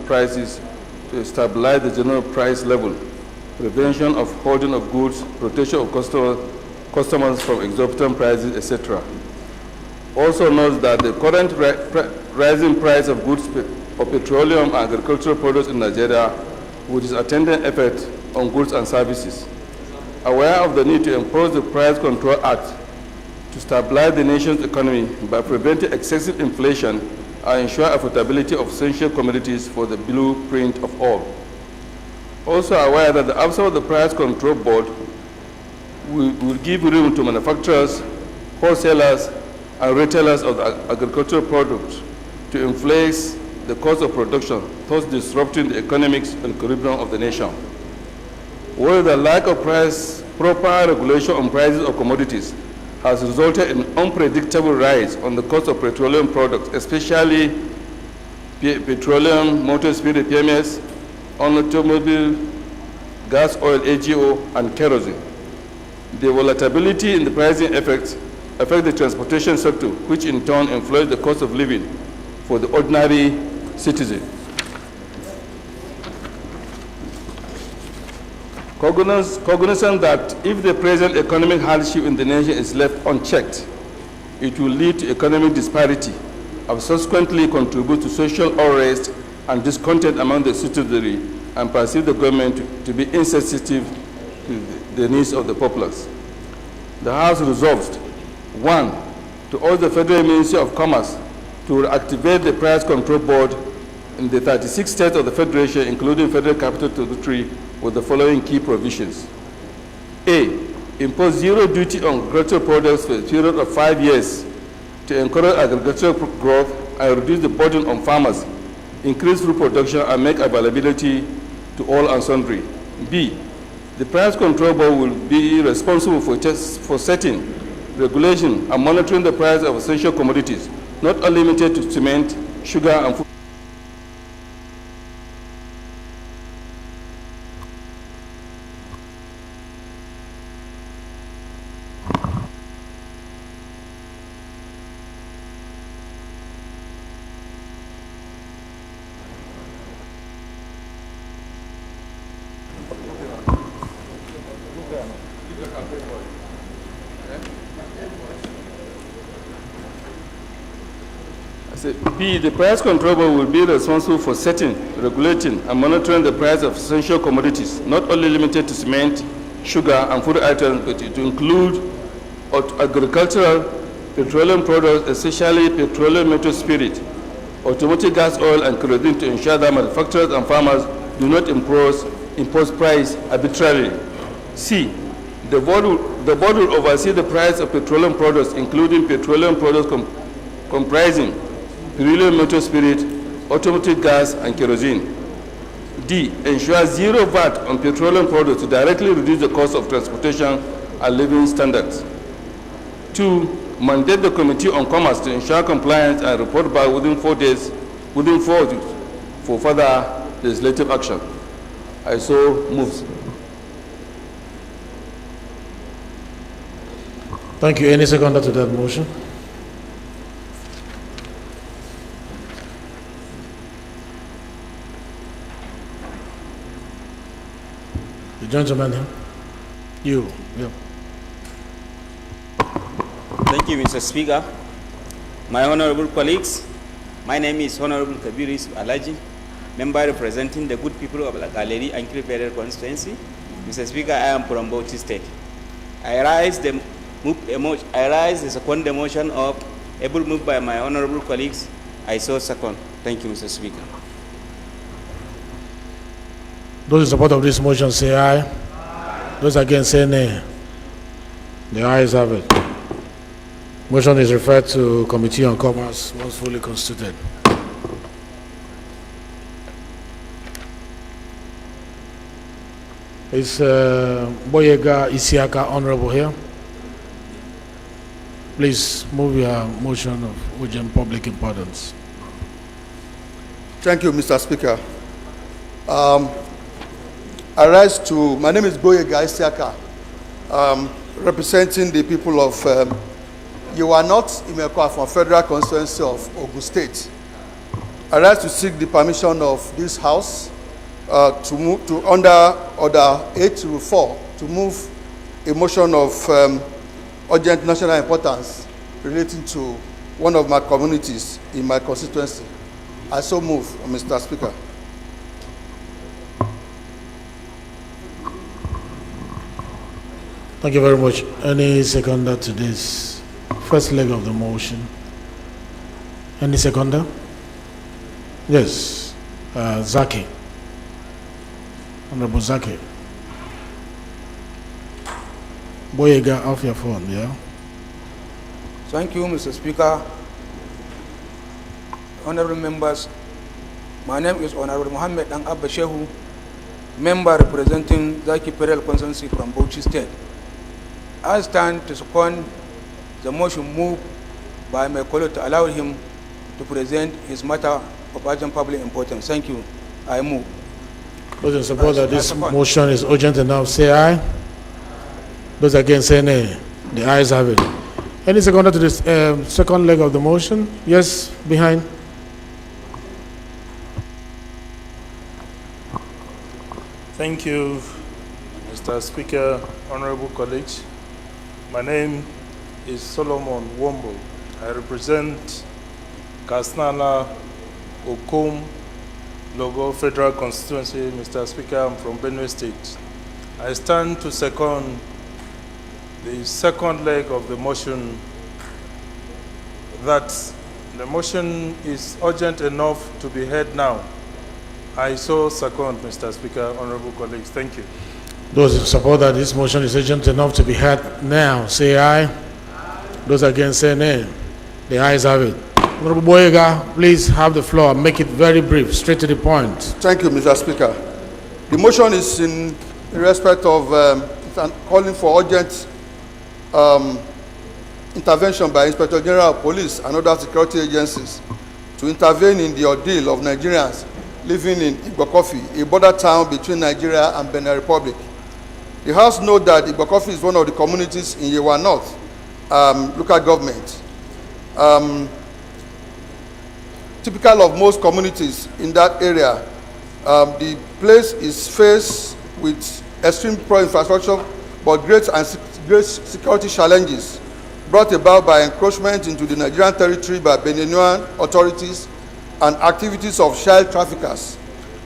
prices to stabilize the general price level, prevention of hoarding of goods, protection of customers from exorbitant prices, etc. Also notes that the current rising price of goods of petroleum and agricultural products in Nigeria, with its attendant effect on goods and services. Aware of the need to impose the Price Control Act to stabilize the nation's economy by preventing excessive inflation and ensure affordability of essential commodities for the blueprint of all. Also aware that the absence of the Price Control Board will give room to manufacturers, wholesalers, and retailers of the agricultural products to inflate the cost of production, thus disrupting the economic equilibrium of the nation. Where the lack of proper regulation on prices of commodities has resulted in unpredictable rise on the cost of petroleum products, especially petroleum, motor spirit, PMS, automobile, gas oil, AGO, and kerosene. The volatility in the pricing affect the transportation sector, which in turn influence the cost of living for the ordinary citizen. Cognizant that if the present economic hardship in the nation is left unchecked, it will lead to economic disparity and subsequently contribute to social unrest and discontent among the citizenry and perceive the government to be insensitive to the needs of the populace. The House resolved, 1, to urge the Federal Ministry of Commerce to reactivate the Price Control Board in the 36 states of the Federation, including Federal Capital Territory, with the following key provisions. A, impose zero duty on agricultural products for a period of 5 years to encourage agricultural growth and reduce the burden on farmers, increase food production, and make availability to all and sundry. B, the Price Control Board will be responsible for setting, regulation, and monitoring the price of essential commodities, not only limited to cement, sugar, and food. B, the Price Control Board will be responsible for setting, regulating, and monitoring the price of essential commodities, not only limited to cement, sugar, and food items, but to include agricultural, petroleum products, especially petroleum motor spirit, automotive gas oil, and kerosene, to ensure that manufacturers and farmers do not impose price arbitrarily. C, the board will oversee the price of petroleum products, including petroleum products comprising petroleum motor spirit, automotive gas, and kerosene. D, ensure zero VAT on petroleum products to directly reduce the cost of transportation and living standards. 2, mandate the Committee on Commerce to ensure compliance and report back within 4 days for further legislative action. I so move. Thank you. Any seconder to that motion? The gentleman here. You. Yeah. Thank you, Mr. Speaker. My honorable colleagues, my name is Honorable Kabiris Alaji, member representing the good people of La Galerie and Federal Constituency. Mr. Speaker, I am from Bauchi State. I rise the second motion of able moved by my honorable colleagues. I so second. Thank you, Mr. Speaker. Those in support of this motion say aye. Those against say nay. The ayes have it. Motion is referred to Committee on Commerce once fully constituted. Is Boyega Isiaka honorable here? Please move your motion of urgent public importance. Thank you, Mr. Speaker. My name is Boyega Isiaka, representing the people of You are not Imekwa from Federal Constituency of Ogun State. I rise to seek the permission of this House to move to under Order 804 to move a motion of urgent national importance relating to one of my communities in my constituency. I so move, Mr. Speaker. Thank you very much. Any seconder to this first leg of the motion? Any seconder? Yes. Zaki. Honorable Zaki. Boyega, off your phone, yeah? Thank you, Mr. Speaker. Honorable members, my name is Honorable Mohammed Ang Abba Shehu, member representing Zaki Perel constituency from Bauchi State. I stand to second the motion moved by my colleague to allow him to present his matter of urgent public importance. Thank you. I move. Those in support that this motion is urgent enough, say aye. Those against, say nay. The ayes have it. Any seconder to this second leg of the motion? Yes, behind. Thank you, Mr. Speaker, honorable colleagues. My name is Solomon Wombo. I represent Kasnala Okom Logo Federal Constituency. Mr. Speaker, I'm from Benue State. I stand to second the second leg of the motion that the motion is urgent enough to be heard now. I so second, Mr. Speaker, honorable colleagues. Thank you. Those in support that this motion is urgent enough to be heard now, say aye. Those against, say nay. The ayes have it. Honorable Boyega, please have the floor. Make it very brief, straight to the point. Thank you, Mr. Speaker. The motion is in respect of calling for urgent intervention by Inspector General of Police and other security agencies to intervene in the ordeal of Nigerians living in Igbokofi, a border town between Nigeria and Benin Republic. The House notes that Igbokofi is one of the communities in Yewa North local government. Typical of most communities in that area, the place is faced with extreme poor infrastructure, but great security challenges brought about by encroachment into the Nigerian territory by Beninian authorities and activities of child traffickers,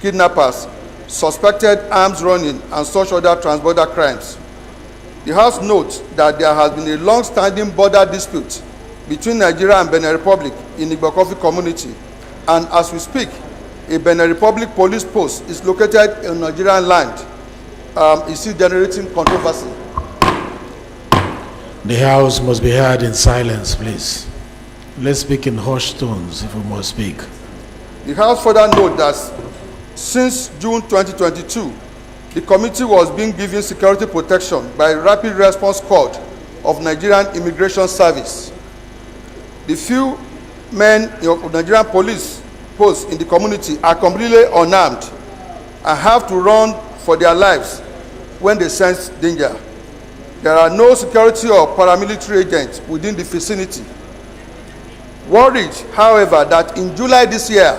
kidnappers, suspected arms running, and such other transborder crimes. The House notes that there has been a long-standing border dispute between Nigeria and Benin Republic in the Igbokofi community, and as we speak, a Benin Republic police post is located in Nigerian land. Is still generating controversy. The House must be heard in silence, please. Let's speak in hushed tones if we must speak. The House further notes that since June 2022, the committee was being given security protection by Rapid Response Squad of Nigerian Immigration Service. The few men of Nigerian police posts in the community are completely unarmed and have to run for their lives when they sense danger. There are no security or paramilitary agents within the vicinity. Worried, however, that in July this year,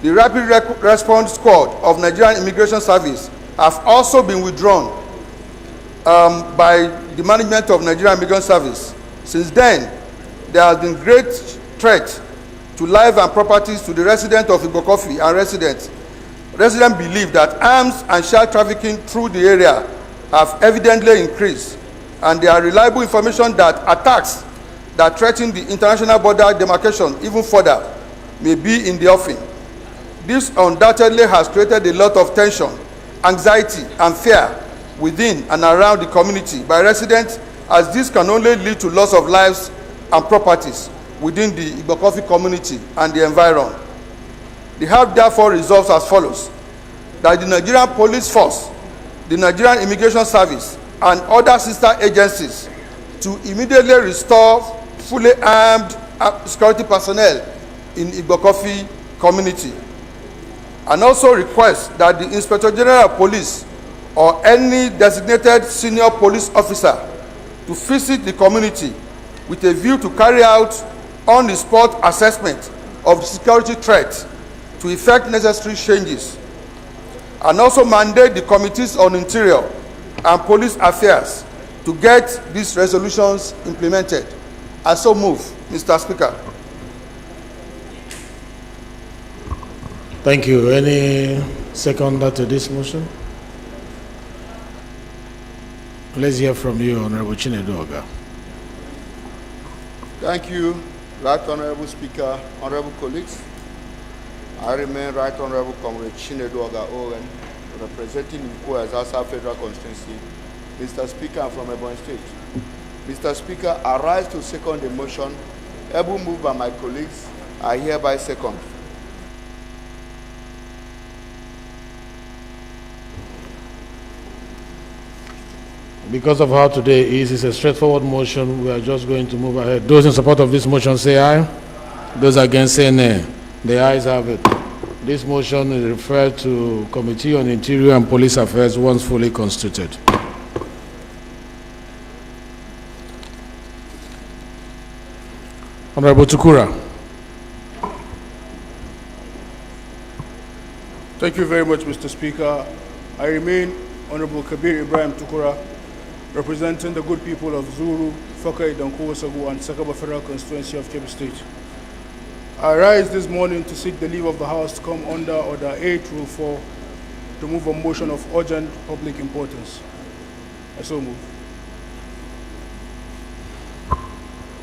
the Rapid Response Squad of Nigerian Immigration Service have also been withdrawn by the management of Nigerian Immigration Service. Since then, there has been great threat to life and properties to the residents of Igbokofi and residents. Residents believe that arms and child trafficking through the area have evidently increased, and there are reliable information that attacks that threaten the international border demarcation even further may be in the offing. This undoubtedly has created a lot of tension, anxiety, and fear within and around the community by residents, as this can only lead to loss of lives and properties within the Igbokofi community and the environment. The House therefore resolves as follows: that the Nigerian Police Force, the Nigerian Immigration Service, and other sister agencies to immediately restore fully armed security personnel in Igbokofi community, and also request that the Inspector General of Police or any designated senior police officer to visit the community with a view to carry out on-the-spot assessment of the security threat to effect necessary changes, and also mandate the Committees on Interior and Police Affairs to get these resolutions implemented. I so move, Mr. Speaker. Thank you. Any seconder to this motion? Let's hear from you, Honorable Chinedu Oga. Thank you, Right Honorable Speaker, honorable colleagues. I remain Right Honorable Comrade Chinedu Oga Owen, representing Ikwo Ezasa Federal Constituency. Mr. Speaker, I'm from Ebonyi State. Mr. Speaker, I rise to second the motion, able moved by my colleagues. I hereby second. Because of how today is, it's a straightforward motion. We are just going to move ahead. Those in support of this motion say aye. Those against say nay. The ayes have it. This motion is referred to Committee on Interior and Police Affairs once fully constituted. Honorable Tukura. Thank you very much, Mr. Speaker. I remain Honorable Kabir Ibrahim Tukura, representing the good people of Zuru, Fakai, Dankowasagu, and Sakaba Federal Constituency of Kebbi State. I rise this morning to seek the leave of the House to come under Order 8, Rule 4, to move a motion of urgent public importance. I so move.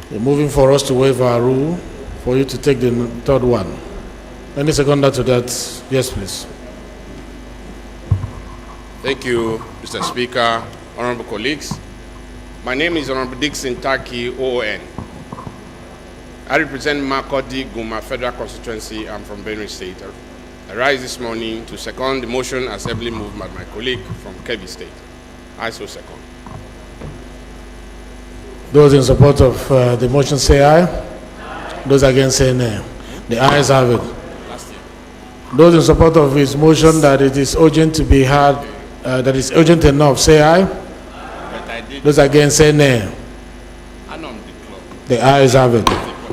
You're moving for us to waive our rule for you to take the third one. Any seconder to that? Yes, please. Thank you, Mr. Speaker, honorable colleagues. My name is Honorable Dixon Taki, OON. I represent Makodi Guma Federal Constituency. I'm from Benue State. I rise this morning to second the motion as heavily moved by my colleague from Kebbi State. I so second. Those in support of the motion say aye. Those against say nay. The ayes have it. Those in support of his motion that it is urgent to be had, that is urgent enough, say aye. Those against say nay. The ayes have it.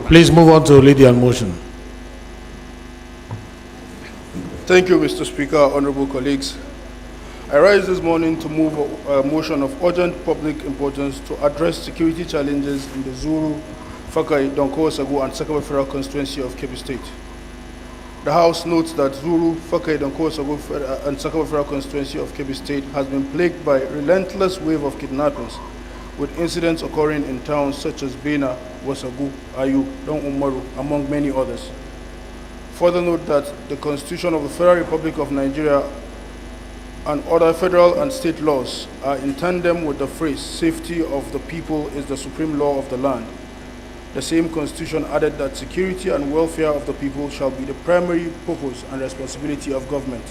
Please move on to lead the motion. Thank you, Mr. Speaker, honorable colleagues. I rise this morning to move a motion of urgent public importance to address security challenges in the Zuru, Fakai, Dankowasagu, and Sakaba Federal Constituency of Kebbi State. The House notes that Zuru, Fakai, Dankowasagu, and Sakaba Federal Constituency of Kebbi State has been plagued by a relentless wave of kidnappings, with incidents occurring in towns such as Bena, Wasagu, Ayu, Don Umaru, among many others. Further note that the Constitution of the Federal Republic of Nigeria and other federal and state laws are in tandem with the phrase, safety of the people is the supreme law of the land. The same Constitution added that security and welfare of the people shall be the primary purpose and responsibility of government.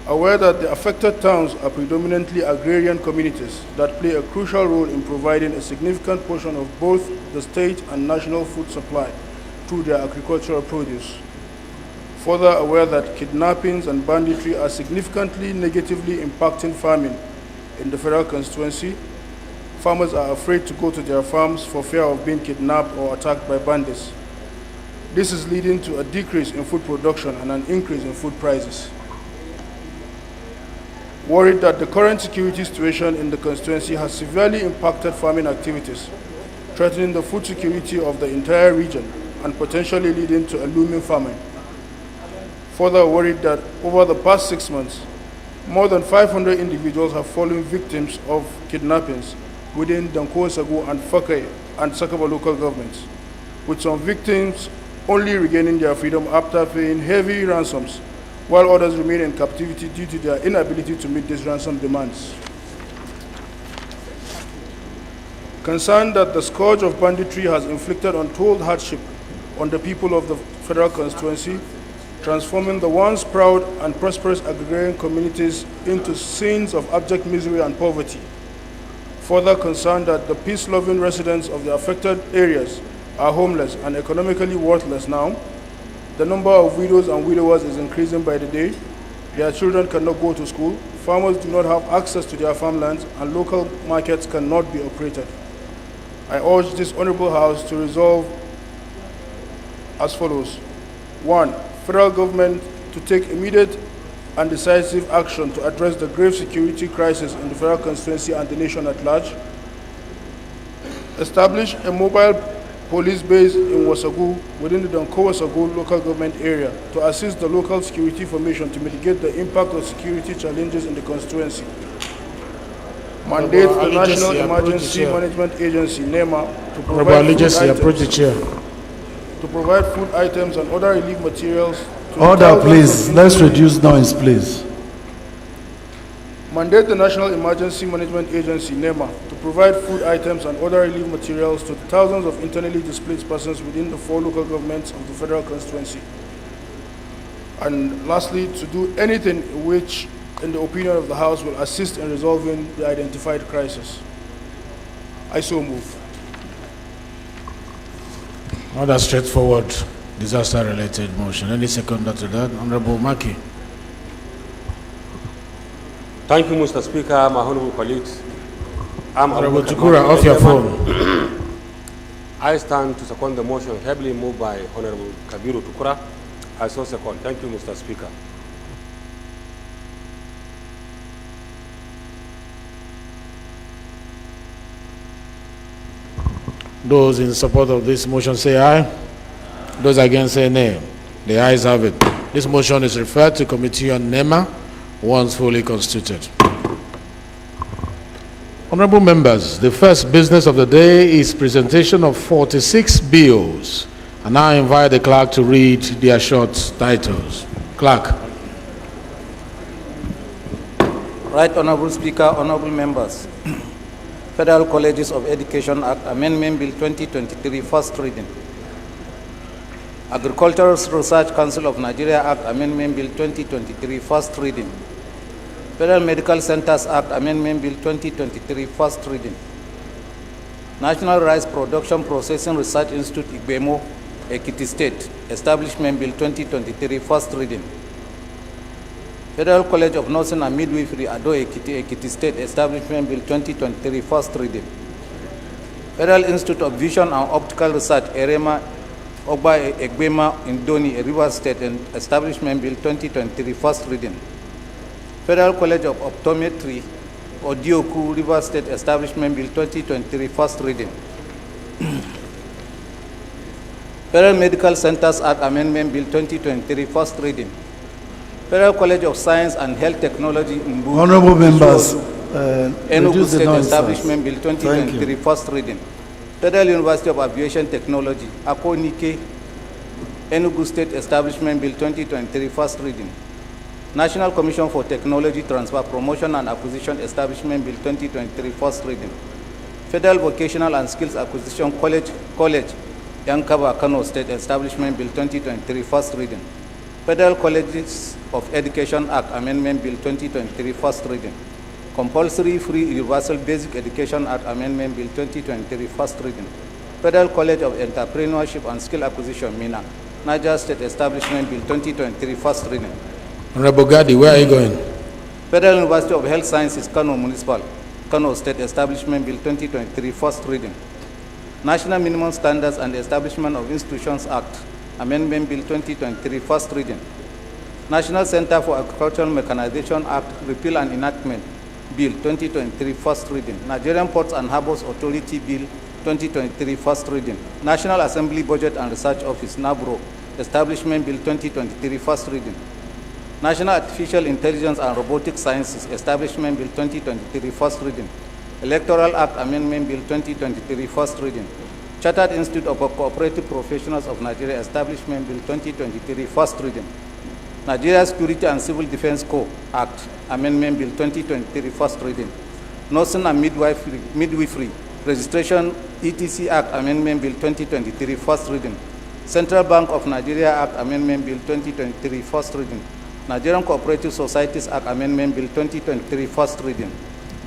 Aware that the affected towns are predominantly agrarian communities that play a crucial role in providing a significant portion of both the state and national food supply through their agricultural produce. Further aware that kidnappings and banditry are significantly negatively impacting farming in the federal constituency, farmers are afraid to go to their farms for fear of being kidnapped or attacked by bandits. This is leading to a decrease in food production and an increase in food prices. Worried that the current security situation in the constituency has severely impacted farming activities, threatening the food security of the entire region and potentially leading to a looming famine. Further worried that over the past 6 months, more than 500 individuals have fallen victims of kidnappings within Dankowasagu and Fakai and Sakaba local governments, with some victims only regaining their freedom after paying heavy ransoms, while others remain in captivity due to their inability to meet these ransom demands. Concerned that the scourge of banditry has inflicted untold hardship on the people of the federal constituency, transforming the once proud and prosperous agrarian communities into scenes of abject misery and poverty. Further concerned that the peace-loving residents of the affected areas are homeless and economically worthless now, the number of widows and widowers is increasing by the day, their children cannot go to school, farmers do not have access to their farmlands, and local markets cannot be operated. I urge this Honorable House to resolve as follows. 1. federal government to take immediate and decisive action to address the grave security crisis in the federal constituency and the nation at large. Establish a mobile police base in Wasagu within the Donko-Wasagu local government area to assist the local security formation to mitigate the impact of security challenges in the constituency. Mandate the National Emergency Management Agency, NEMA, to provide food items and other relief materials. Order, please. Let's reduce noise, please. Mandate the National Emergency Management Agency, NEMA, to provide food items and other relief materials to the thousands of internally displaced persons within the 4 local governments of the federal constituency. And lastly, to do anything which, in the opinion of the House, will assist in resolving the identified crisis. I so move. Another straightforward disaster-related motion. Any seconder to that? Honorable Maki. Thank you, Mr. Speaker, my honorable colleagues. Honorable Tukura, off your phone. I stand to second the motion heavily moved by Honorable Kabiru Tukura. I so second. Thank you, Mr. Speaker. Those in support of this motion say aye. Those against say nay. The ayes have it. This motion is referred to Committee on NEMA once fully constituted. Honorable members, the first business of the day is presentation of 46 bills. And now I invite the clerk to read their short titles. Clerk. Right Honorable Speaker, honorable members. Federal Colleges of Education Act Amendment Bill 2023, first reading. Agricultural Research Council of Nigeria Act Amendment Bill 2023, first reading. Federal Medical Centers Act Amendment Bill 2023, first reading. National Rice Production Processing Research Institute, Igbemo, Ekiti State, Establishment Bill 2023, first reading. Federal College of Nursing and Midwifery, Ado Ekiti, Ekiti State, Establishment Bill 2023, first reading. Federal Institute of Vision and Optical Research, Erema, Ogba Egbema, Indoni, Rivers State, and Establishment Bill 2023, first reading. Federal College of Optometry, Odioku, Rivers State, Establishment Bill 2023, first reading. Federal Medical Centers Act Amendment Bill 2023, first reading. Federal College of Science and Health Technology, Mbu, Honorable members, Enugu State, Establishment Bill 2023, first reading. Federal University of Aviation Technology, Akonike, Enugu State, Establishment Bill 2023, first reading. National Commission for Technology Transfer, Promotion and Acquisition, Establishment Bill 2023, first reading. Federal Vocational and Skills Acquisition College, Yankaba, Kano State, Establishment Bill 2023, first reading. Federal Colleges of Education Act Amendment Bill 2023, first reading. Compulsory Free Universal Basic Education Act Amendment Bill 2023, first reading. Federal College of Entrepreneurship and Skill Acquisition, Mina, Niger State, Establishment Bill 2023, first reading. Honorable Gadi, where are you going? Federal University of Health Sciences, Kano Municipal, Kano State, Establishment Bill 2023, first reading. National Minimum Standards and Establishment of Institutions Act Amendment Bill 2023, first reading. National Center for Agricultural Mechanization Act, Repeal and Enactment Bill 2023, first reading. Nigerian Ports and Harbors Authority Bill 2023, first reading. National Assembly Budget and Research Office, NABRO, Establishment Bill 2023, first reading. National Artificial Intelligence and Robotic Sciences, Establishment Bill 2023, first reading. Electoral Act Amendment Bill 2023, first reading. Chartered Institute of Cooperative Professionals of Nigeria, Establishment Bill 2023, first reading. Nigeria Security and Civil Defense Corps Act Amendment Bill 2023, first reading. Nursing and Midwifery Registration ETC Act Amendment Bill 2023, first reading. Central Bank of Nigeria Act Amendment Bill 2023, first reading. Nigerian Cooperative Societies Act Amendment Bill 2023, first reading.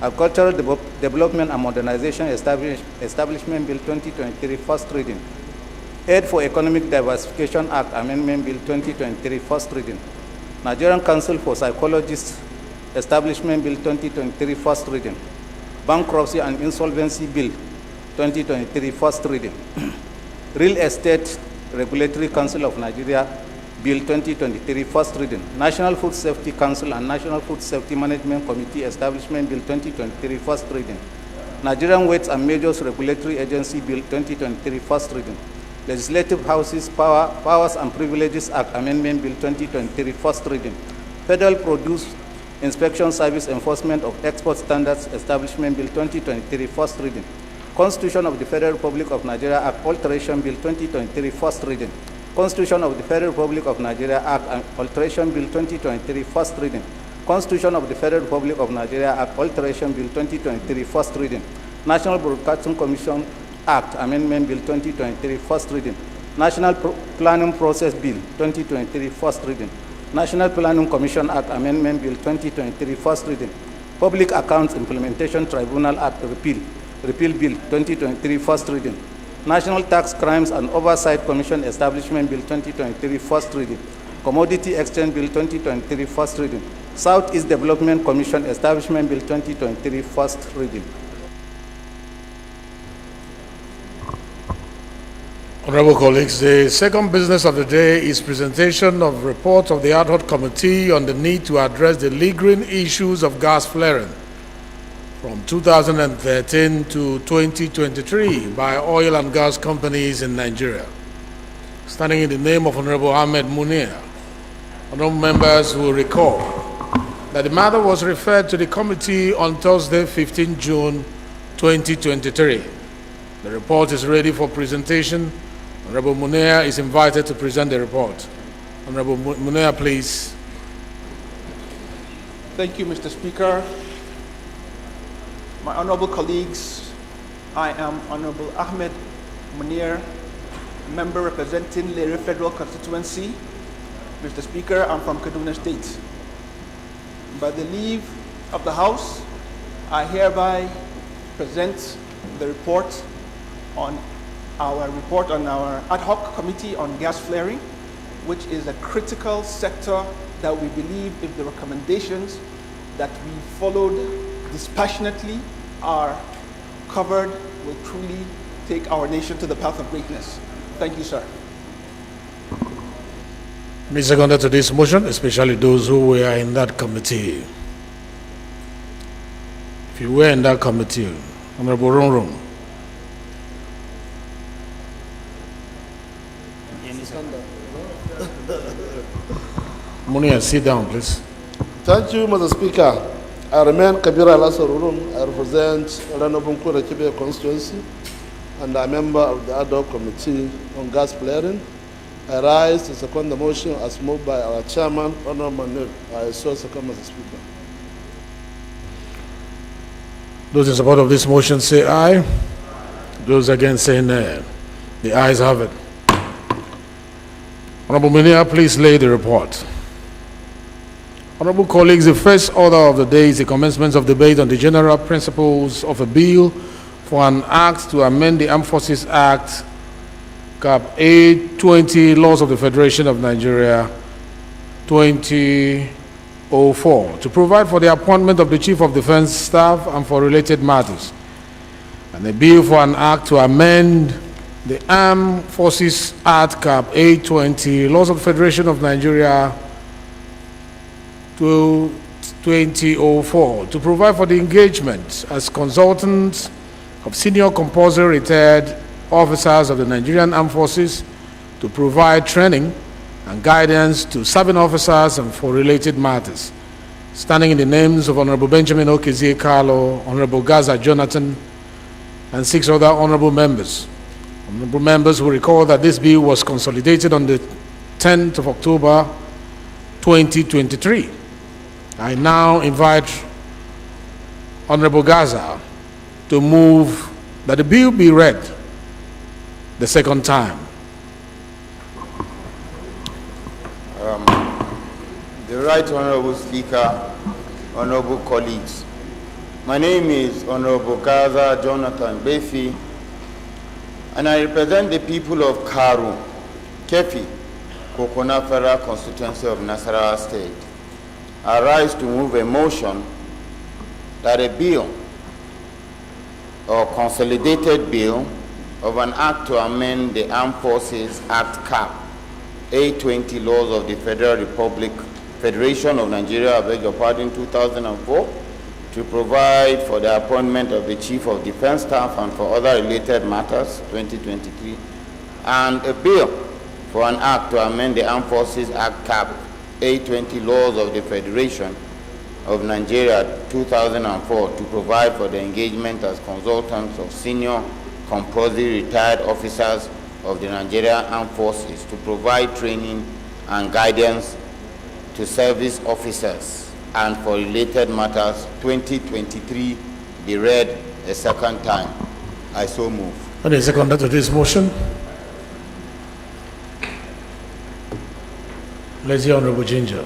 Agricultural Development and Modernization Establishment Bill 2023, first reading. Aid for Economic Diversification Act Amendment Bill 2023, first reading. Nigerian Council for Psychologists Establishment Bill 2023, first reading. Bankruptcy and Insolvency Bill 2023, first reading. Real Estate Regulatory Council of Nigeria Bill 2023, first reading. National Food Safety Council and National Food Safety Management Committee Establishment Bill 2023, first reading. Nigerian Weights and Measures Regulatory Agency Bill 2023, first reading. Legislative Houses Powers and Privileges Act Amendment Bill 2023, first reading. Federal Produce Inspection Service Enforcement of Export Standards Establishment Bill 2023, first reading. Constitution of the Federal Republic of Nigeria Act Alteration Bill 2023, first reading. Constitution of the Federal Republic of Nigeria Act Alteration Bill 2023, first reading. Constitution of the Federal Republic of Nigeria Act Alteration Bill 2023, first reading. National Broadcasting Commission Act Amendment Bill 2023, first reading. National Planning Process Bill 2023, first reading. National Planning Commission Act Amendment Bill 2023, first reading. Public Accounts Implementation Tribunal Act Repeal Bill 2023, first reading. National Tax Crimes and Oversight Commission Establishment Bill 2023, first reading. Commodity Exchange Bill 2023, first reading. Southeast Development Commission Establishment Bill 2023, first reading. Honorable colleagues, the second business of the day is presentation of report of the ad hoc committee on the need to address the lingering issues of gas flaring from 2013 to 2023 by oil and gas companies in Nigeria. Standing in the name of Honorable Ahmed Munir, honorable members will recall that the matter was referred to the committee on Thursday, 15 June 2023. The report is ready for presentation. Honorable Munir is invited to present the report. Honorable Munir, please. Thank you, Mr. Speaker. My honorable colleagues, I am Honorable Ahmed Munir, member representing Lere Federal Constituency. Mr. Speaker, I'm from Kaduna State. By the leave of the House, I hereby present the report on our ad hoc committee on gas flaring, which is a critical sector that we believe, if the recommendations that we followed dispassionately are covered, will truly take our nation to the path of greatness. Thank you, sir. Ms. Seconder to this motion, especially those who were in that committee. If you were in that committee, Honorable Ronron. Munir, sit down, please. Thank you, Mr. Speaker. I remain Kabira Lasarurun. I represent Ranabunkura Kibe constituency and I'm a member of the ad hoc committee on gas flaring. I rise to second the motion as moved by our chairman, Honorable Manil. I so second, Mr. Speaker. Those in support of this motion say aye. Those against say nay. The ayes have it. Honorable Munir, please lay the report. Honorable colleagues, the first order of the day is the commencement of debate on the general principles of a bill for an act to amend the Armed Forces Act, Cap 820, Laws of the Federation of Nigeria, 2004, to provide for the appointment of the Chief of Defense Staff and for related matters, and a bill for an act to amend the Armed Forces Act, Cap 820, Laws of the Federation of Nigeria, 2004, to provide for the engagement as consultants of senior compulsory retired officers of the Nigerian Armed Forces to provide training and guidance to serving officers and for related matters. Standing in the names of Honorable Benjamin Okezie Carlo, Honorable Gaza Jonathan, and 6 other honorable members. Honorable members will recall that this bill was consolidated on the 10th of October 2023. I now invite Honorable Gaza to move that the bill be read the second time. The Right Honorable Speaker, honorable colleagues, my name is Honorable Gaza Jonathan Befi, and I represent the people of Karu, Kefi, Kokona Federal Constituency of Nasarawa State. I rise to move a motion that a bill or consolidated bill of an act to amend the Armed Forces Act Cap A20 laws of the Federation of Nigeria, I beg your pardon, 2004, to provide for the appointment of the Chief of Defense Staff and for other related matters, 2023, and a bill for an act to amend the Armed Forces Act Cap A20 laws of the Federation of Nigeria 2004 to provide for the engagement as consultants of senior compulsory retired officers of the Nigerian Armed Forces to provide training and guidance to service officers and for related matters 2023 be read a second time. I so move. What is second to this motion? Let's hear Honorable Ginger.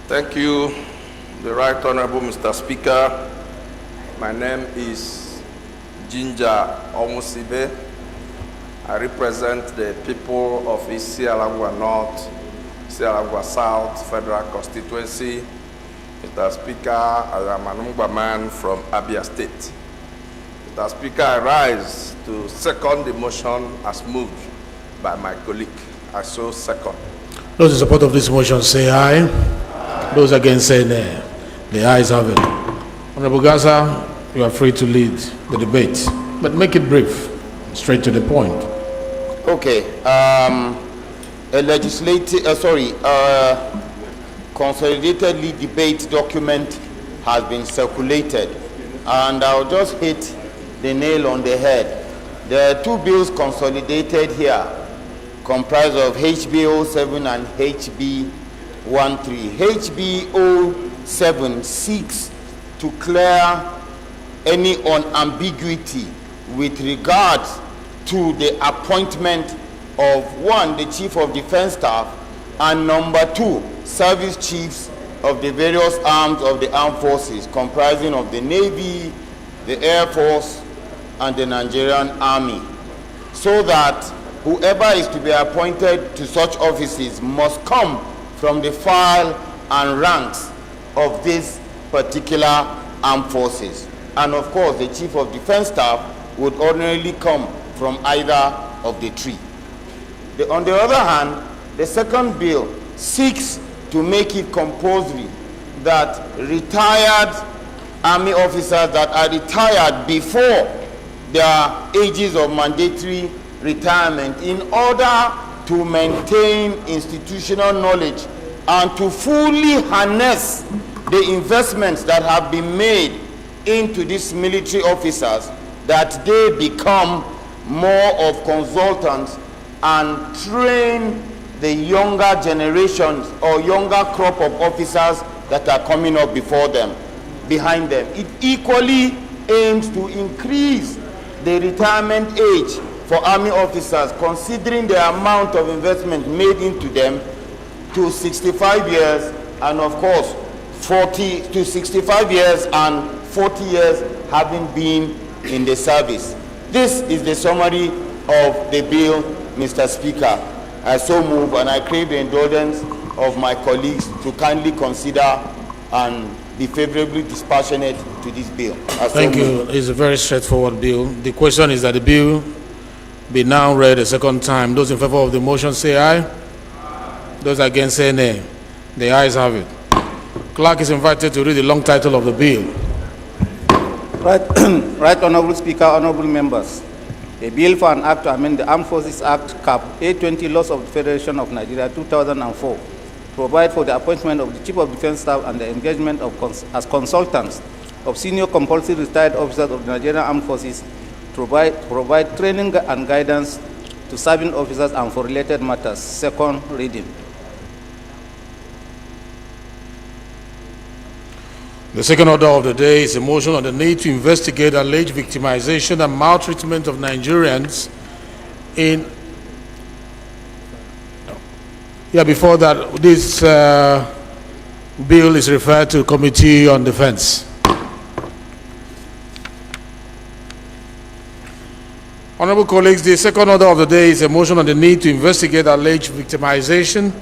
Thank you, the Right Honorable Mr. Speaker. My name is Ginger Omusibe. I represent the people of East Sialagua North, Sialagua South Federal Constituency. Mr. Speaker, I am an Ungbaman from Abia State. Mr. Speaker, I rise to second the motion as moved by my colleague. I so second. Those in support of this motion say aye. Those against say nay. The ayes have it. Honorable Gaza, you are free to lead the debate, but make it brief, straight to the point. Okay. A consolidated lead debate document has been circulated, and I'll just hit the nail on the head. There are two bills consolidated here, comprised of HB 07 and HB 13. HB 07 seeks to clear any unambiguity with regards to the appointment of one, the Chief of Defense Staff, and number two, service chiefs of the various arms of the armed forces, comprising of the Navy, the Air Force, and the Nigerian Army, so that whoever is to be appointed to such offices must come from the file and ranks of this particular armed forces. And of course, the Chief of Defense Staff would ordinarily come from either of the three. On the other hand, the second bill seeks to make it compulsory that retired army officers that are retired before their ages of mandatory retirement, in order to maintain institutional knowledge and to fully harness the investments that have been made into these military officers, that they become more of consultants and train the younger generations or younger crop of officers that are coming up behind them. It equally aims to increase the retirement age for army officers, considering the amount of investment made into them, to 65 years, and of course 65 years and 40 years having been in the service. This is the summary of the bill, Mr. Speaker. I so move, and I crave the indulgence of my colleagues to kindly consider and be favorably dispassionate to this bill. Thank you. It's a very straightforward bill. The question is that the bill be now read a second time. Those in favor of the motion say aye. Those against say nay. The ayes have it. Clerk is invited to read the long title of the bill. Right Honorable Speaker, honorable members. A bill for an act to amend the Armed Forces Act Cap A20 laws of the Federation of Nigeria 2004, provide for the appointment of the Chief of Defense Staff and the engagement as consultants of senior compulsory retired officers of the Nigerian Armed Forces, to provide training and guidance to serving officers and for related matters. Second reading. The second order of the day is a motion on the need to investigate alleged victimization and maltreatment of Nigerians in... before that, this bill is referred to Committee on Defense. Honorable colleagues, the second order of the day is a motion on the need to investigate alleged victimization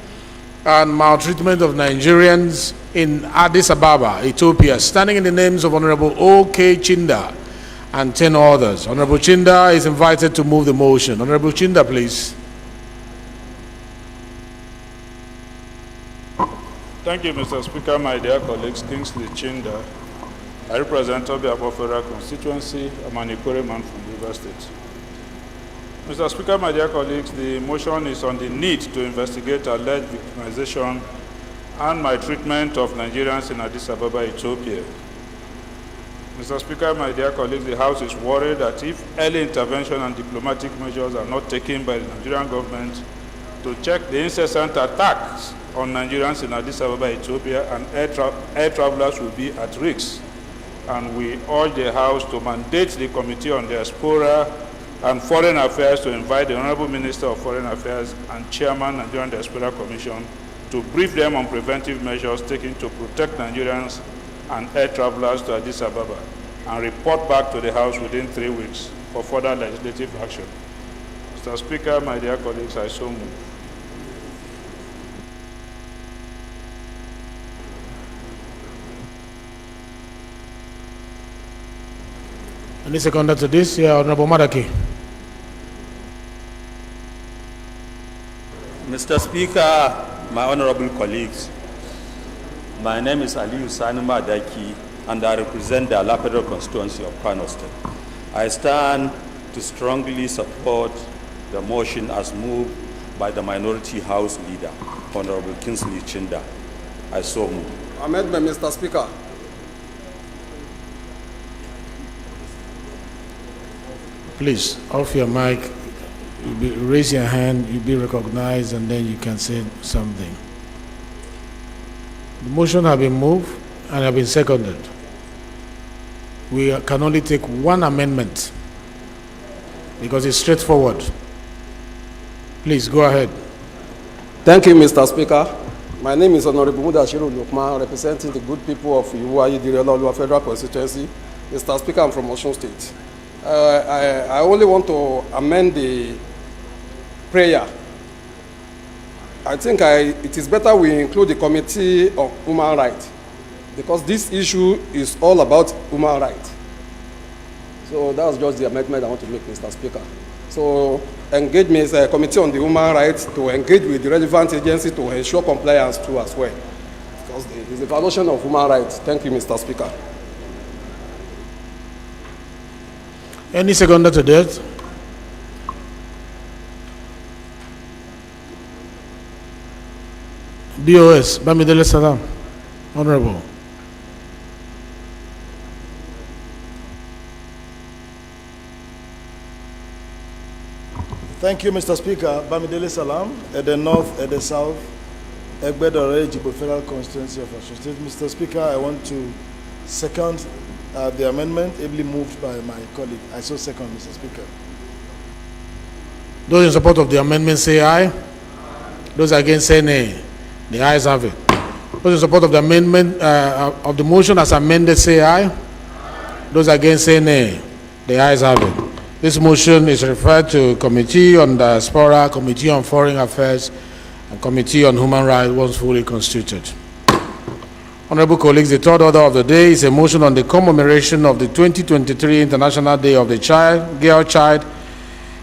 and maltreatment of Nigerians in Addis Ababa, Ethiopia, standing in the names of Honorable O.K. Chinda and 10 others. Honorable Chinda is invited to move the motion. Honorable Chinda, please. Thank you, Mr. Speaker, my dear colleagues. Kingsley Chinda. I represent Obiabo Federal Constituency. I'm an Ikore man from River State. Mr. Speaker, my dear colleagues, the motion is on the need to investigate alleged victimization and maltreatment of Nigerians in Addis Ababa, Ethiopia. Mr. Speaker, my dear colleagues, the House is worried that if early intervention and diplomatic measures are not taken by the Nigerian government to check the incessant attacks on Nigerians in Addis Ababa, Ethiopia, and air travelers will be at risk. And we urge the House to mandate the Committee on Diaspora and Foreign Affairs to invite the Honorable Minister of Foreign Affairs and Chairman Nigerian Diaspora Commission to brief them on preventive measures taken to protect Nigerians and air travelers to Addis Ababa and report back to the House within 3 weeks for further legislative action. Mr. Speaker, my dear colleagues, I so move. Any seconder to this? Yeah, Honorable Madaki. Mr. Speaker, my honorable colleagues, my name is Aliyu Sani Madaki, and I represent the Electoral constituency of Kano State. I stand to strongly support the motion as moved by the Minority House Leader, Honorable Kingsley Chinda. I so move. Amendment, Mr. Speaker. Please, off your mic, raise your hand, you'll be recognized, and then you can say something. The motion has been moved and has been seconded. We can only take one amendment because it's straightforward. Please, go ahead. Thank you, Mr. Speaker. My name is Honorable Mudashiru Lukman, representing the good people of Iwuayi Direlolua Federal Constituency. Mr. Speaker, I'm from Osun State. I only want to amend the prayer. I think it is better we include the Committee of Human Rights, because this issue is all about human rights. So that's just the amendment I want to make, Mr. Speaker. So engage me as a Committee on the Human Rights to engage with the relevant agency to ensure compliance too as well, because it is the violation of human rights. Thank you, Mr. Speaker. Any seconder to that? BOS, Bamidele Salam. Honorable. Thank you, Mr. Speaker. Bamidele Salam, at the north, at the south, Egbedore, Jibo Federal Constituency of Osun State. Mr. Speaker, I want to second the amendment ably moved by my colleague. I so second, Mr. Speaker. Those in support of the amendment say aye. Those against say nay. The ayes have it. Those in support of the amendment of the motion as amended say aye. Those against say nay. The ayes have it. This motion is referred to Committee on Diaspora, Committee on Foreign Affairs, and Committee on Human Rights once fully constituted. Honorable colleagues, the third order of the day is a motion on the commemoration of the 2023 International Day of the Girl Child,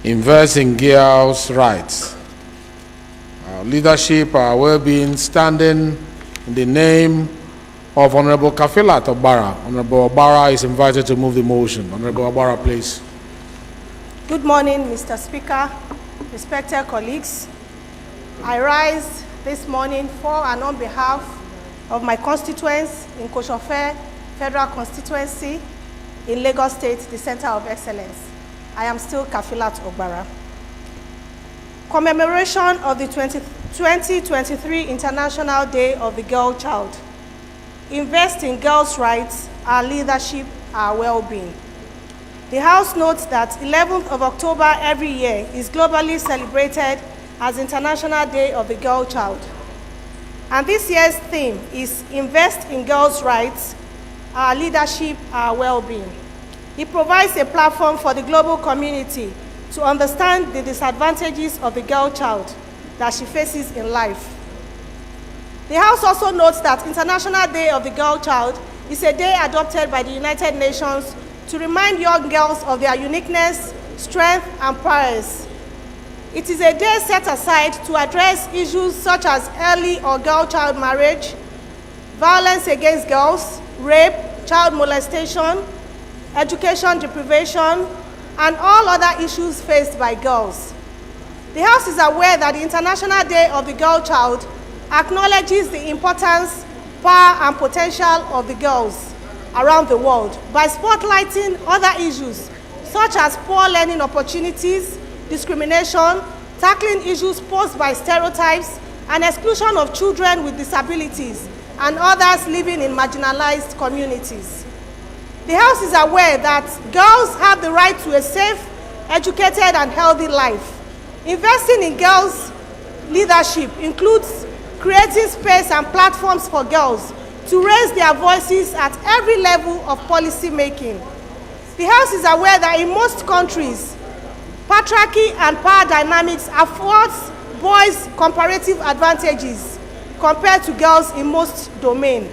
invest in girls' rights. Our leadership, our well-being, standing in the name of Honorable Kafilat Obara. Honorable Obara is invited to move the motion. Honorable Obara, please. Good morning, Mr. Speaker, respected colleagues. I rise this morning for and on behalf of my constituents in Koshofe Federal Constituency in Lagos State, the Center of Excellence. I am still Kafilat Obara. Commemoration of the 2023 International Day of the Girl Child. Invest in girls' rights, our leadership, our well-being. The House notes that 11th of October every year is globally celebrated as International Day of the Girl Child. And this year's theme is Invest in Girls' Rights, Our Leadership, Our Well-Being. It provides a platform for the global community to understand the disadvantages of the girl child that she faces in life. The House also notes that International Day of the Girl Child is a day adopted by the United Nations to remind young girls of their uniqueness, strength, and prowess. It is a day set aside to address issues such as early or girl-child marriage, violence against girls, rape, child molestation, education deprivation, and all other issues faced by girls. The House is aware that the International Day of the Girl Child acknowledges the importance, power, and potential of the girls around the world by spotlighting other issues such as poor learning opportunities, discrimination, tackling issues posed by stereotypes, and exclusion of children with disabilities and others living in marginalized communities. The House is aware that girls have the right to a safe, educated, and healthy life. Investing in girls' leadership includes creating space and platforms for girls to raise their voices at every level of policy making. The House is aware that in most countries, patriarchy and power dynamics affords boys comparative advantages compared to girls in most domains.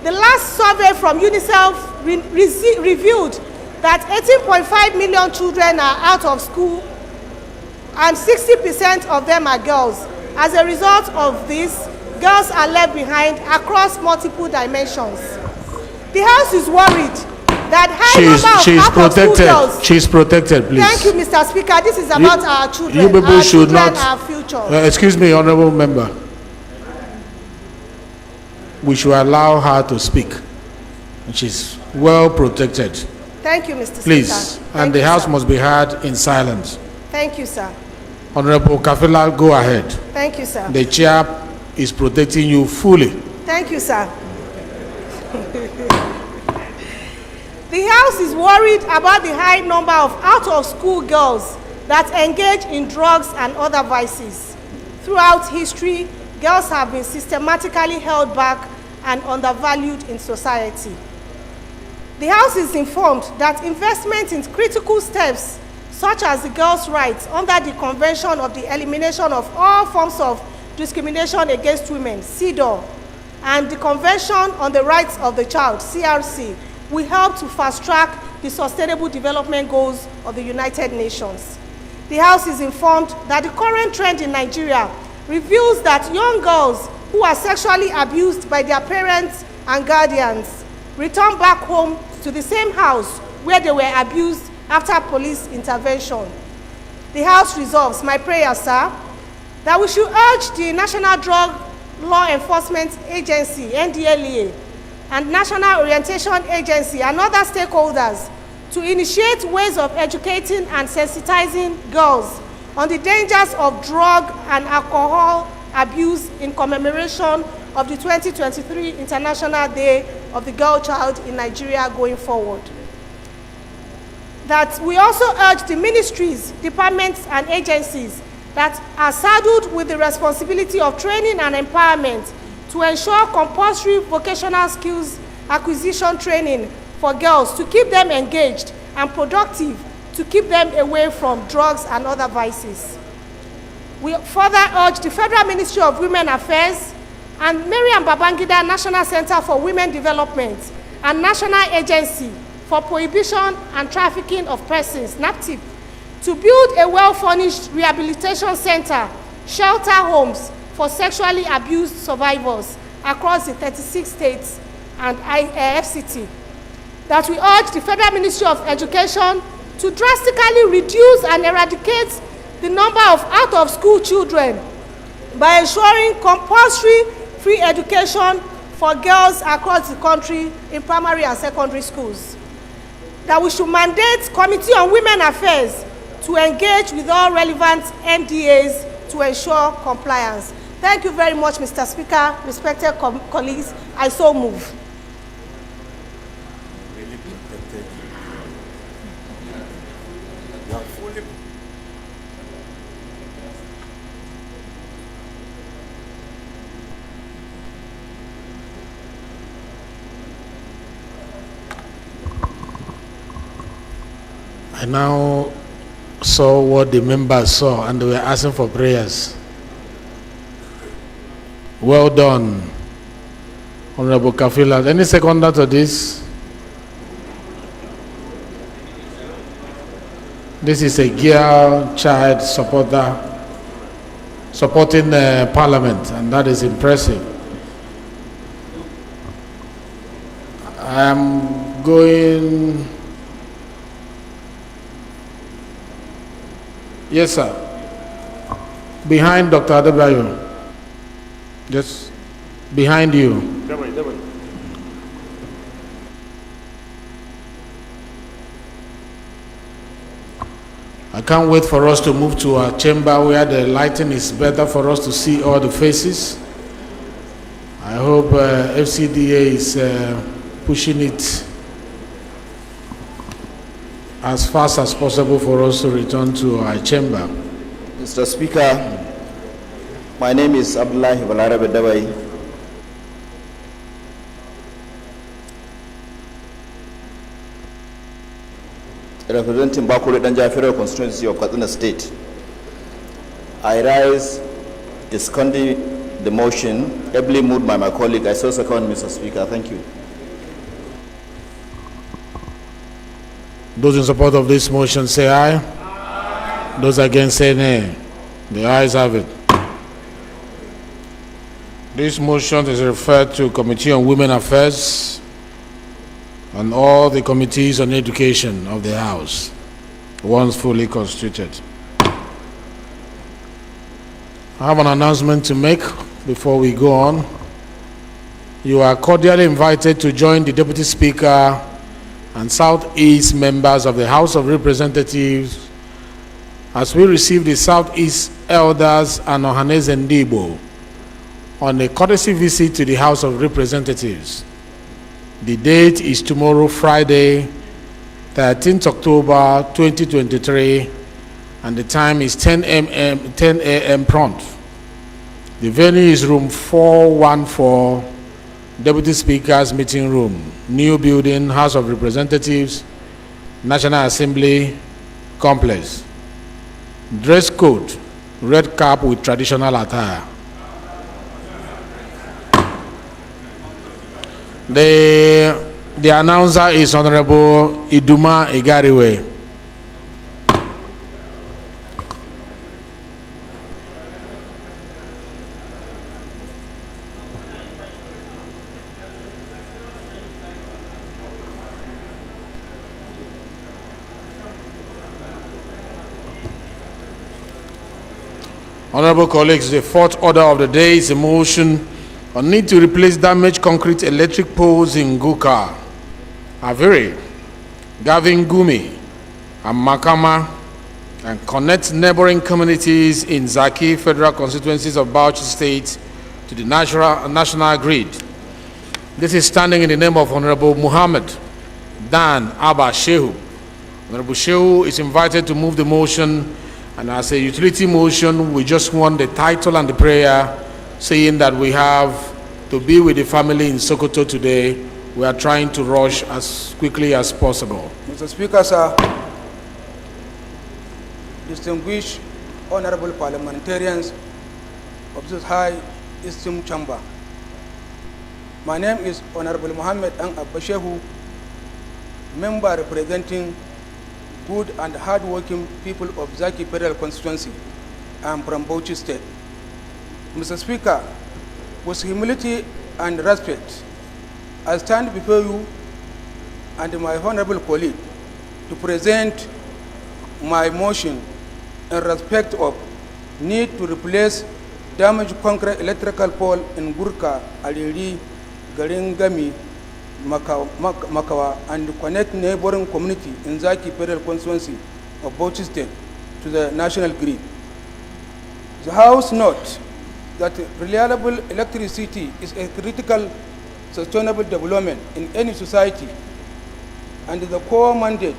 The last survey from UNICEF revealed that 18.5 million children are out of school and 60% of them are girls. As a result of this, girls are left behind across multiple dimensions. The House is worried that high number of out-of-school girls. She is protected, please. Thank you, Mr. Speaker. This is about our children. You people our should children, not. our future. Excuse me, honourable member. We should allow her to speak. She's well protected. Thank you, Mr. Please, Speaker. and the House must be heard in silence. Thank you, sir. Honourable Kafila, go ahead. Thank you, sir. The chair is protecting you fully. Thank you, sir. The House is worried about the high number of out-of-school girls that engage in drugs and other vices. Throughout history, girls have been systematically held back and undervalued in society. The House is informed that investment in critical steps such as the girls' rights under the Convention of the Elimination of All Forms of Discrimination Against Women, CEDAW, and the Convention on the Rights of the Child, CRC, will help to fast-track the Sustainable Development Goals of the United Nations. The House is informed that the current trend in Nigeria reveals that young girls who are sexually abused by their parents and guardians return back home to the same house where they were abused after police intervention. The House resolves, my prayer, sir, that we should urge the National Drug Law Enforcement Agency, NDLEA, and National Orientation Agency and other stakeholders to initiate ways of educating and sensitizing girls on the dangers of drug and alcohol abuse in commemoration of the 2023 International Day of the Girl Child in Nigeria going forward. That we also urge the ministries, departments, and agencies that are saddled with the responsibility of training and empowerment to ensure compulsory vocational skills acquisition training for girls to keep them engaged and productive, to keep them away from drugs and other vices. We further urge the Federal Ministry of Women Affairs and Mariam Babangida National Center for Women Development and National Agency for Prohibition and Trafficking of Persons, NAPTIP, to build a well-furnished rehabilitation center, shelter homes for sexually abused survivors across the 36 states and FCT. That we urge the Federal Ministry of Education to drastically reduce and eradicate the number of out-of-school children by ensuring compulsory free education for girls across the country in primary and secondary schools. That we should mandate Committee on Women Affairs to engage with all relevant NDAs to ensure compliance. Thank you very much, Mr. Speaker. Respected colleagues, I so move. I now saw what the members saw and they were asking for prayers. Well done, Honorable Kafila. Any seconder to this? This is a girl child supporting Parliament, and that is impressive. I am going. Yes, sir. Behind Dr. Adebayo. Just behind you. I can't wait for us to move to our chamber where the lighting is better for us to see all the faces. I hope FCDA is pushing it as fast as possible for us to return to our chamber. Mr. Speaker, my name is Abdullahi Balarabe Dabai. Representing Bakure Danja Federal Constituency of Katsina State. I rise seconding the motion, ably moved by my colleague. I so second, Mr. Speaker. Thank you. Those in support of this motion say aye. Those against say nay. The ayes have it. This motion is referred to Committee on Women Affairs and all the committees on education of the House, once fully constituted. I have an announcement to make before we go on. You are cordially invited to join the Deputy Speaker and Southeast members of the House of Representatives as we receive the Southeast Elders and Ohaneze Ndibo on a courtesy visit to the House of Representatives. The date is tomorrow, Friday, 13th October 2023, and the time is 10 a.m. prompt. The venue is room 414, Deputy Speaker's meeting room, New Building, House of Representatives, National Assembly Complex. Dress code, red cap with traditional attire. The announcer is Honorable Iduma Igariwe. Honorable colleagues, the fourth order of the day is a motion on need to replace damaged concrete electric poles in Guka, Aviri, Gavin Gumi, and Makama, and connect neighboring communities in Zaki federal constituencies of Bauchi State to the national grid. This is standing in the name of Honorable Muhammad Dan Abba Shehu. Honorable Shehu is invited to move the motion, and as a utility motion, we just want the title and the prayer saying that we have to be with the family in Sokoto today. We are trying to rush as quickly as possible. Mr. Speaker, sir, distinguished honorable parliamentarians of this high esteemed chamber. My name is Honorable Muhammad Ang Abashehu, member representing good and hard-working people of Zaki Federal Constituency. I am from Bauchi State. Mr. Speaker, with humility and respect, I stand before you and my honorable colleague to present my motion in respect of need to replace damaged concrete electrical pole in Gurka, Aliri, Garingami, Makawa, and connect neighboring community in Zaki Federal Constituency of Bauchi State to the national grid. The House notes that reliable electricity is a critical sustainable development in any society, and the core mandate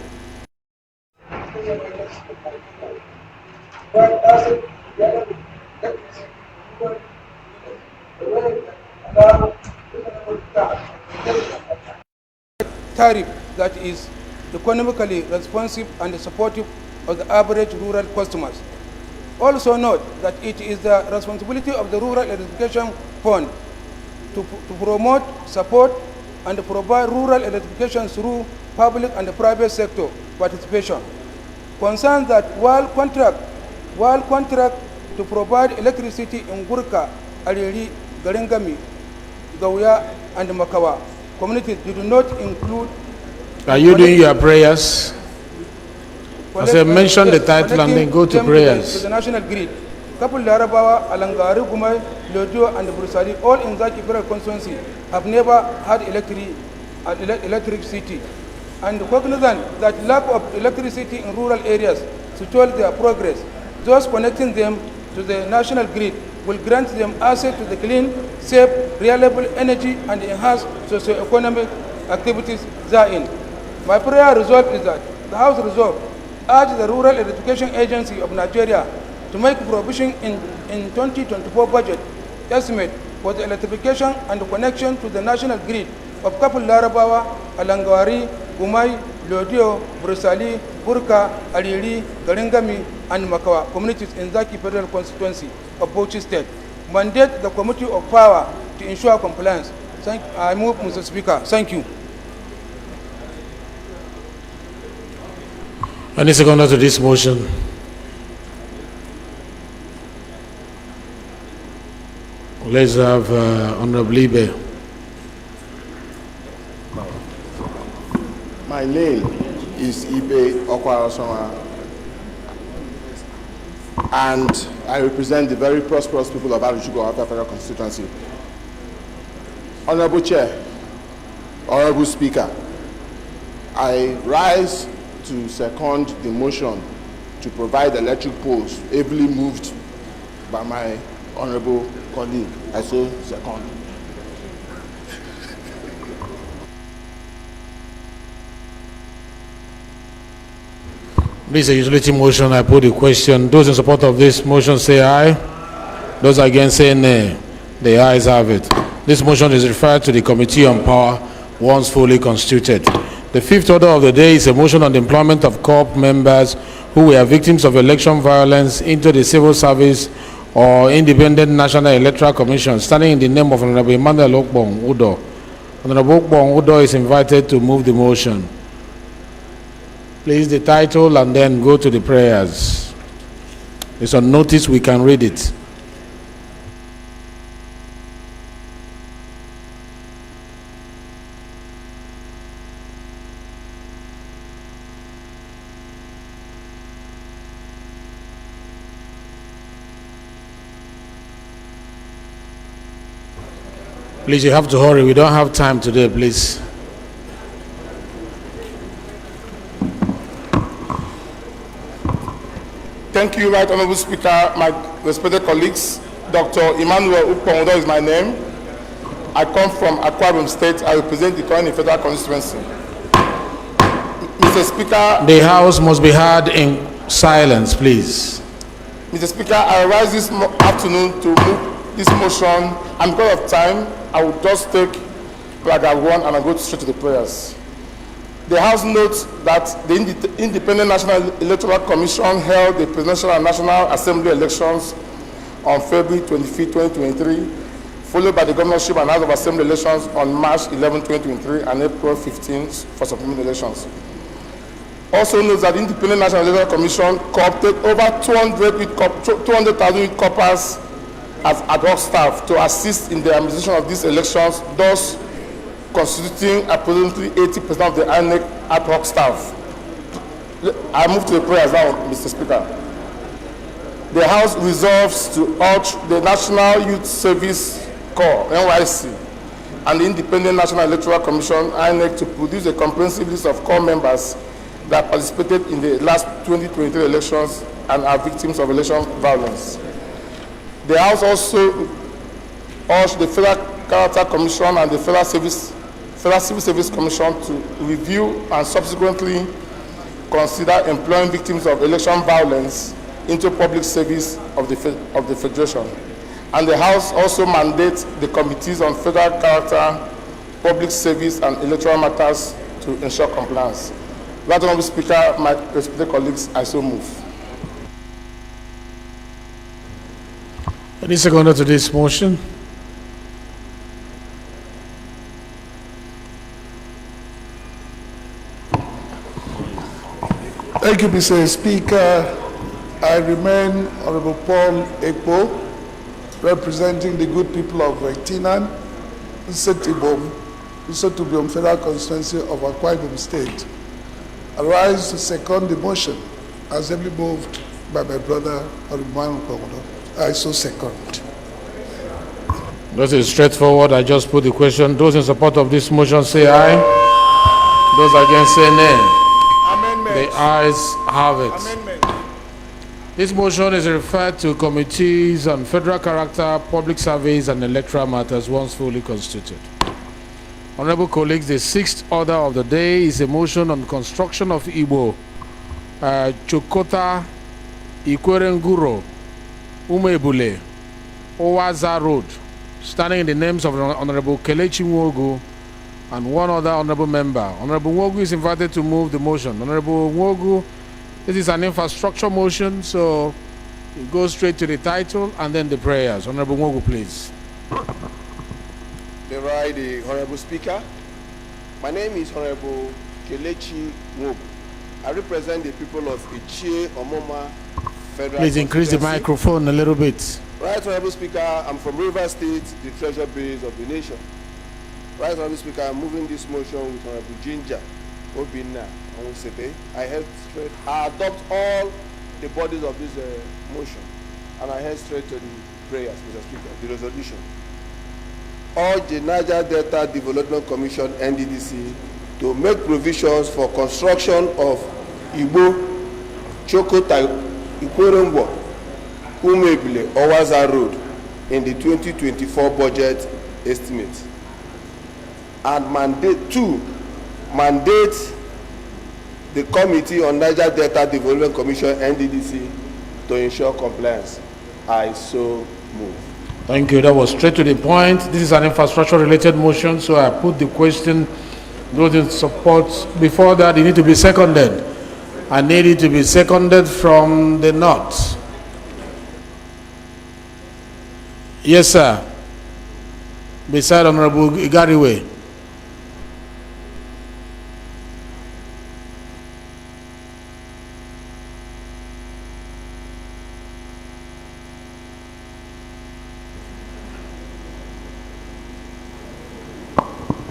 tariff that is economically responsive and supportive of the average rural customers. Also note that it is the responsibility of the Rural Electrification Fund to promote, support, and provide rural electrification through public and private sector participation. concerns that while contract to provide electricity in Gurka, Ariri, Garengami, Gauya, and Makawa communities did not include. Are you doing your prayers? I said mention the title and then go to prayers. To the national grid. Kapul Larabawa, Alangari, Gumai, Lodio, and Brusali, all in Zaki Federal constituency, have never had electricity. And cognizant that lack of electricity in rural areas stall their progress, thus connecting them to the national grid will grant them access to the clean, safe, reliable energy and enhance socio-economic activities therein. My prayer resolve is that the House resolve urge the Rural Electrification Agency of Nigeria to make provision in 2024 budget estimate for the electrification and connection to the national grid of Kapul Larabawa, Alangwari, Gumai, Lodio, Brusali, Burka, Ariri, Garengami, and Makawa communities in Zaki Federal Constituency of Bauchi State. Mandate the Committee of Power to ensure compliance. I move, Mr. Speaker. Thank you. Any seconder to this motion? Let's have Honorable Ibe. My name is Ibe Okwarosoma, and I represent the very prosperous people of Abuja Federal Constituency. Honorable Chair, Honorable Speaker, I rise to second the motion to provide electric poles ably moved by my honorable colleague. I so second. This is a utility motion. I put the question. Those in support of this motion say aye. Those against say nay. The ayes have it. This motion is referred to the Committee on Power once fully constituted. The fifth order of the day is a motion on the employment of corps members who were victims of election violence into the civil service or independent National Electoral Commission, standing in the name of Honorable Emmanuel Okbong Udo. Honorable Okbong Udo is invited to move the motion. Please, the title and then go to the prayers. It's on notice, we can read it. Please, you have to hurry. We don't have time today, please. Thank you, Right Honorable Speaker, my respected colleagues. Dr. Emmanuel Ukpongudo is my name. I come from Akwa Ibom State. I represent the current federal constituency. Mr. Speaker, the House must be heard in silence, please. Mr. Speaker, I rise this afternoon to move this motion, and because of time, I will just take paragraph 1 and I'll go straight to the prayers. The House notes that the Independent National Electoral Commission held the Presidential and National Assembly elections on February 25, 2023, followed by the Governorship and House of Assembly elections on March 11, 2023 and April 15 for supplementary elections. Also notes that the Independent National Electoral Commission co-opted over 200,000 with corpers as ad hoc staff to assist in the administration of these elections, thus constituting approximately 80% of the INEC ad hoc staff. I move to the prayers now, Mr. Speaker. The House resolves to urge the National Youth Service Corps, NYC, and the Independent National Electoral Commission, INEC, to produce a comprehensive list of corps members that participated in the last 2023 elections and are victims of election violence. The House also urged the Federal Character Commission and the Federal Civil Service Commission to review and subsequently consider employing victims of election violence into public service of the Federation. And the House also mandates the Committees on Federal Character, Public Service and Electoral Matters to ensure compliance. Right Honorable Speaker, my respected colleagues, I so move. Any seconder to this motion? Thank you, Mr. Speaker. I remain Honorable Paul Ekpo, representing the good people of Rectinan, Nsotubom Federal Constituency of Akwa Ibom State. I rise to second the motion as ably moved by my brother, Honorable Komodo. I so second. This is straightforward. I just put the question. Those in support of this motion say aye. Those against say nay. Amendment. The ayes have it. Amendment. This motion is referred to committees on federal character, public service, and electoral matters once fully constituted. Honorable colleagues, the sixth order of the day is a motion on construction of Igbo Chokota Ikwerenguro Umebule Owaza Road, standing in the names of Honorable Kelechi Nwogu and one other honorable member. Honorable Nwogu is invited to move the motion. Honorable Nwogu, this is an infrastructure motion, so it goes straight to the title and then the prayers. Honorable Nwogu, please. The right, the Honorable Speaker. My name is Honorable Kelechi Nwogu. I represent the people of Ichie Omoma Federal. Please increase the microphone a little bit. Right, Honorable Speaker, I'm from River State, the treasure base of the nation. Right, Honorable Speaker, I'm moving this motion with Honorable Ginger Obinna Onwusebe. I adopt all the bodies of this motion, and I head straight to the prayers, Mr. Speaker, the resolution. Urge the Niger Delta Development Commission, NDDC, to make provisions for construction of Igbo Chokota Ikwerengwo Umebile Owaza Road in the 2024 budget estimate. And mandate the Committee on Niger Delta Development Commission, NDDC, to ensure compliance. I so move. Thank you. That was straight to the point. This is an infrastructure-related motion, so I put the question. Those in support. Before that, it need to be seconded. I need it to be seconded from the north. Yes, sir. Beside Honorable Igariwe.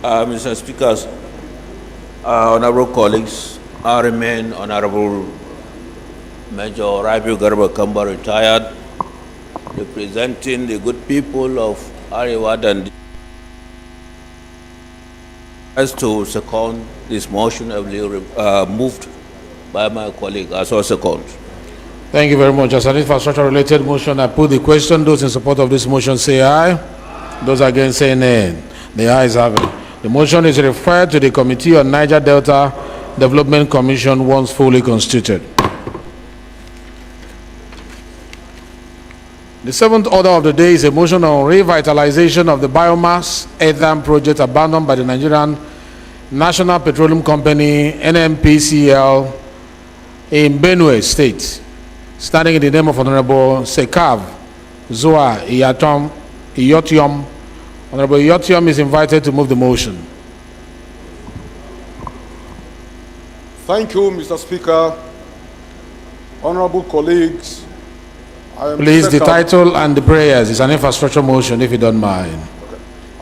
Mr. Speaker, honorable colleagues, I remain Honorable Major Rabiu Garba Kamba, retired, representing the good people of Ariwad, and as to second this motion, moved by my colleague, as well second. Thank you very much. As an infrastructure-related motion, I put the question. Those in support of this motion say aye. Those against say nay. The ayes have it. The motion is referred to the Committee on Niger Delta Development Commission once fully constituted. The seventh order of the day is a motion on revitalization of the biomass ethane project abandoned by the Nigerian National Petroleum Company, NNPCL, in Benue State, standing in the name of Honorable Sekav Zoa Iyotiom. Honorable Iyotiom is invited to move the motion. Thank you, Mr. Speaker. Honorable colleagues, Please, the title and the prayers. It's an infrastructure motion, if you don't mind.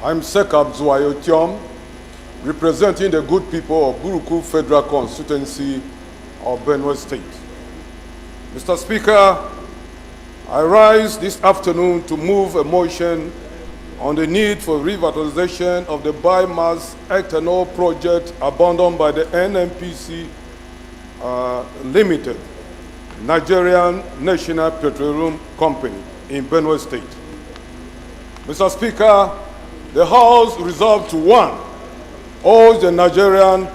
I'm Sekab Zuayotiom, representing the good people of Buruku Federal Constituency of Benue State. Mr. Speaker, I rise this afternoon to move a motion on the need for revitalization of the biomass ethanol project abandoned by the NNPC Limited, Nigerian National Petroleum Company in Benue State. Mr. Speaker, the House resolved to 1, urge the Nigerian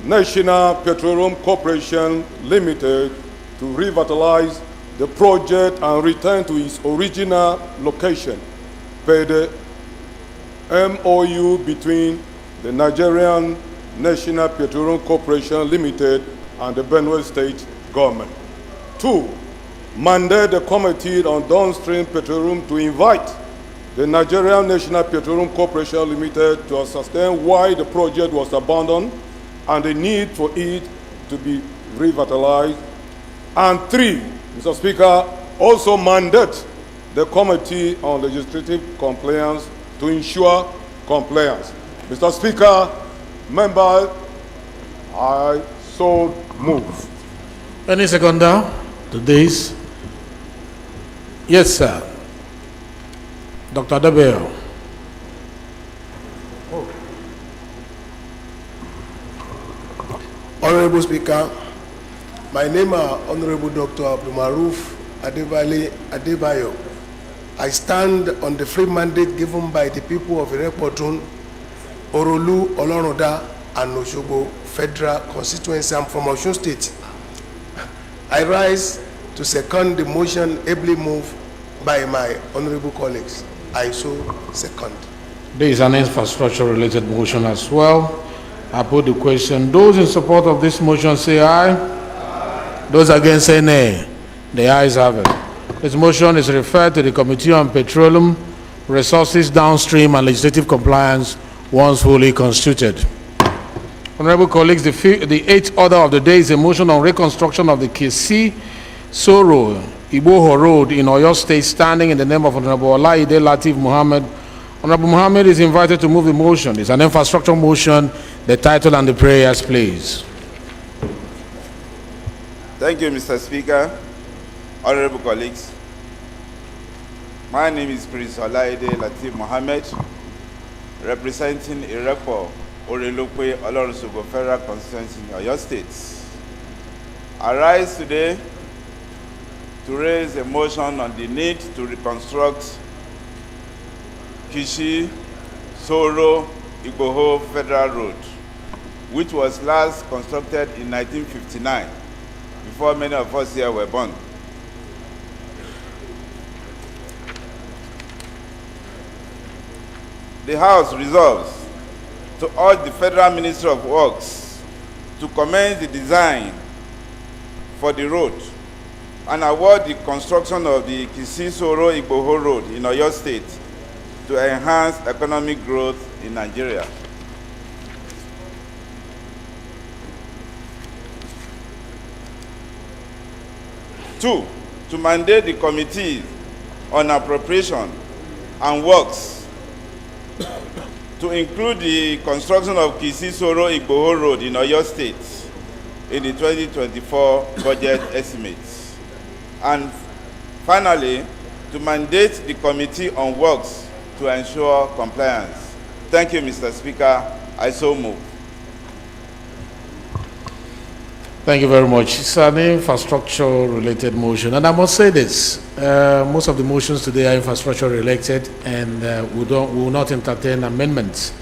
National Petroleum Corporation Limited to revitalize the project and return to its original location per the MOU between the Nigerian National Petroleum Corporation Limited and the Benue State government. 2, mandate the Committee on Downstream Petroleum to invite the Nigerian National Petroleum Corporation Limited to ascertain why the project was abandoned and the need for it to be revitalize. And 3, Mr. Speaker, also mandate the Committee on Legislative Compliance to ensure compliance. Mr. Speaker, members, I so move. Any seconder to this? Yes, sir. Dr. Debeo. Honorable Speaker, my name is Honorable Dr. Abdulmaruf Adebayo. I stand on the free mandate given by the people of Irekpotun, Orolu, Oloruda, and Osogbo Federal Constituency. I'm from Osun State. I rise to second the motion ably moved by my honorable colleagues. I so second. There is an infrastructure-related motion as well. I put the question. Those in support of this motion say aye. Aye. Those against say nay. The ayes have it. This motion is referred to the Committee on Petroleum, Resources Downstream and Legislative Compliance once fully constituted. Honorable colleagues, the eighth order of the day is a motion on reconstruction of the Kisi Soro Iboho Road in Oyo State, standing in the name of Honorable Olaide Latif Muhammad. Honorable Muhammad is invited to move the motion. It's an infrastructure motion. The title and the prayers, please. Thank you, Mr. Speaker. Honorable colleagues, my name is Prince Olaide Latif Muhammad, representing Electoral, Orelokwe, Olorunsogo Federal Constituency in Oyo State. I rise today to raise a motion on the need to reconstruct Kishi Soro Igboho Federal Road, which was last constructed in 1959, before many of us here were born. The House resolves to urge the Federal Ministry of Works to commence the design for the road and award the construction of the Kisi-Soro Igboho Road in Oyo State to enhance economic growth in Nigeria. Two, to mandate the Committee on Appropriation and Works to include the construction of Kisi-Soro Igboho Road in Oyo State in the 2024 budget estimates. And finally, to mandate the Committee on Works to ensure compliance. Thank you, Mr. Speaker. I so move. Thank you very much. It's an infrastructure-related motion, and I must say this: most of the motions today are infrastructure-related, and we will not entertain amendments.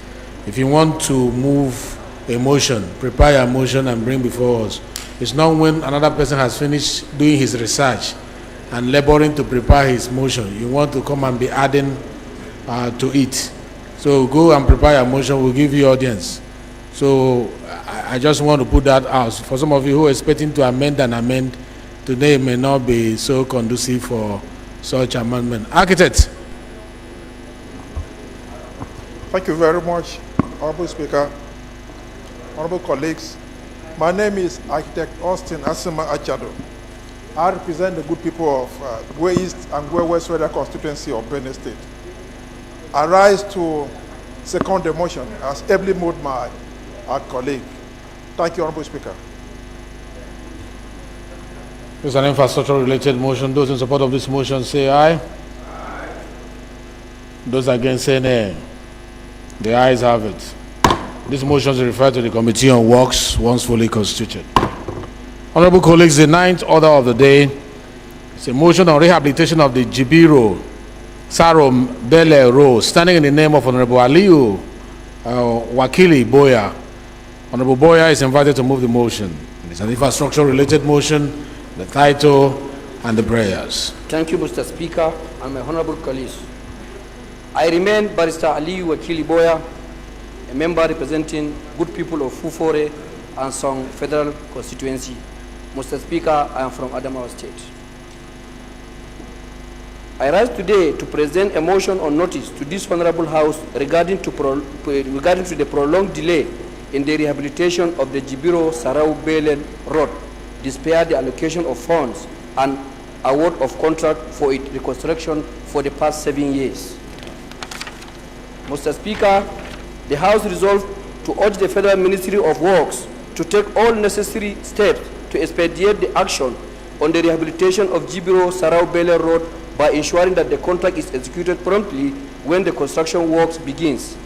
If you want to move a motion, prepare a motion and bring before us. It's not when another person has finished doing his research and laboring to prepare his motion, you want to come and be adding to it. So go and prepare a motion. We'll give you audience. So I just want to put that out. For some of you who are expecting to amend and amend, today may not be so conducive for such amendment. Architect. Thank you very much, Honorable Speaker, honorable colleagues. My name is Architect Austin Asima Achado. I represent the good people of Gwe East and Gwe West Federal Constituency of Benin State. I rise to second the motion as ably moved by our colleague. Thank you, Honorable Speaker. It's an infrastructure-related motion. Those in support of this motion say aye. Aye. Those against say nay. The ayes have it. This motion is referred to the Committee on Works once fully constituted. Honorable colleagues, the ninth order of the day is a motion on rehabilitation of the Jibiro Saro Bele Road, standing in the name of Honorable Aliyu Wakili Boya. Honorable Boya is invited to move the motion. It is an infrastructure-related motion. The title and the prayers. Thank you, Mr. Speaker, and my honorable colleagues. I remain Barrister Aliyu Wakili Boya, a member representing good people of Fufore and Song Federal Constituency. Mr. Speaker, I am from Adamawa State. I rise today to present a motion on notice to this honorable House regarding to the prolonged delay in the rehabilitation of the Jibiro Sarau Belen Road despair the allocation of funds and award of contract for its reconstruction for the past 7 years. Mr. Speaker, the House resolved to urge the Federal Ministry of Works to take all necessary steps to expedite the action on the rehabilitation of Jibiro Sarau Bele Road by ensuring that the contract is executed promptly when the construction works begins,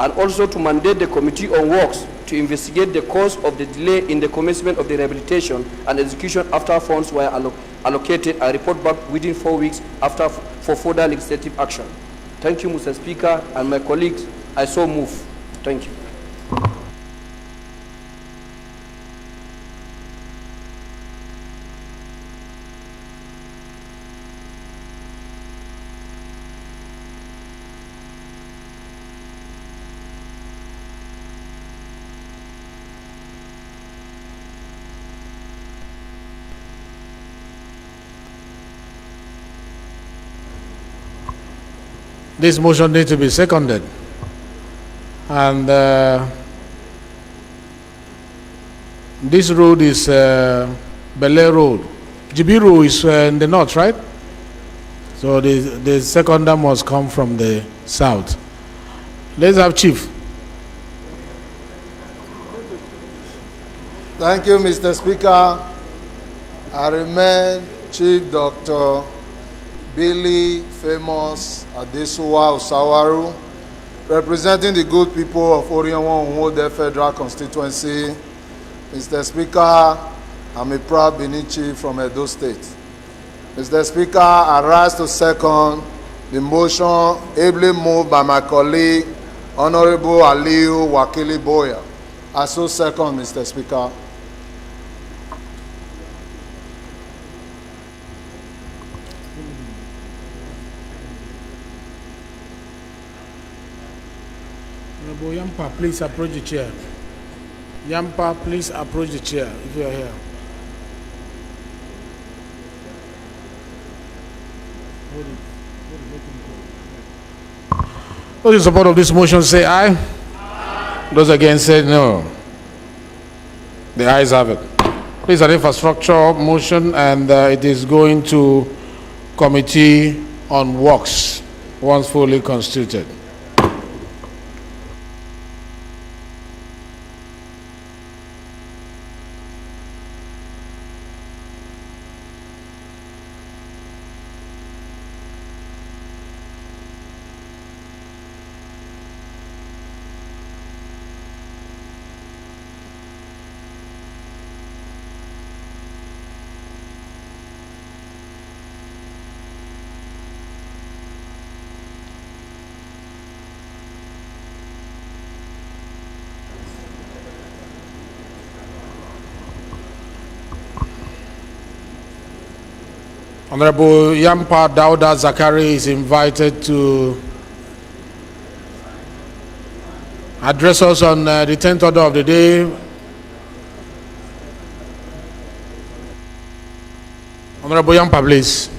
and also to mandate the Committee on Works to investigate the cause of the delay in the commencement of the rehabilitation and execution after funds were allocated and report back within 4 weeks after for further legislative action. Thank you, Mr. Speaker, and my colleagues, I so move. Thank you. This motion needs to be seconded. And this road is Bele Road. Jibiru is in the north, right? So the seconder must come from the south. Let's have Chief. Thank you, Mr. Speaker. I remain Chief Dr. Billy Famous Adesuwa Osawaru, representing the good people of Orion Federal Constituency. Mr. Speaker, I'm a proud Benin chief from Edo State. Mr. Speaker, I rise to second the motion ably moved by my colleague, Honorable Aliyu Wakili Boya. I so second, Mr. Speaker. Yampa, please approach the chair. Yampa, please approach the chair if you are here. Those in support of this motion say aye. Aye. Those against say no. The ayes have it. Please, an infrastructure motion, and it is going to Committee on Works once fully constituted. Honorable Yampa Dauda Zakari is invited to address us on the 10th order of the day. Honorable Yampa, please.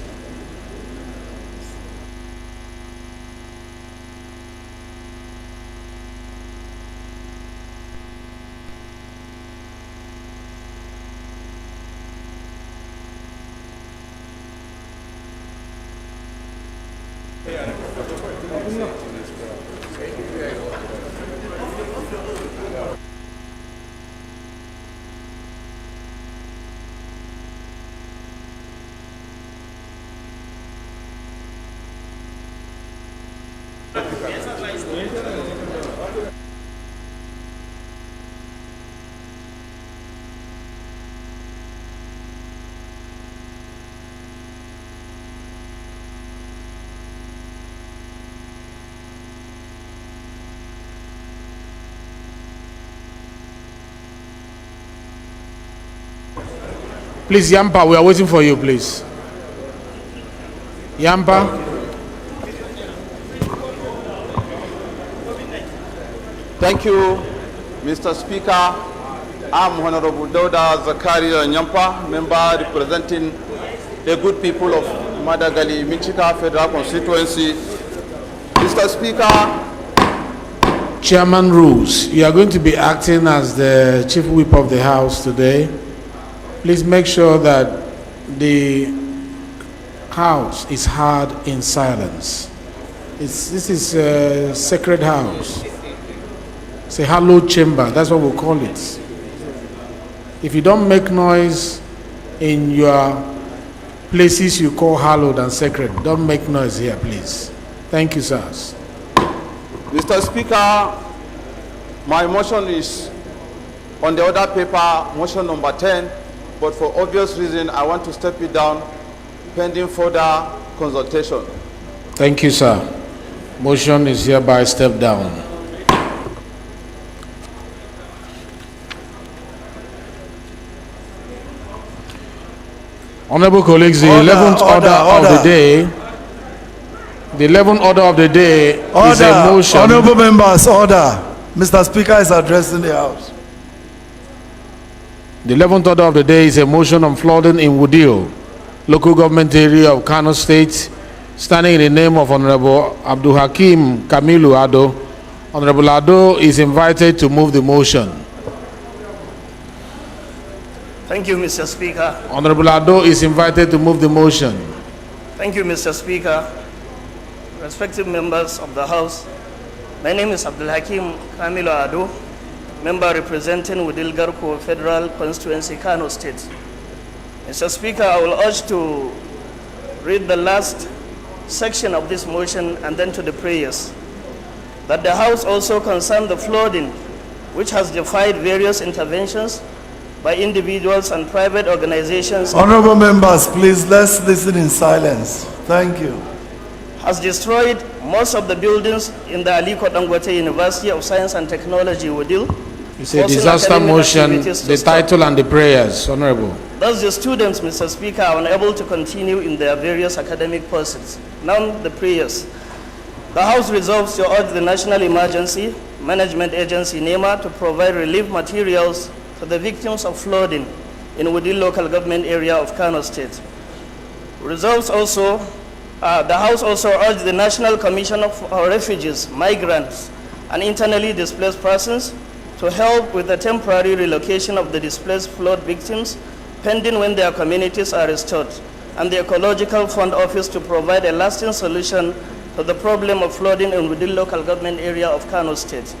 Please, Yampa, we are waiting for you, please. Yampa. Thank you, Mr. Speaker. I'm Honorable Dauda Zakaria Yampa, member representing the good people of Madagali Michika Federal Constituency. Mr. Speaker. Chairman rules. You are going to be acting as the Chief Whip of the House today. Please make sure that the house is heard in silence. This is a sacred house. It's a hallowed chamber. That's what we call it. If you don't make noise in your places you call hallowed and sacred, don't make noise here, please. Thank you, sirs. Mr. Speaker, my motion is on the other paper, motion number 10, but for obvious reason, I want to step it down pending further consultation. Thank you, sir. Motion is hereby stepped down. Honorable colleagues, the 11th order of the day, the 11th order of the day is a motion. Honorable members, order. Mr. Speaker is addressing the House. The 11th order of the day is a motion on flooding in Wudil, local government area of Kano State, standing in the name of Honorable Abdul Hakim Kamilu Ado. Honorable Ado is invited to move the motion. Thank you, Mr. Speaker. Honorable Ado is invited to move the motion. Thank you, Mr. Speaker. Respected members of the House, my name is Abdul Hakim Kamilu Ado, member representing Wudil Garko Federal Constituency, Kano State. Mr. Speaker, I will urge to read the last section of this motion and then to the prayers. That the House also concern the flooding, which has defied various interventions by individuals and private organizations. Honorable members, please, let's listen in silence. Thank you. Has destroyed most of the buildings in the Aliko Dangote University of Science and Technology, Wudil. It's a disaster motion, the title and the prayers, Honorable. Thus the students, Mr. Speaker, are unable to continue in their various academic pursuits. Now the prayers. The House resolves to urge the National Emergency Management Agency, NEMA, to provide relief materials to the victims of flooding in Wudil local government area of Kano State. Resolves also, the House also urged the National Commission for Refugees, Migrants, and Internally Displaced Persons to help with the temporary relocation of the displaced flood victims, pending when their communities are restored, and the Ecological Fund Office to provide a lasting solution to the problem of flooding in Wudil local government area of Kano State.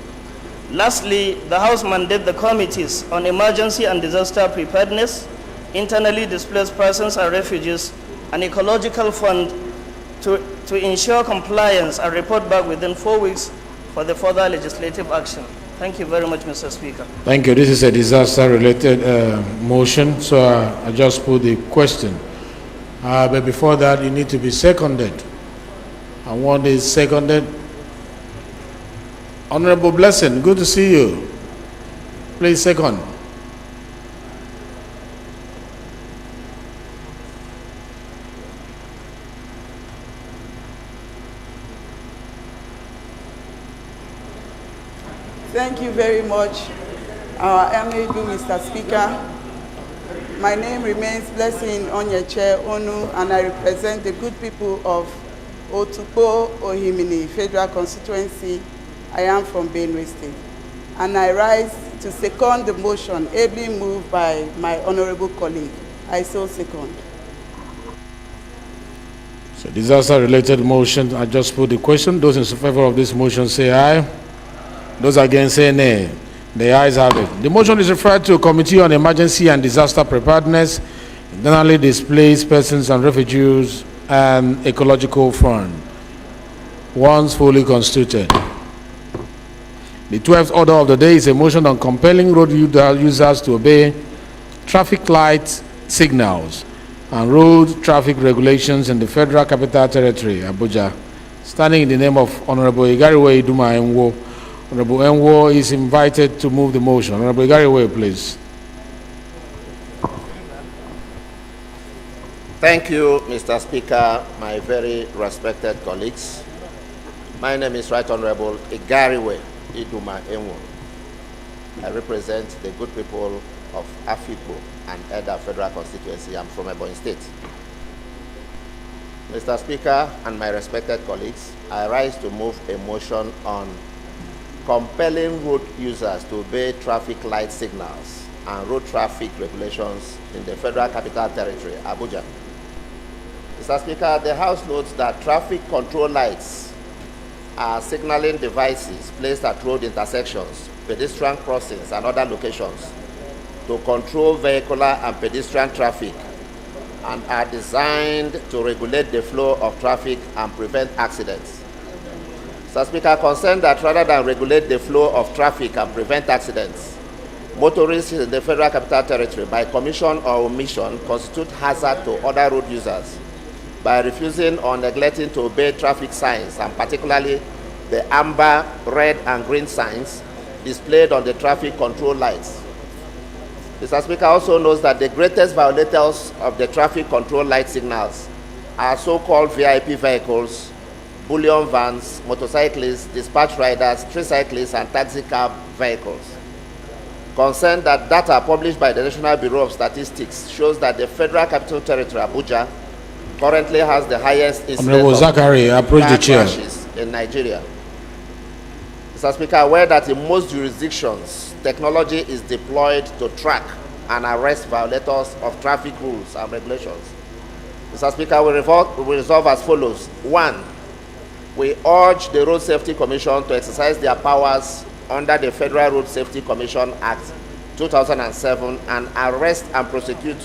Lastly, the House mandates the committees on emergency and disaster preparedness, internally displaced persons and refugees, and ecological fund to ensure compliance and report back within 4 weeks for the further legislative action. Thank you very much, Mr. Speaker. Thank you. This is a disaster-related motion, so I just put the question. But before that, you need to be seconded. And one is seconded. Honorable Blessing, good to see you. Please second. Thank you very much, Amidu, Mr. Speaker. My name remains Blessing Onyeche Onu, and I represent the good people of Otukpo Ohimini Federal Constituency. I am from Benue State, and I rise to second the motion ably moved by my honorable colleague. I so second. So disaster-related motion, I just put the question. Those in favor of this motion say aye. Those against say nay. The ayes have it. The motion is referred to a Committee on Emergency and Disaster Preparedness, Internally Displaced Persons and Refugees, and Ecological Fund, once fully constituted. The 12th order of the day is a motion on compelling road users to obey traffic light signals and road traffic regulations in the Federal Capital Territory, Abuja. Standing in the name of Honorable Igariwe Iduma Enwo, Honorable Enwo is invited to move the motion. Honorable Igariwe, please. Thank you, Mr. Speaker, my very respected colleagues. My name is Right Honorable Igariwe Iduma Enwo. I represent the good people of Afikpo and Eda Federal Constituency. I'm from Ebonyi State. Mr. Speaker and my respected colleagues, I rise to move a motion on compelling road users to obey traffic light signals and road traffic regulations in the Federal Capital Territory, Abuja. Mr. Speaker, the House notes that traffic control lights are signaling devices placed at road intersections, pedestrian crossings, and other locations to control vehicular and pedestrian traffic and are designed to regulate the flow of traffic and prevent accidents. Mr. Speaker, concerned that rather than regulate the flow of traffic and prevent accidents, motorists in the Federal Capital Territory, by commission or omission, constitute hazard to other road users by refusing or neglecting to obey traffic signs, and particularly the amber, red, and green signs displayed on the traffic control lights. Mr. Speaker also knows that the greatest violators of the traffic control light signals are so-called VIP vehicles, bullion vans, motorcyclists, dispatch riders, tricyclists, and taxi cab vehicles. Concerned that data published by the National Bureau of Statistics shows that the Federal Capital Territory, Abuja, currently has the highest incidence of car crashes in Nigeria. Mr. Speaker, aware that in most jurisdictions, technology is deployed to track and arrest violators of traffic rules and regulations. Mr. Speaker, we resolve as follows. 1, we urge the Road Safety Commission to exercise their powers under the Federal Road Safety Commission Act 2007 and arrest and prosecute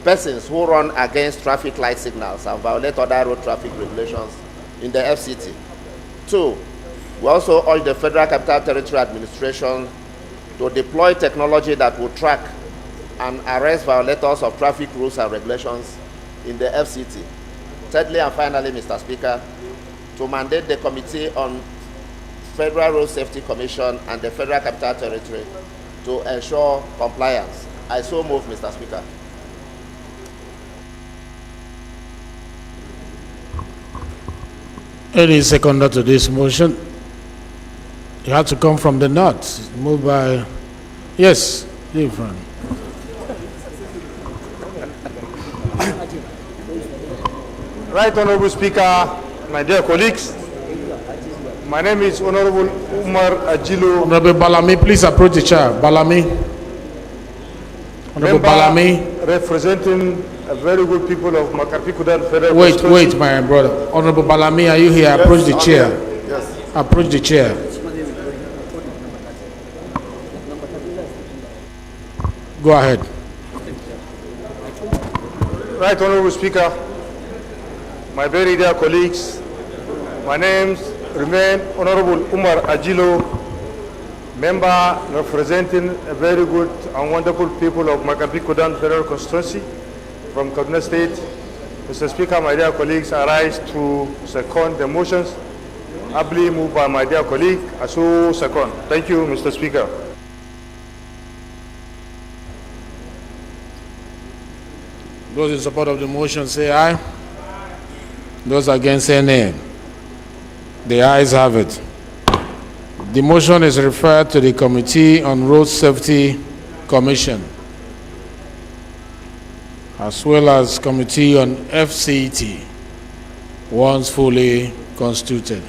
persons who run against traffic light signals and violate other road traffic regulations in the FCT. 2, we also urge the Federal Capital Territory Administration to deploy technology that will track and arrest violators of traffic rules and regulations in the FCT. Thirdly and finally, Mr. Speaker, to mandate the Committee on Federal Road Safety Commission and the Federal Capital Territory to ensure compliance. I so move, Mr. Speaker. Any seconder to this motion? You have to come from the north. Moved by, yes, different. Right Honorable Speaker, my dear colleagues, my name is Honorable Umar Ajilo. Honorable Balami, please approach the chair. Balami. Honorable Balami. Representing a very good people of Makarpikudan Federal Wait, my brother. Honorable Balami, are you here? Yes, Approach the chair. Yes. Approach the chair. Go ahead. Right Honorable Speaker, my very dear colleagues, my name remain Honorable Umar Ajilo, member representing a very good and wonderful people of Makarpikudan Federal Constituency from Kaduna State. Mr. Speaker, my dear colleagues, I rise to second the motions ably moved by my dear colleague, Asu second. Thank you, Mr. Speaker. Those in support of the motion say aye. Those against say nay. The ayes have it. The motion is referred to the Committee on Road Safety Commission, as well as Committee on FCT, once fully constituted.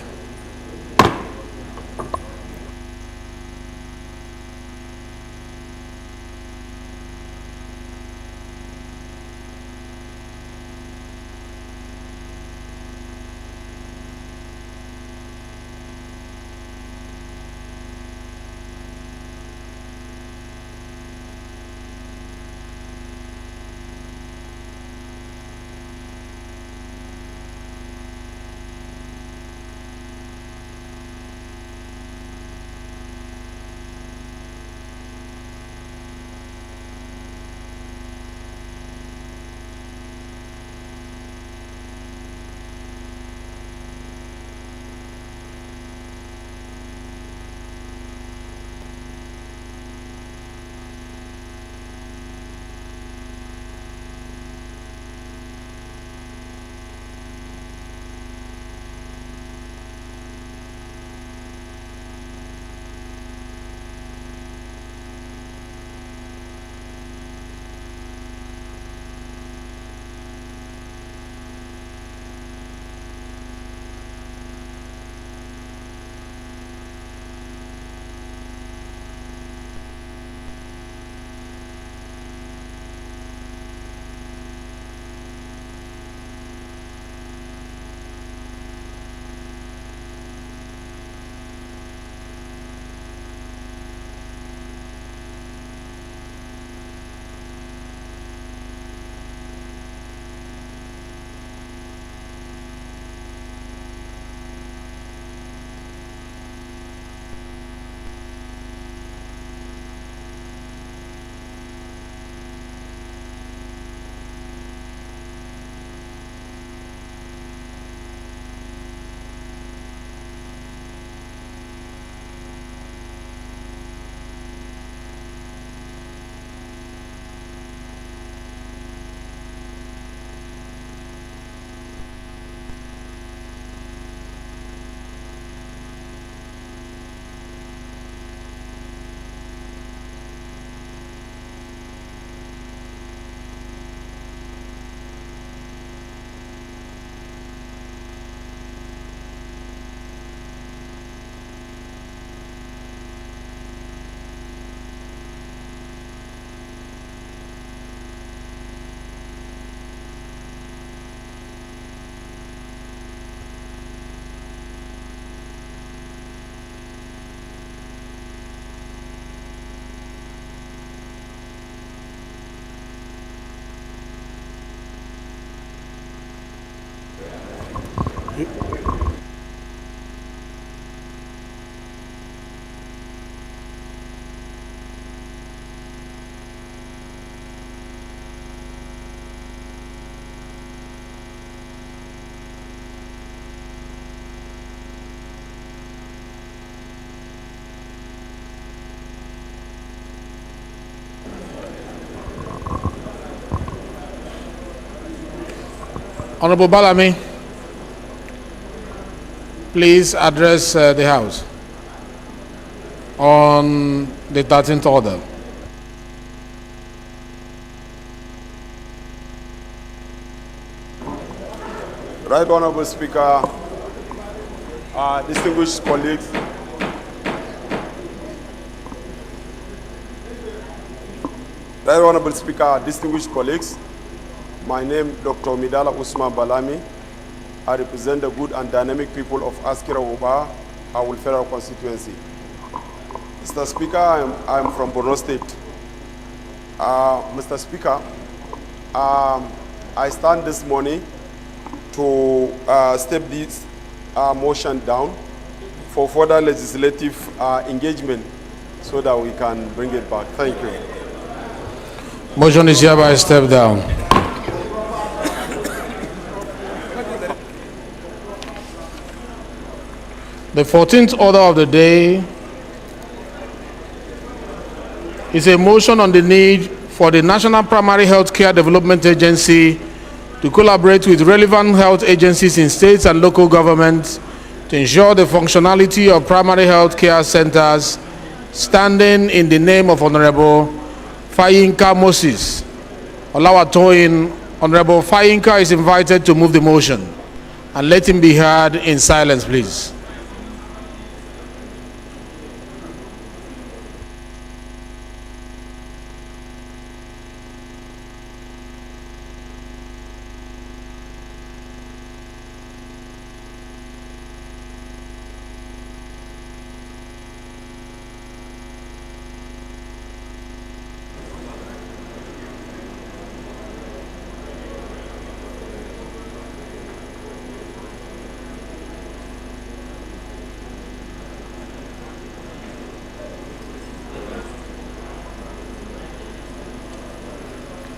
Honorable Balami, please address the House on the 13th order. Right Honorable Speaker, distinguished colleagues, Right Honorable Speaker, distinguished colleagues, my name is Dr. Midala Usman Balami. I represent the good and dynamic people of Askira Uba, our federal constituency. Mr. Speaker, I'm from Borno State. Mr. Speaker, I stand this morning to step this motion down for further legislative engagement so that we can bring it back. Thank you. Motion is hereby stepped down. The 14th order of the day is a motion on the need for the National Primary Health Care Development Agency to collaborate with relevant health agencies in states and local governments to ensure the functionality of primary health care centers, standing in the name of Honorable Fayinka Moses Olawatoyin. Honorable Fayinka is invited to move the motion, and let him be heard in silence, please.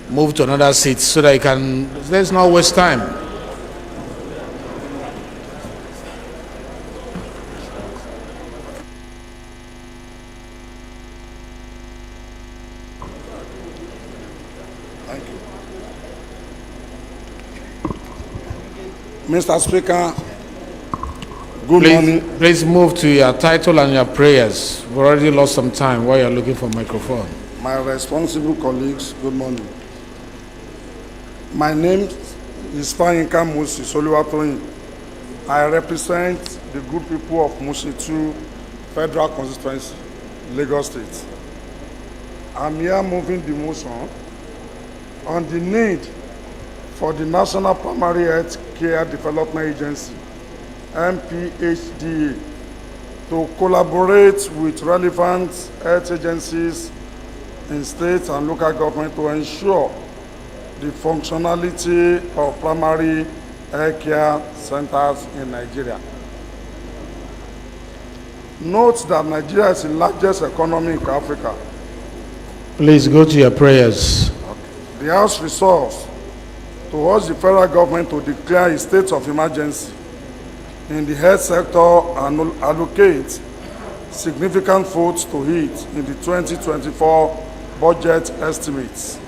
Move to another seat so that you can, let's not waste time. Thank you. Mr. Speaker, good morning. Please move to your title and your prayers. We've already lost some time while you're looking for a microphone. My responsible colleagues, good morning. My name is Fayinka Moses Olawatoyin. I represent the good people of Mushi 2 Federal Constituency, Lagos State. I'm here moving the motion on the need for the National Primary Health Care Development Agency, NPHDA, to collaborate with relevant health agencies in state and local government to ensure the functionality of primary health care centers in Nigeria. Note that Nigeria is the largest economy in Africa. Please go to your prayers. The House resolves to urge the federal government to declare a state of emergency in the health sector and allocate significant funds to it in the 2024 budget estimates.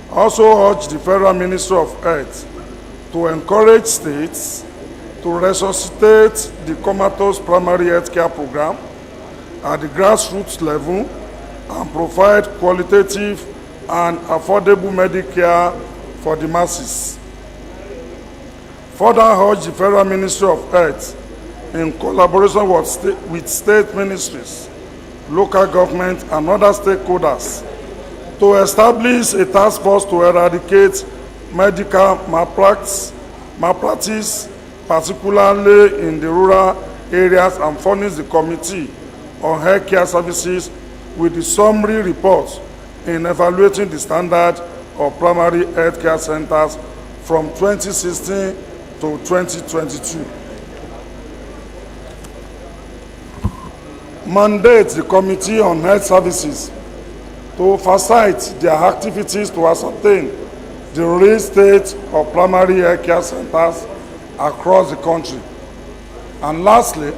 Also urge the Federal Ministry of Health to encourage states to resuscitate the comatose primary health care program at the grassroots level and provide qualitative and affordable medical care for the masses. Further urge the Federal Ministry of Health, in collaboration with state ministries, local government and other stakeholders, to establish a task force to eradicate medical malpractice, particularly in the rural areas, and furnish the Committee on Health Care Services with the summary report in evaluating the standard of primary health care centers from 2016 to 2022. Mandate the Committee on Health Services to facilitate their activities to ascertain the real state of primary health care centers across the country. And lastly,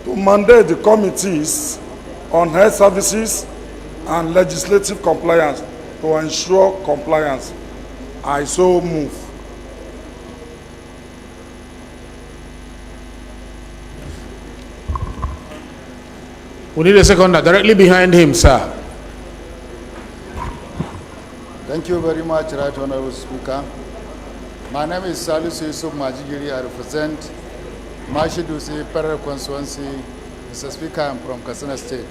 to mandate the committees on health services and legislative compliance to ensure compliance. I so move. We need a seconder directly behind him, sir. Thank you very much, Right Honorable Speaker. My name is Salisu Yusuf Majigiri. I represent Mashidusi Federal Constituency. Mr. Speaker, I'm from Katsina State.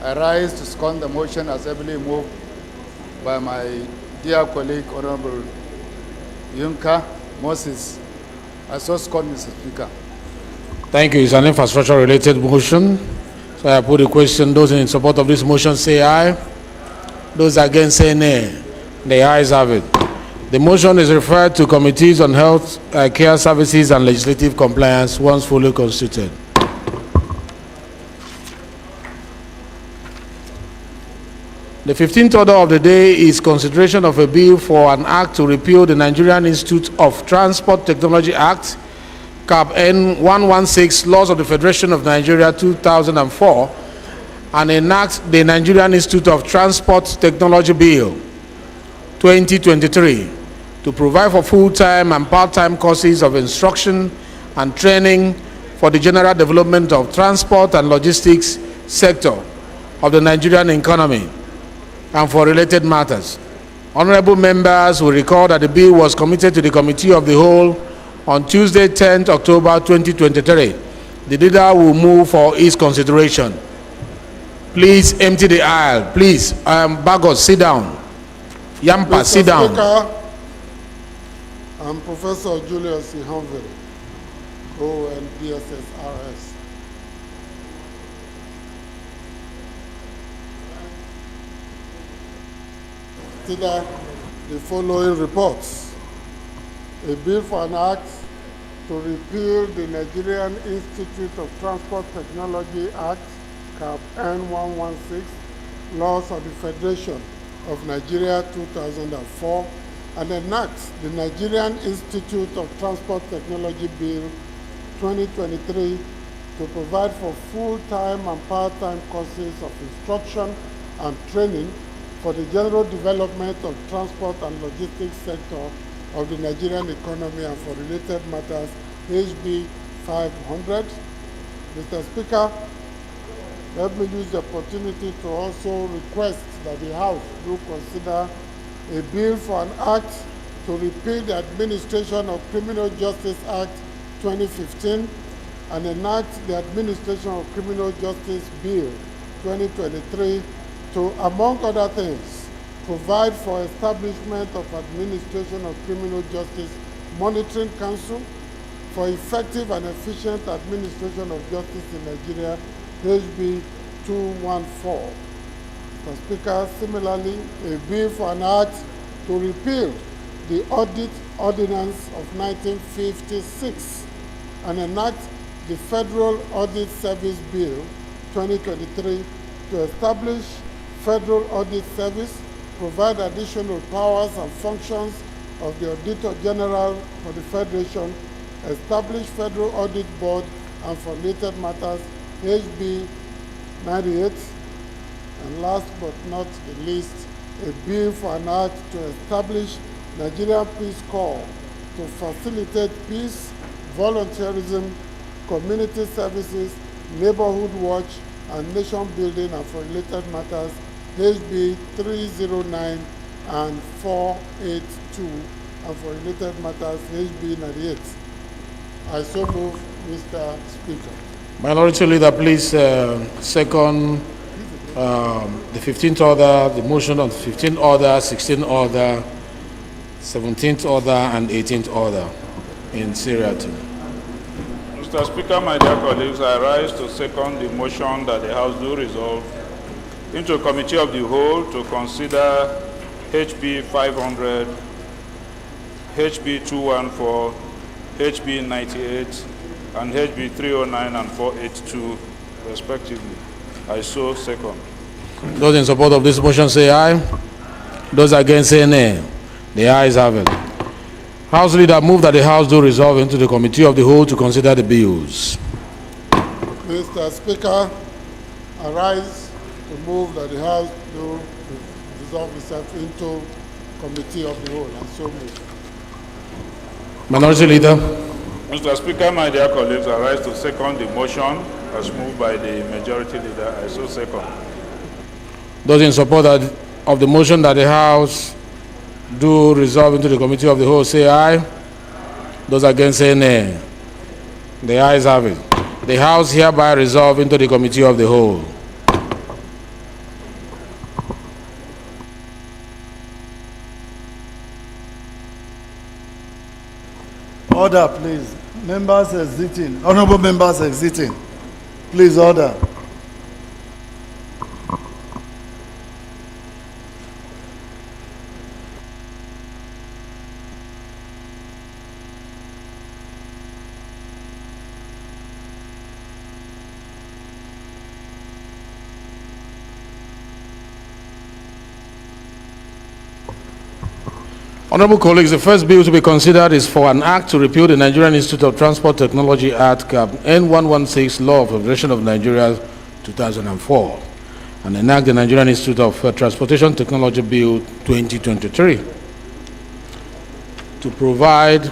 I rise to second the motion as ably moved by my dear colleague, Honorable Yunka Moses. I so second, Mr. Speaker. Thank you. It's an infrastructure-related motion. So I put the question. Those in support of this motion say aye. Those against say nay. The ayes have it. The motion is referred to committees on health care services and legislative compliance once fully constituted. The 15th order of the day is consideration of a bill for an act to repeal the Nigerian Institute of Transport Technology Act, Cap N 116, Laws of the Federation of Nigeria 2004, and enact the Nigerian Institute of Transport Technology Bill 2023 to provide for full-time and part-time courses of instruction and training for the general development of transport and logistics sector of the Nigerian economy and for related matters. Honorable members will recall that the bill was committed to the Committee of the Whole on Tuesday, 10th October 2023. The leader will move for its consideration. Please empty the aisle. Please, Bagos, sit down. Yampa, Mr. sit down. Speaker, I'm Professor Julius Ihonville, ON DSSRS. Consider the following reports. A bill for an act to repeal the Nigerian Institute of Transport Technology Act, Cap N116, Laws of the Federation of Nigeria 2004, and enact the Nigerian Institute of Transport Technology Bill 2023 to provide for full-time and part-time courses of instruction and training for the general development of transport and logistics sector of the Nigerian economy and for related matters, HB 500. Mr. Speaker, let me use the opportunity to also request that the House do consider a bill for an act to repeal the Administration of Criminal Justice Act 2015 and enact the Administration of Criminal Justice Bill 2023 to, among other things, provide for establishment of Administration of Criminal Justice Monitoring Council for effective and efficient administration of justice in Nigeria, HB 214. Mr. Speaker, similarly, a bill for an act to repeal the Audit Ordinance of 1956 and enact the Federal Audit Service Bill 2023 to establish Federal Audit Service, provide additional powers and functions of the Auditor General for the Federation, establish Federal Audit Board, and for related matters, HB 98. And last but not the least, a bill for an act to establish Nigerian Peace Corps to facilitate peace, volunteerism, community services, neighborhood watch, and nation building, and for related matters, HB 309 and 482, and for related matters, HB 98. I so move, Mr. Speaker. Minority Leader, please second the 15th order, the motion on the 15th order, 16th order, 17th order, and 18th order in Syria too. Mr. Speaker, my dear colleagues, I rise to second the motion that the House do resolve into a committee of the whole to consider HB 500, HB 214, HB 98, and HB 309 and 482, respectively. I so second. Those in support of this motion say aye. Those against say nay. The ayes have it. House Leader, move that the House do resolve into the committee of the whole to consider the bills. Mr. Speaker, I rise to move that the House do resolve itself into committee of the whole, and so move. Minority Leader. Mr. Speaker, my dear colleagues, I rise to second the motion as moved by the majority leader. I so second. Those in support of the motion that the House do resolve into the committee of the whole say aye. Those against say nay. The ayes have it. The House hereby resolve into the committee of the whole. Order, please. Members exiting. Honorable members exiting. Please order. Honorable colleagues, the first bill to be considered is for an act to repeal the Nigerian Institute of Transport Technology Act, N116, Law of Federation of Nigeria, 2004, and enact the Nigerian Institute of Transportation Technology Bill 2023 to provide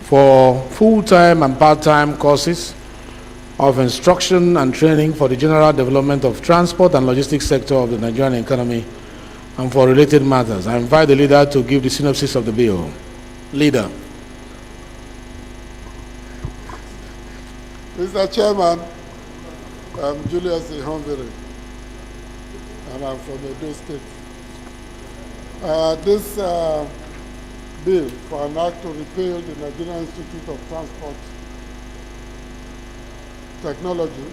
for full-time and part-time courses of instruction and training for the general development of transport and logistics sector of the Nigerian economy and for related matters. I invite the leader to give the synopsis of the bill. Leader. Mr. Chairman, I'm Julius Ihonvere, and I'm from Edo State. This bill for an act to repeal the Nigerian Institute of Transport Technology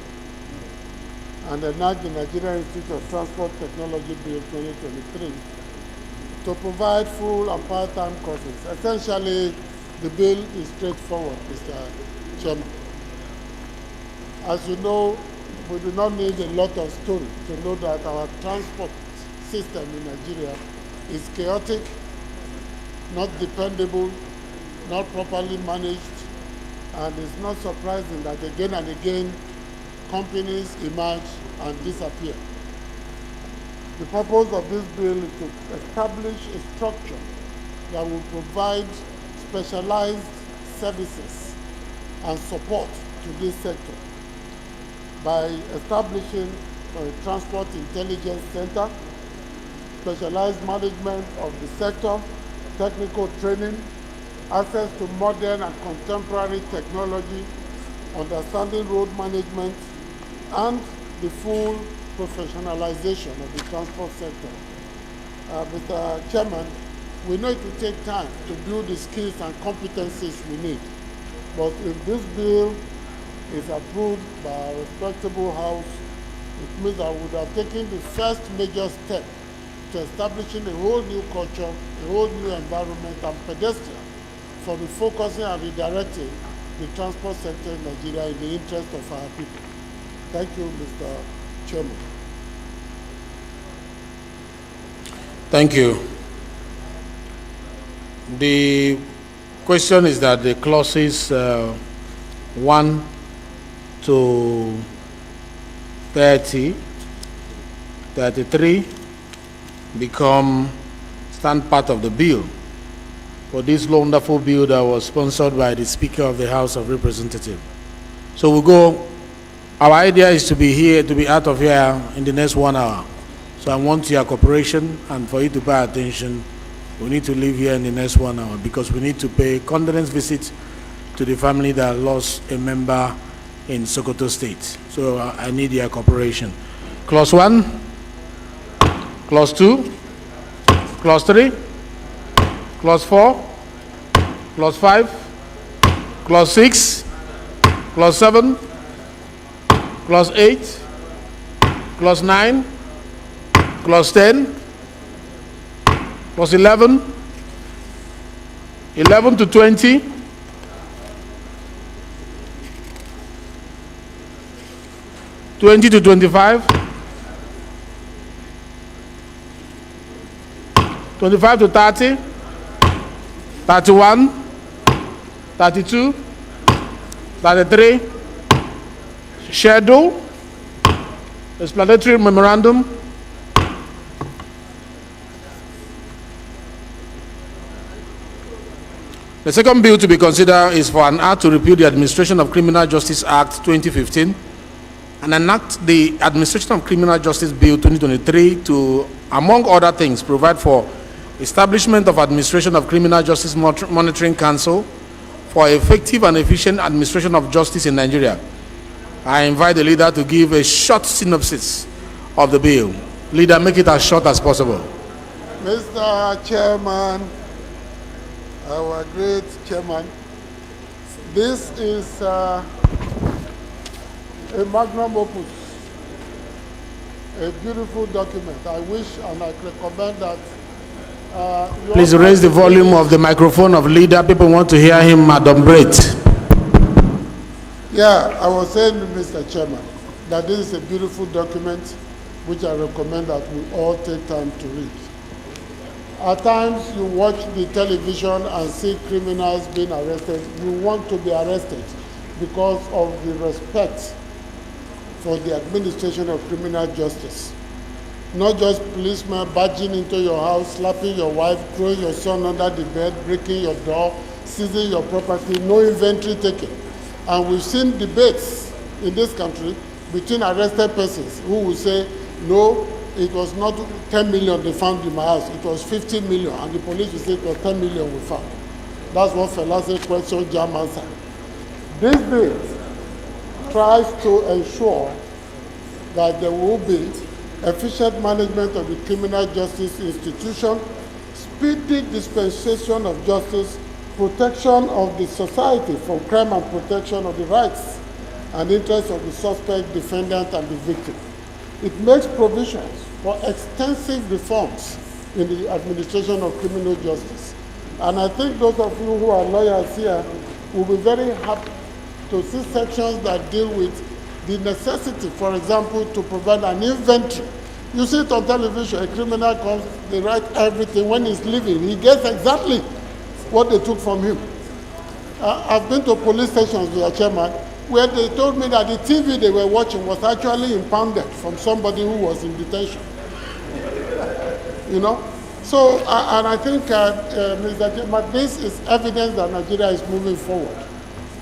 and enact the Nigerian Institute of Transport Technology Bill 2023 to provide full and part-time courses. Essentially, the bill is straightforward, Mr. Chairman. As you know, we do not need a lot of story to know that our transport system in Nigeria is chaotic, not dependable, not properly managed, and it's not surprising that again and again companies emerge and disappear. The purpose of this bill is to establish a structure that will provide specialized services and support to this sector by establishing a transport intelligence center, specialized management of the sector, technical training, access to modern and contemporary technology, understanding road management, and the full professionalization of the transport sector. Mr. Chairman, we know it will take time to build the skills and competencies we need, but if this bill is approved by a respectable House, it means I would have taken the first major step to establishing a whole new culture, a whole new environment and pedestrian for refocusing and redirecting the transport sector in Nigeria in the interest of our people. Thank you, Mr. Chairman. Thank you. The question is that the clauses 1 to 30, 33 stand part of the bill for this wonderful bill that was sponsored by the Speaker of the House of Representatives. So we go. Our idea is to be here, to be out of here in the next 1 hour. So I want your cooperation, and for you to pay attention. We need to leave here in the next 1 hour because we need to pay condolence visit to the family that lost a member in Sokoto State. So I need your cooperation. Clause 1, Clause 2, Clause 3, Clause 4, Clause 5, Clause 6, Clause 7, Clause 8, Clause 9, Clause 10, Clause 11, 11 to 20, 20 to 25, 25 to 30, 31, 32, 33, schedule, explanatory memorandum, The second bill to be considered is for an act to repeal the Administration of Criminal Justice Act 2015 and enact the Administration of Criminal Justice Bill 2023 to, among other things, provide for establishment of Administration of Criminal Justice Monitoring Council for effective and efficient administration of justice in Nigeria. I invite the leader to give a short synopsis of the bill. Leader, make it as short as possible. Mr. Chairman, our great chairman, this is a magnum opus, a beautiful document. I wish and I recommend that please raise the volume of the microphone of leader. People want to hear him adumbrate. Yeah, I was saying, Mr. Chairman, that this is a beautiful document which I recommend that we all take time to read. At times you watch the television and see criminals being arrested. You want to be arrested because of the respect for the administration of criminal justice. Not just policemen barging into your house, slapping your wife, throwing your son under the bed, breaking your door, seizing your property, no inventory taken. And we've seen debates in this country between arrested persons who will say, no, it was not 10 million they found in my house, it was 50 million, and the police will say it was 10 million we found. That's what Felase question, jam answer. This bill tries to ensure that there will be efficient management of the criminal justice institution, speedy dispensation of justice, protection of the society from crime and protection of the rights and interests of the suspect, defendant, and the victim. It makes provisions for extensive reforms in the administration of criminal justice. And I think those of you who are lawyers here will be very happy to see sections that deal with the necessity, for example, to provide an inventory. You see it on television, a criminal comes, they write everything. When he's leaving, he gets exactly what they took from him. I've been to police stations, Mr. Chairman, where they told me that the TV they were watching was actually impounded from somebody who was in detention. You know? So, and I think, Mr. Chairman, this is evidence that Nigeria is moving forward.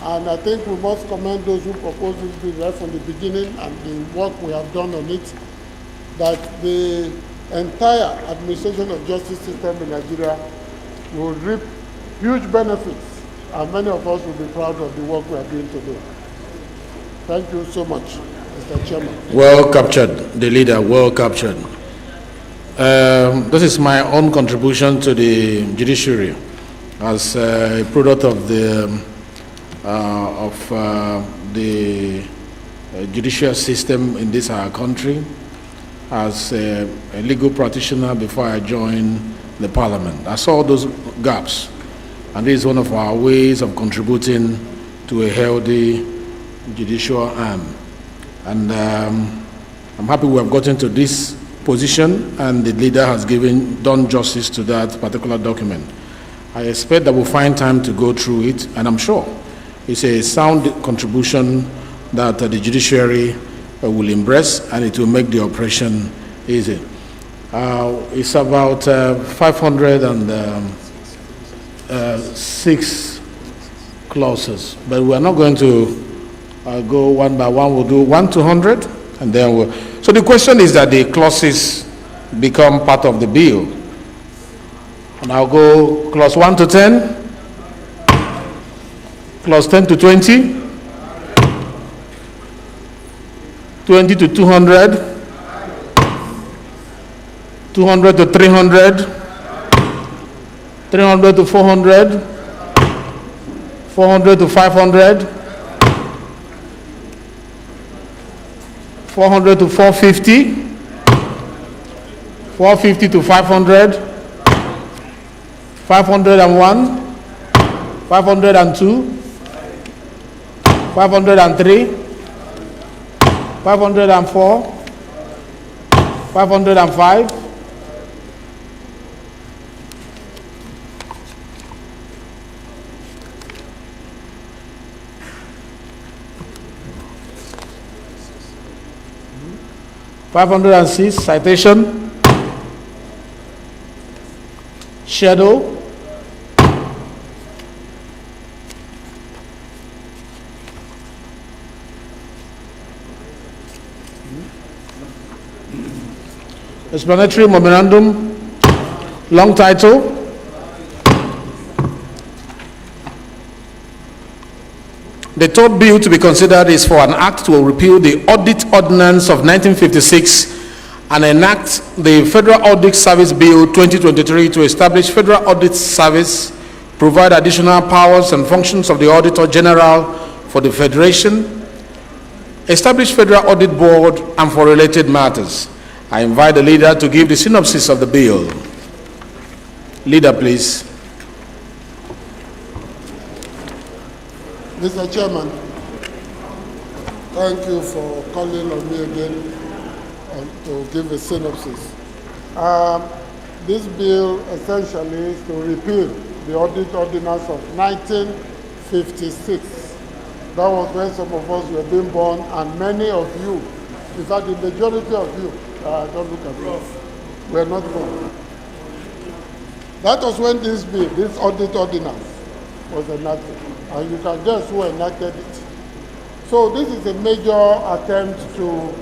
And I think we must commend those who proposed this bill right from the beginning and the work we have done on it, that the entire administration of justice system in Nigeria will reap huge benefits, and many of us will be proud of the work we are doing today. Thank you so much, Mr. Chairman. Well captured, the leader, well captured. This is my own contribution to the judiciary as a product of the judicial system in this our country, as a legal practitioner before I joined the parliament. I saw those gaps, and this is one of our ways of contributing to a healthy judicial arm. And I'm happy we have gotten to this position, and the leader has done justice to that particular document. I expect that we'll find time to go through it, and I'm sure it's a sound contribution that the judiciary will embrace, and it will make the operation easy. It's about 506 clauses, but we're not going to go one by one. We'll do 1 to 100, and then we'll. So the question is that the clauses become part of the bill. And I'll go clause 1 to 10, clause 10 to 20, 20 to 200, 200 to 300, 300 to 400, 400 to 500, 400 to 450, 450 to 500, 501, 502, 503, 504, 505, 506, citation, shadow, Explanatory memorandum, long title. The third bill to be considered is for an act to repeal the Audit Ordinance of 1956 and enact the Federal Audit Service Bill 2023 to establish Federal Audit Service, provide additional powers and functions of the Auditor General for the Federation, establish Federal Audit Board, and for related matters. I invite the leader to give the synopsis of the bill. Leader, please. Mr. Chairman, thank you for calling on me again to give a synopsis. This bill essentially is to repeal the Audit Ordinance of 1956. That was when some of us were being born, and many of you, in fact the majority of you, don't look at me, were not born. That was when this bill, this Audit Ordinance, was enacted. And you can guess who enacted it. So this is a major attempt to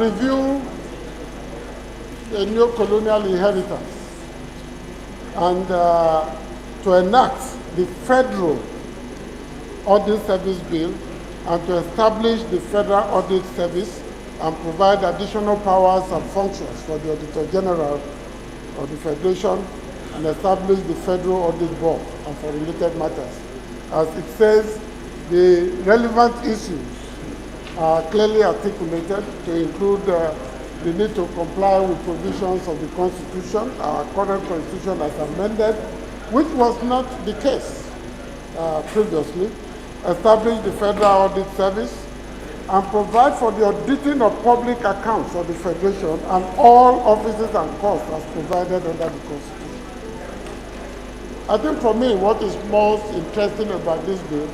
review the new colonial inheritance and to enact the Federal Audit Service Bill and to establish the Federal Audit Service and provide additional powers and functions for the Auditor General of the Federation and establish the Federal Audit Board and for related matters. As it says, the relevant issues are clearly articulated to include the need to comply with provisions of the Constitution, our current Constitution as amended, which was not the case previously, establish the Federal Audit Service, and provide for the auditing of public accounts of the Federation and all offices and costs as provided under the Constitution. I think for me, what is most interesting about this bill,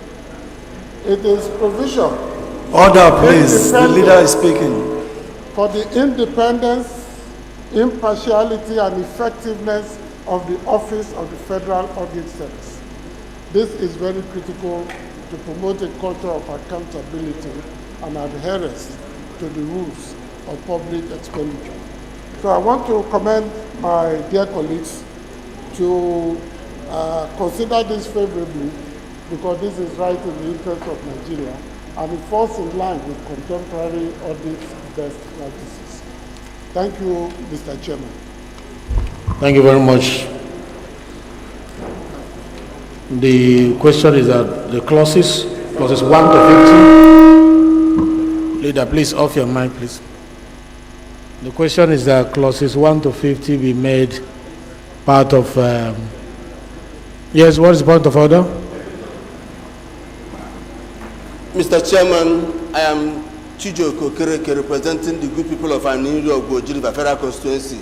it is provision. Order, please. The leader is speaking. For the independence, impartiality, and effectiveness of the Office of the Federal Audit Service. This is very critical to promote a culture of accountability and adherence to the rules of public expenditure. So I want to commend my dear colleagues to consider this favorably because this is right in the interest of Nigeria and it falls in line with contemporary audit best practices. Thank you, Mr. Chairman. Thank you very much. The question is that the clauses 1 to 50. Leader, please off your mic, please. The question is that clauses 1 to 50 be made part of. Yes, what is the point of order? Mr. Chairman, I am Chijoko Kereke, representing the good people of Aniri of Gojiriba Federal Constituency,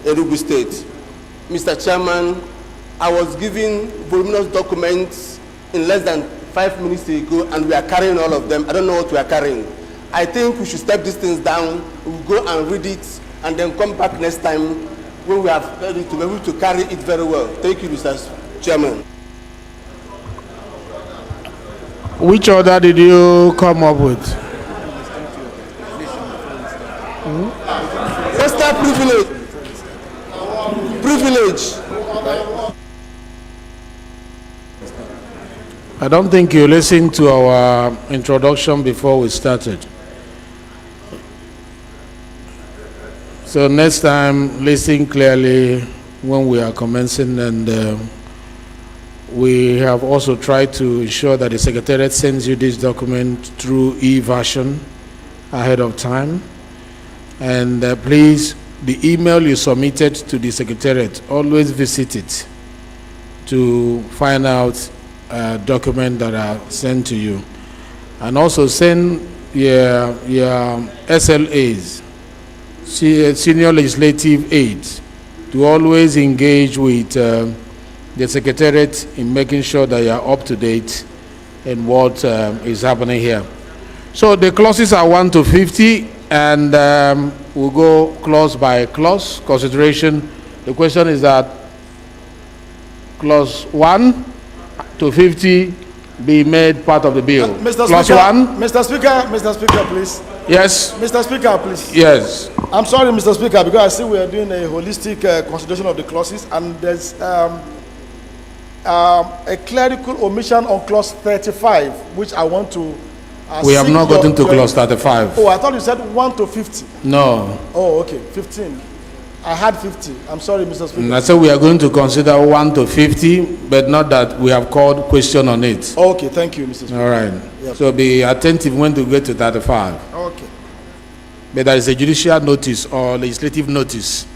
Enugu State. Mr. Chairman, I was given voluminous documents in less than 5 minutes ago, and we are carrying all of them. I don't know what we are carrying. I think we should step these things down. We'll go and read it, and then come back next time when we are ready to be able to carry it very well. Thank you, Mr. Chairman. Which order did you come up with? First privilege. I don't think you listened to our introduction before we started. So next time, listen clearly when we are commencing, and we have also tried to ensure that the Secretariat sends you this document through e-version ahead of time. And please, the email you submitted to the Secretariat, always visit it to find out documents that are sent to you. And also send your SLAs, senior legislative aides, to always engage with the Secretariat in making sure that you are up to date in what is happening here. So the clauses are 1 to 50, and we'll go clause by clause consideration. The question is that clause 1 to 50 be made part of the bill. Mr. Clause Speaker, 1? Mr. Speaker, please. Yes. Mr. Speaker, please. Yes. I'm sorry, Mr. Speaker, because I see we are doing a holistic consideration of the clauses, and there's a clerical omission on clause 35, which I want to. We have not gotten to clause 35. Oh, I thought you said 1 to 50. No. Oh, okay, 15. I had 50. I'm sorry, Mr. Speaker. I said we are going to consider 1 to 50, but not that we have called question on it. Okay, thank you, Mr. Speaker. All right. Yep. So be attentive when to get to 35. Okay. But there is a judicial notice or legislative notice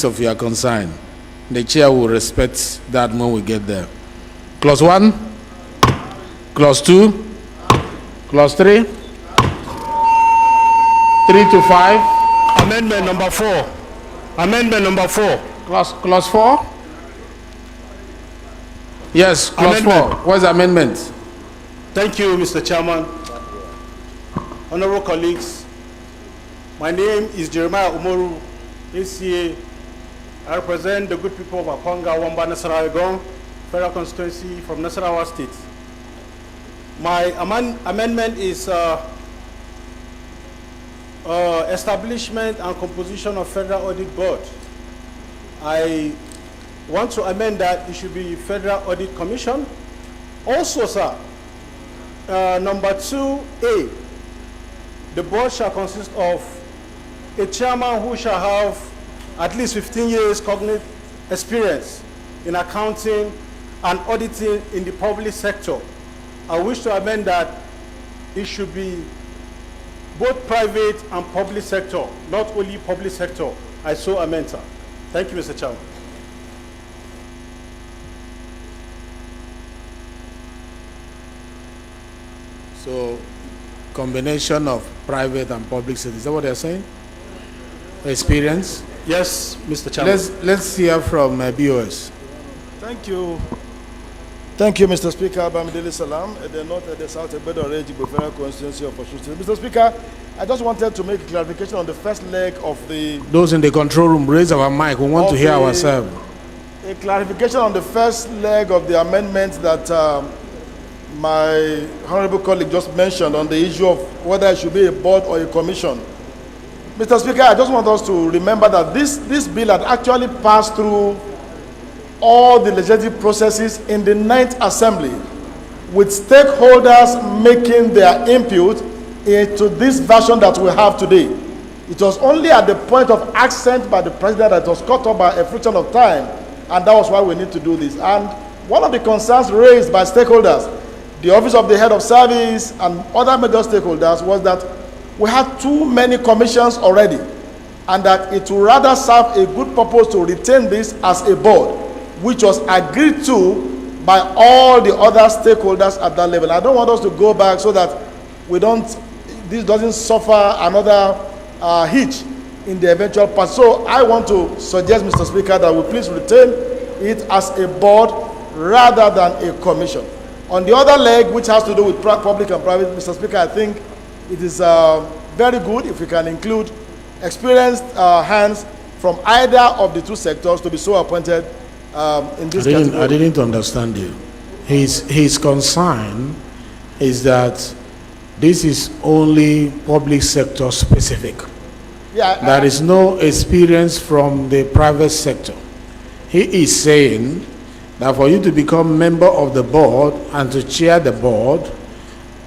of your concern. The chair will respect that when we get there. Clause 1, clause 2, clause 3, 3 to 5. Amendment number 4. Amendment number 4. Clause 4? Yes, clause 4. What's the amendment? Thank you, Mr. Chairman. Honorable colleagues, my name is Jeremiah Umoru, ACA. I represent the good people of Akwanga, Wamba, Nasarawa, Federal Constituency from Nasarawa State. My amendment is establishment and composition of Federal Audit Board. I want to amend that it should be Federal Audit Commission. Also, sir, number 2A, the board shall consist of a chairman who shall have at least 15 years cognate experience in accounting and auditing in the public sector. I wish to amend that it should be both private and public sector, not only public sector. I so amend, sir. Thank you, Mr. Chairman. So, combination of private and public sector. Is that what they're saying? Experience? Yes, Mr. Chairman. Let's hear from BOS. Thank you. Thank you, Mr. Speaker. Bamidele Salam, at the north, at the south, at the Federal Constituency of Osun State. Mr. Speaker, I just wanted to make a clarification on the first leg of the... Those in the control room, raise our mic. We want to hear ourselves. A clarification on the first leg of the amendment that my honorable colleague just mentioned on the issue of whether it should be a board or a commission. Mr. Speaker, I just want us to remember that this bill had actually passed through all the legislative processes in the 9th Assembly, with stakeholders making their input into this version that we have today. It was only at the point of accent by the president that it was cut off by a fraction of time, and that was why we need to do this. And one of the concerns raised by stakeholders, the Office of the Head of Service and other major stakeholders, was that we have too many commissions already, and that it will rather serve a good purpose to retain this as a board, which was agreed to by all the other stakeholders at that level. I don't want us to go back so that this doesn't suffer another hitch in the eventual pass. So I want to suggest, Mr. Speaker, that we please retain it as a board rather than a commission. On the other leg, which has to do with public and private, Mr. Speaker, I think it is very good if we can include experienced hands from either of the two sectors to be so appointed in this category. I didn't understand you. His concern is that this is only public sector specific. Yeah, there is no experience from the private sector. He is saying that for you to become member of the board and to chair the board,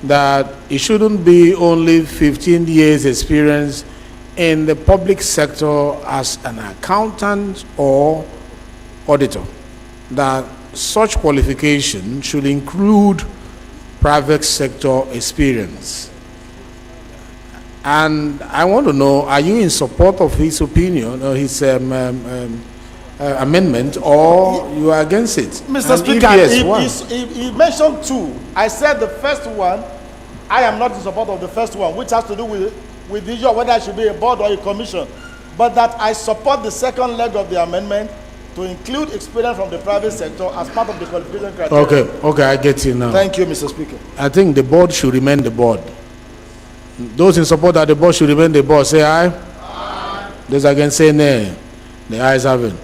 that it shouldn't be only 15 years experience in the public sector as an accountant or auditor, that such qualification should include private sector experience. And I want to know, are you in support of his opinion or his amendment, or you are against it? Mr. Speaker, he mentioned two. I said the first one, I am not in support of the first one, which has to do with the issue of whether it should be a board or a commission, but that I support the second leg of the amendment to include experience from the private sector as part of the qualification criteria. Okay, I get you now. Thank you, Mr. Speaker. I think the board should remain the board. Those in support that the board should remain the board, say aye. Aye. Those against, say nay. The ayes have it.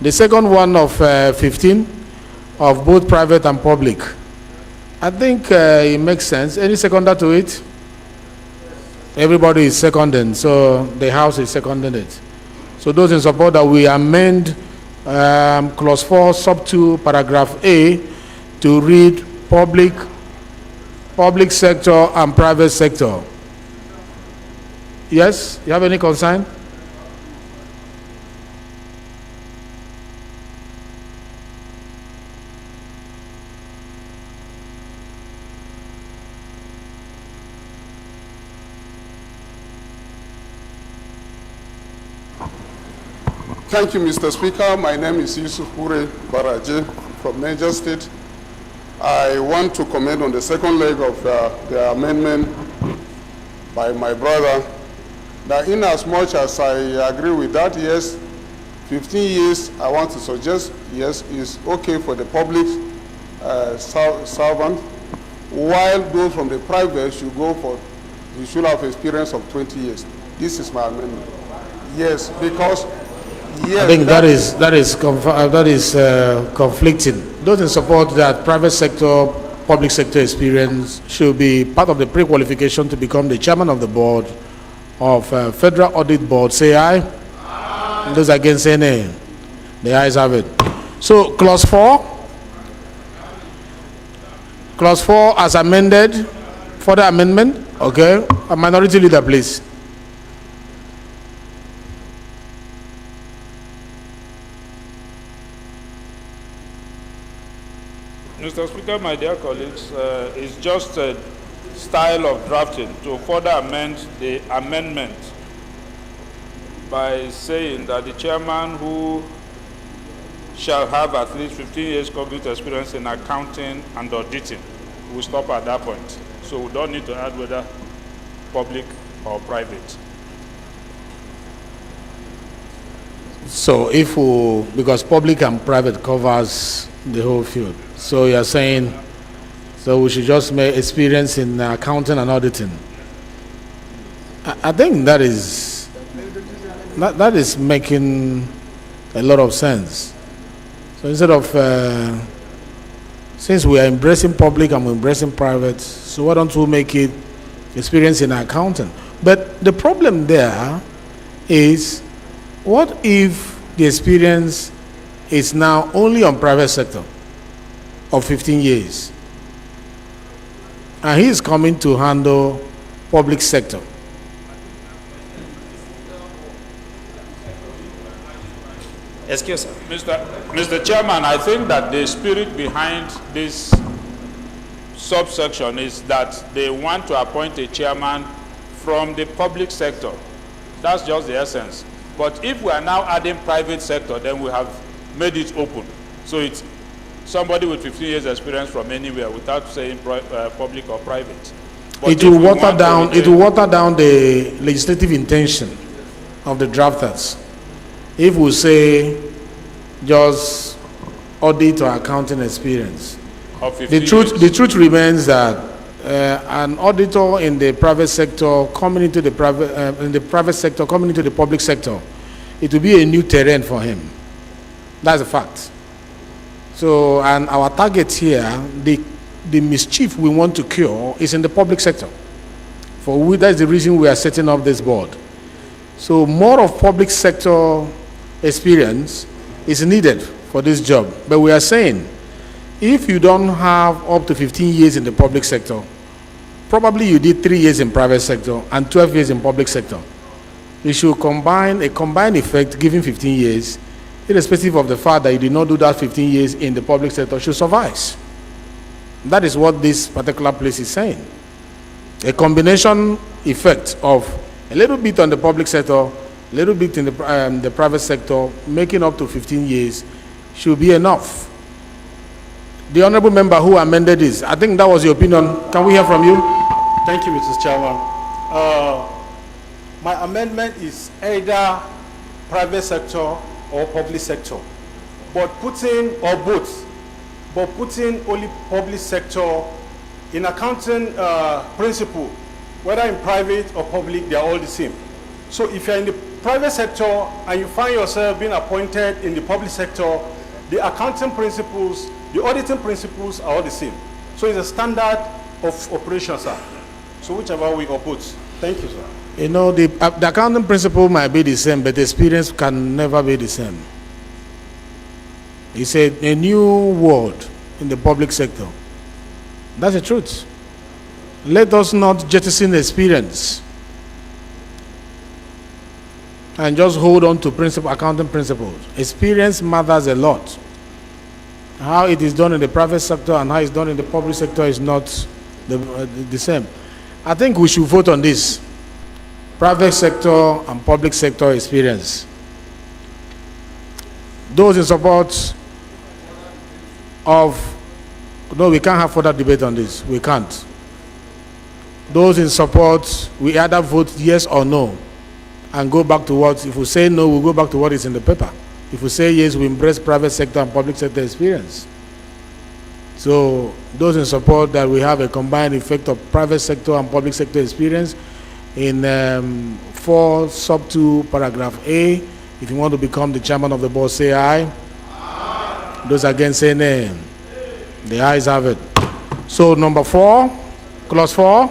The second one of 15 of both private and public, I think it makes sense. Any seconder to it? Everybody is seconding, so the House is seconding it. So those in support that we amend clause 4, sub 2, paragraph A to read public sector and private sector. Yes? You have any concern? Thank you, Mr. Speaker. My name is Yusuf Ure Baraje from Niger State. I want to comment on the second leg of the amendment by my brother, that in as much as I agree with that, yes, 15 years, I want to suggest, yes, is okay for the public servant, while those from the private should go for, you should have experience of 20 years. This is my amendment. Yes, because yes, I think that is conflicting. Those in support that private sector, public sector experience should be part of the pre-qualification to become the chairman of the board of Federal Audit Board, say aye. Aye. Those against, say nay. The ayes have it. So clause 4 as amended, further amendment, okay. A minority leader, please. Mr. Speaker, my dear colleagues, it's just a style of drafting to further amend the amendment by saying that the chairman who shall have at least 15 years cognitive experience in accounting and auditing will stop at that point. So we don't need to add whether public or private. So if we, because public and private covers the whole field. So you're saying, so we should just make experience in accounting and auditing. I think that is making a lot of sense. So instead of, since we are embracing public and we're embracing private, so why don't we make it experience in accounting? But the problem there is, what if the experience is now only on private sector of 15 years? And he is coming to handle public sector. Excuse me. Mr. Chairman, I think that the spirit behind this subsection is that they want to appoint a chairman from the public sector. That's just the essence. But if we are now adding private sector, then we have made it open. So it's somebody with 15 years experience from anywhere without saying public or private. But It will water down the legislative intention of the drafters. If we say just audit or accounting experience, the truth remains that an auditor in the private sector coming into the private sector coming into the public sector, it will be a new terrain for him. That's a fact. So, and our target here, the mischief we want to cure is in the public sector. That's the reason we are setting up this board. So more of public sector experience is needed for this job. But we are saying, if you don't have up to 15 years in the public sector, probably you did 3 years in private sector and 12 years in public sector. You should combine a combined effect, giving 15 years, irrespective of the fact that you did not do that 15 years in the public sector, should suffice. That is what this particular place is saying. A combination effect of a little bit on the public sector, a little bit in the private sector, making up to 15 years, should be enough. The honorable member who amended this, I think that was your opinion. Can we hear from you? Thank you, Mr. Chairman. My amendment is either private sector or public sector, but putting only public sector in accounting principle, whether in private or public, they are all the same. So if you're in the private sector and you find yourself being appointed in the public sector, the accounting principles, the auditing principles are all the same. So So it's a standard of operation, sir. So whichever we oppose. Thank you, sir. You know, the accounting principle might be the same, but the experience can never be the same. It's a new world in the public sector. That's the truth. Let us not jettison experience and just hold on to accounting principles. Experience matters a lot. How it is done in the private sector and how it's done in the public sector is not the same. I think we should vote on this. Private sector and public sector experience. Those in support of... No, we can't have further debate on this. We can't. Those in support, we either vote yes or no and go back to what... If we say no, we'll go back to what is in the paper. If we say yes, we embrace private sector and public sector experience. So those in support that we have a combined effect of private sector and public sector experience in 4 sub 2 paragraph A. If you want to become the chairman of the board, say aye. Aye. Those against, say nay. The ayes have it. So number 4, clause 4,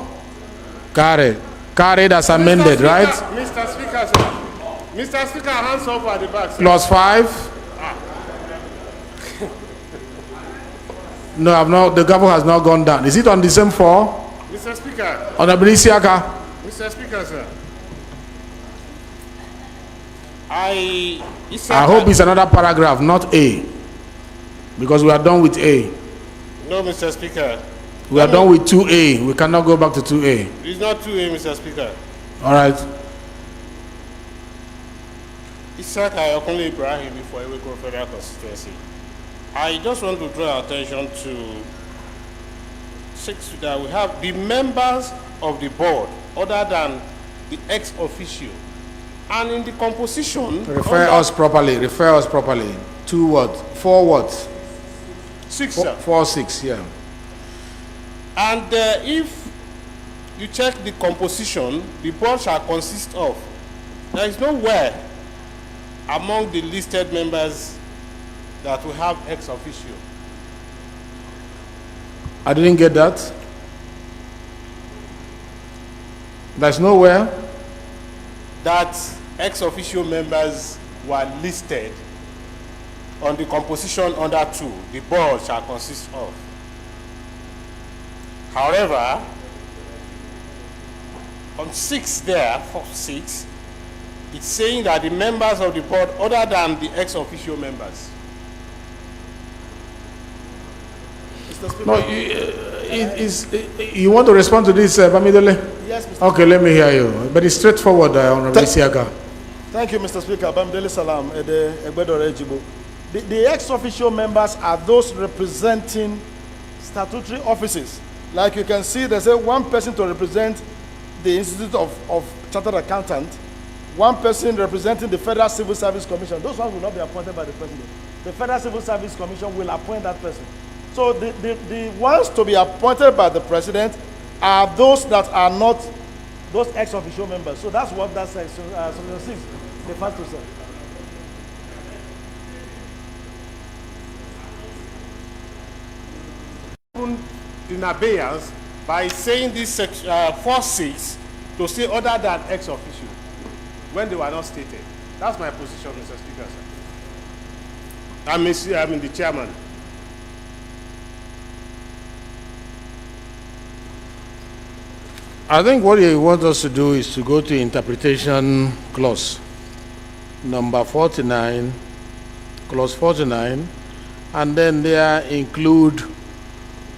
carried. Carried as amended, right? Mr. Speaker, sir. Mr. Speaker, hands up at the back, sir. Clause 5. No, I've not. The gavel has not gone down. Is it on the same 4? Mr. Speaker. On the Isiaka? Mr. Speaker, sir. I hope it's another paragraph, not A. Because we are done with A. No, Mr. Speaker. We are done with 2A. We cannot go back to 2A. It's not 2A, Mr. Speaker. All right. Isaac Ayokunle Ibrahim before Electoral Federal Constituency. I just want to draw our attention to 6 that we have the members of the board other than the ex-officio. And in the composition... Refer us properly. Refer us properly. 2 what? 4 what? 6, sir. 4, 6, yeah. And if you check the composition, the board shall consist of... There is nowhere among the listed members that we have ex officio. I didn't get that. There's nowhere that ex officio members were listed on the composition under 2, the board shall consist of. However, on 6 there, 4, 6, it's saying that the members of the board other than the ex officio members. No, you want to respond to this, Bamidele? Yes, Mr. Okay, let me hear you. But it's straightforward, Honorable Isiaka. Thank you, Mr. Speaker. Bamidele Salam, Egbedore Ejibo. The ex-official members are those representing statutory offices. Like you can see, there's one person to represent the Institute of Chartered Accountant, one person representing the Federal Civil Service Commission. Those ones will not be appointed by the President. The Federal Civil Service Commission will appoint that person. So the ones to be appointed by the President are those that are not those ex-official members. So that's what that section 6 refers to, sir. In abeyance by saying this section 4.6 to say other than ex officio when they were not stated. That's my position, Mr. Speaker, sir. I mean the chairman. I think what he wants us to do is to go to interpretation clause number 49, clause 49, and then there include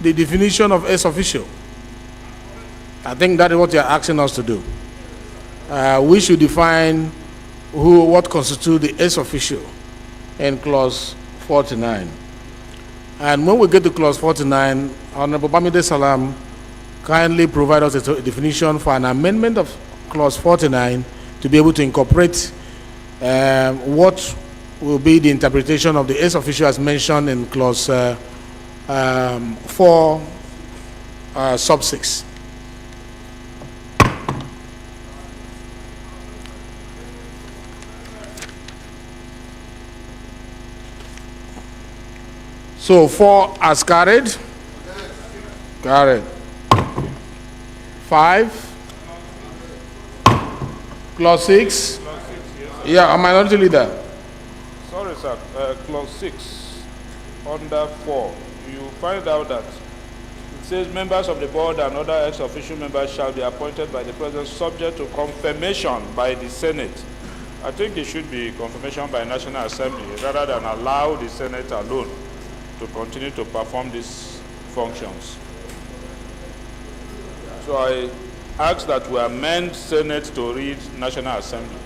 the definition of ex officio. I think that is what you're asking us to do. We should define what constitutes the ex officio in clause 49. And when we get to clause 49, Honorable Bamidele Salam kindly provide us a definition for an amendment of clause 49 to be able to incorporate what will be the interpretation of the ex officio as mentioned in clause 4 sub 6. So 4 as carried. Carried. 5. Clause 6. Yeah, a minority leader. Sorry, sir. Clause 6, under 4, you find out that it says members of the board and other ex-official members shall be appointed by the president subject to confirmation by the Senate. I think it should be confirmation by National Assembly rather than allow the Senate alone to continue to perform these functions. So I ask that we amend Senate to read National Assembly.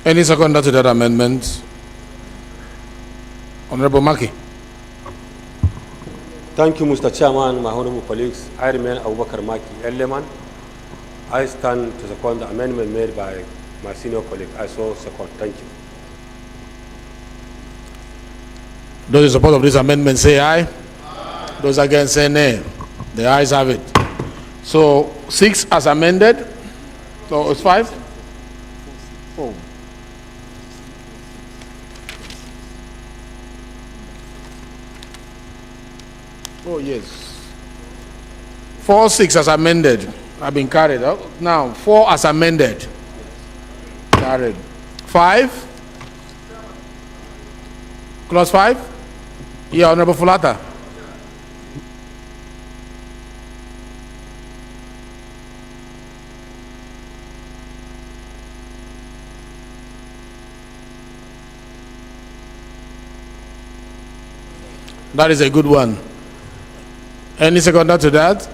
Any seconder to that amendment? Honorable Maki. Thank you, Mr. Chairman, my honorable colleagues. I remain Abubakar Maki Eleman. I stand to second the amendment made by my senior colleague. I so second. Thank you. Those in support of this amendment say aye. Aye. Those against say nay. The ayes have it. So 6 as amended. So it's 5. 4. Oh yes. 4, 6 as amended have been carried out. Now 4 as amended. Carried. 5. Clause 5. Yeah, Honorable Fulata. That is a good one. Any seconder to that?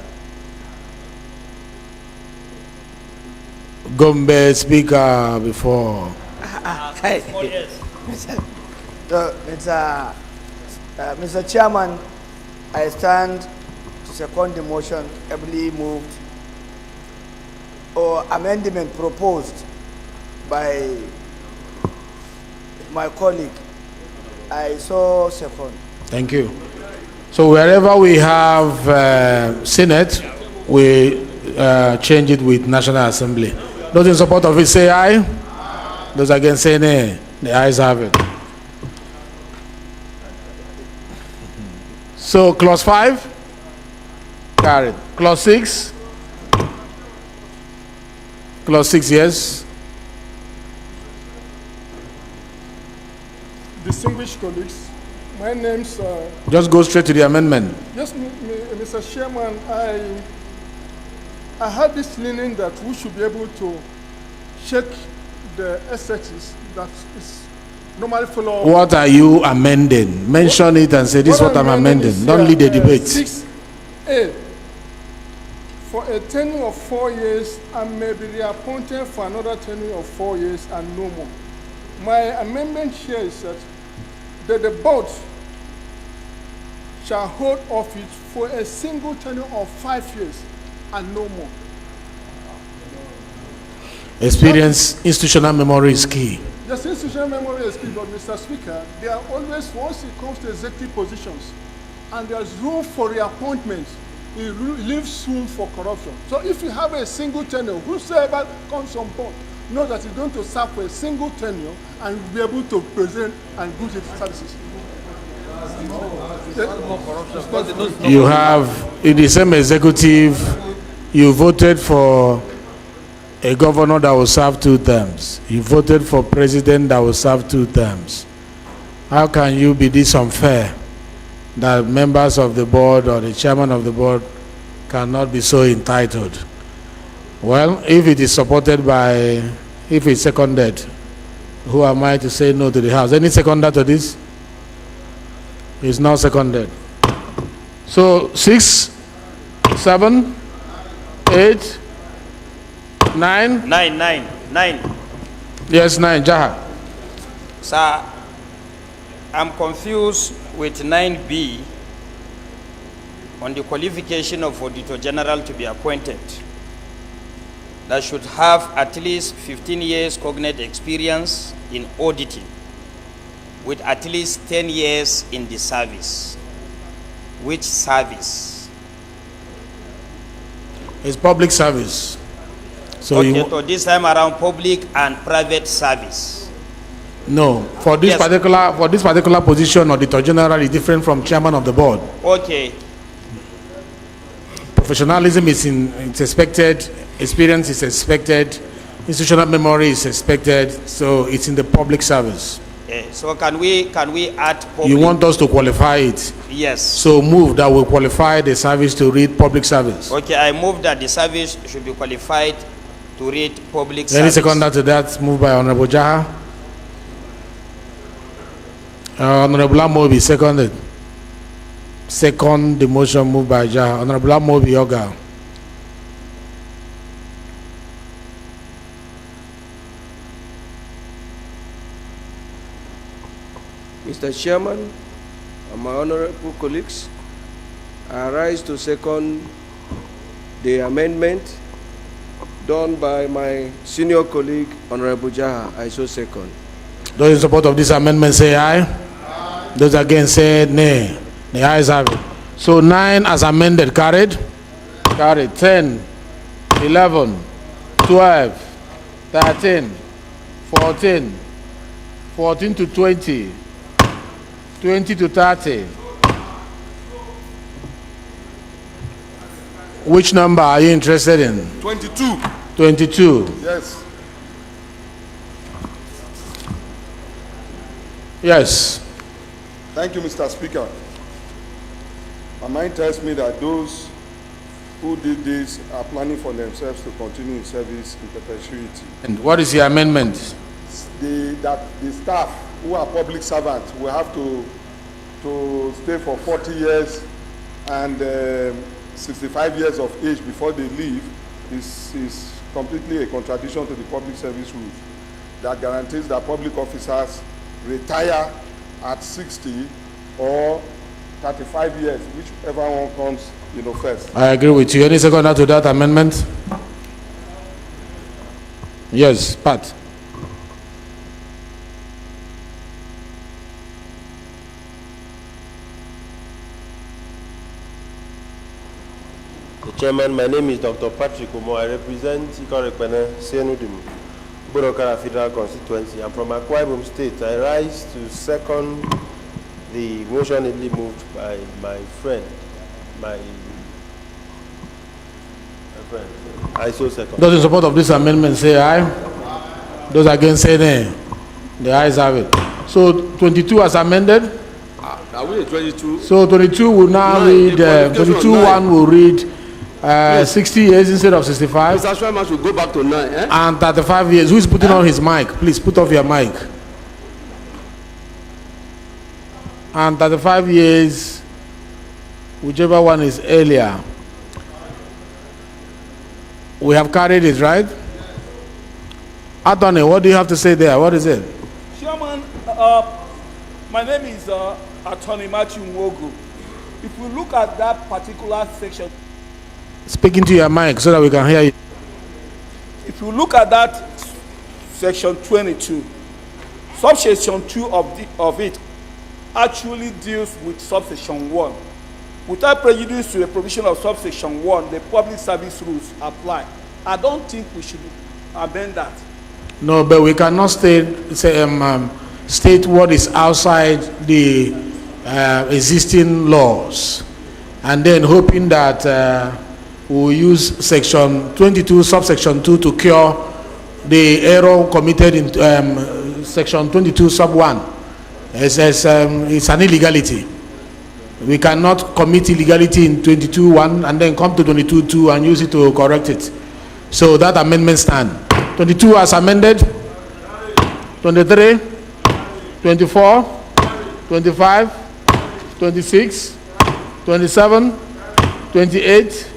Gombe speaker before. Mr. Chairman, I stand to second the motion ably moved or amendment proposed by my colleague. I so second. Thank you. So wherever we have Senate, we change it with National Assembly. Those in support of it say aye. Aye. Those against say nay. The ayes have it. So clause 5, carried. Clause 6. Clause 6, yes. Distinguished colleagues, my name's... Just go straight to the amendment. Yes, Mr. Chairman, I had this feeling that we should be able to check the SHs that is normally follow. What are you amending? Mention it and say this is what I'm amending. Don't lead the debate. 6A. For a tenure of 4 years and may be reappointed for another tenure of 4 years and no more. My amendment here is that the board shall hold office for a single tenure of 5 years and no more. Experience, institutional memory is key. Yes, institutional memory is key, but Mr. Speaker, there are always, once it comes to executive positions, and there's room for reappointment, it leaves room for corruption. So if you have a single tenure, whosoever comes on board knows that he's going to serve for a single tenure and be able to present and do his services. You have, in the same executive, you voted for a governor that will serve 2 terms. You voted for president that will serve 2 terms. How can you be this unfair that members of the board or the chairman of the board cannot be so entitled? Well, if it is supported by, if it's seconded, who am I to say no to the House? Any seconder to this? It's not seconded. So 6, 7, 8, 9? 9. Yes, 9. Jaha. Sir, I'm confused with 9B on the qualification of Auditor General to be appointed. That should have at least 15 years cognate experience in auditing with at least 10 years in the service. Which service? It's public service. So okay, so this time around public and private service. No, for this particular position, Auditor General is different from chairman of the board. Okay. professionalism it's expected, experience is expected, institutional memory is expected, so it's in the public service. So can we add public? You want us to qualify it? Yes. So move that will qualify the service to read public service. Okay, I move that the service should be qualified to read public service. Any seconder to that, moved by Honorable Jaha. Honorable Amobi, seconded. Second, the motion moved by Jaha. Honorable Amobi, Yoga. Mr. Chairman and my honorable colleagues, I rise to second the amendment done by my senior colleague, Honorable Jaha. I so second. Those in support of this amendment say aye. Aye. Those against say nay. The ayes have it. So 9 as amended carried. Carried. 10, 11, 12, 13, 14, 14 to 20, 20 to 30. Which number are you interested in? 22. 22. Yes. Yes. Thank you, Mr. Speaker. My mind tells me that those who did this are planning for themselves to continue in service in perpetuity. And what is the amendment? That the staff who are public servants will have to stay for 40 years and 65 years of age before they leave is completely a contradiction to the public service rules that guarantees that public officers retire at 60 or 35 years, whichever one comes, first. I agree with you. Any seconder to that amendment? Yes, Pat. Mr. Chairman, my name is Dr. Patrick Omo. I represent Ikorekpene, Senudim, Burokara Federal Constituency. I'm from Akwa Ibom State. I rise to second the motion ably moved by my friend, my friend. I so second. Those in support of this amendment say aye. Those against say nay. The ayes have it. So 22 as amended. Are we at 22? So 22 will now read. 22-1 will read 60 years instead of 65. Mr. Chairman should go back to 9. And 35 years. Who is putting on his mic? Please put off your mic. And 35 years, whichever one is earlier. We have carried it, right? Attorney, what do you have to say there? What is it? Chairman, my name is Attorney Matthew Nwogu. If we look at that particular section, Speak into your mic so that we can hear you. if you look at that section 22, subsection 2 of it actually deals with subsection 1. Without prejudice to the provision of subsection 1, the public service rules apply. I don't think we should amend that. No, but we cannot state what is outside the existing laws, and then hoping that we'll use section 22, subsection 2 to cure the error committed in section 22, sub 1. It's an illegality. We cannot commit illegality in 22.1 and then come to 22.2 and use it to correct it. So that amendment stands. 22 as amended. 23, 24, 25, 26, 27, 28,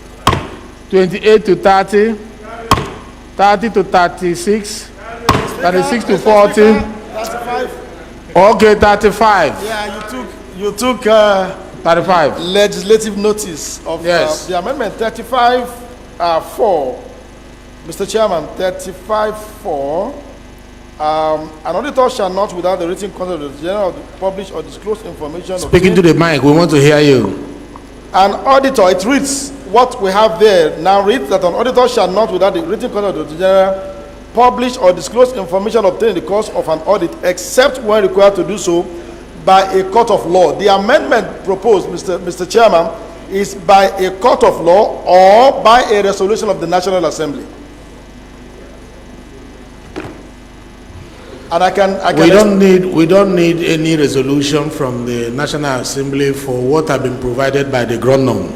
28 to 30, 30 to 36, 36 to 40. 35. Okay, 35. Yeah, you took 35. Legislative notice of the amendment 35 4. Mr. Chairman, 35-4. An auditor shall not, without the written consent of the general, publish or disclose information. Speaking to the mic, we want to hear you. An auditor, it reads what we have there. Now reads that an auditor shall not, without the written consent of the general, publish or disclose information obtained in the course of an audit, except when required to do so by a court of law. The amendment proposed, Mr. Chairman, is by a court of law or by a resolution of the National Assembly. And I can we don't need any resolution from the National Assembly for what have been provided by the Gronom.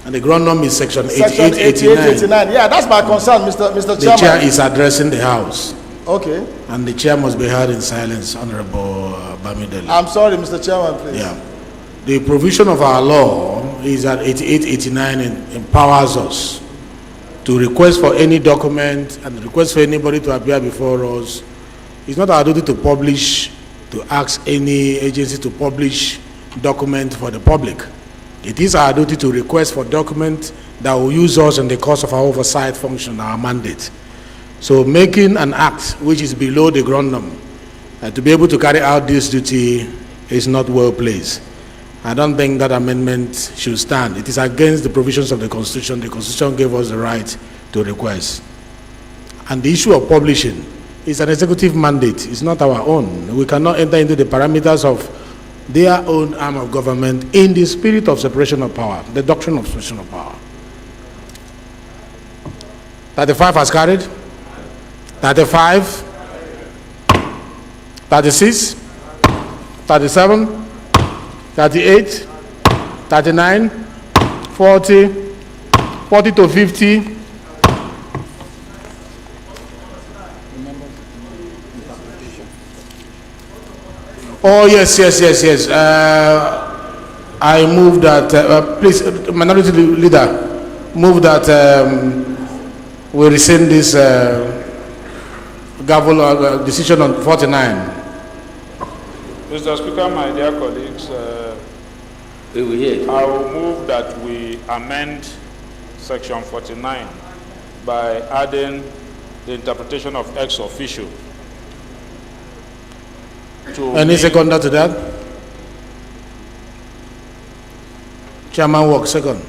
And the Gronom is section 8889. Yeah, that's my concern, Mr. The Chairman. chair is addressing the House. Okay. And the chair must be heard in silence, Honorable Bamidele. I'm sorry, Mr. Chairman, please. Yeah. The provision of our law is that 8889 empowers us to request for any document and request for anybody to appear before us. It's not our duty to publish, to ask any agency to publish document for the public. It is our duty to request for document that will use us in the course of our oversight function, our mandate. So making an act which is below the Gronom to be able to carry out this duty is not well placed. I don't think that amendment should stand. It is against the provisions of the Constitution. The Constitution gave us the right to request. And the issue of publishing is an executive mandate. It's not our own. We cannot enter into the parameters of their own arm of government in the spirit of separation of power, the doctrine of separation of power. 35 has carried. 35, 36, 37, 38, 39, 40, 40 to 50. Oh, yes. I move that, please, Minority Leader, move that we rescind this gavel decision on 49. Mr. Speaker, my dear colleagues, I will move that we amend section 49 by adding the interpretation of ex officio. Any seconder to that? Chairman Walk, second.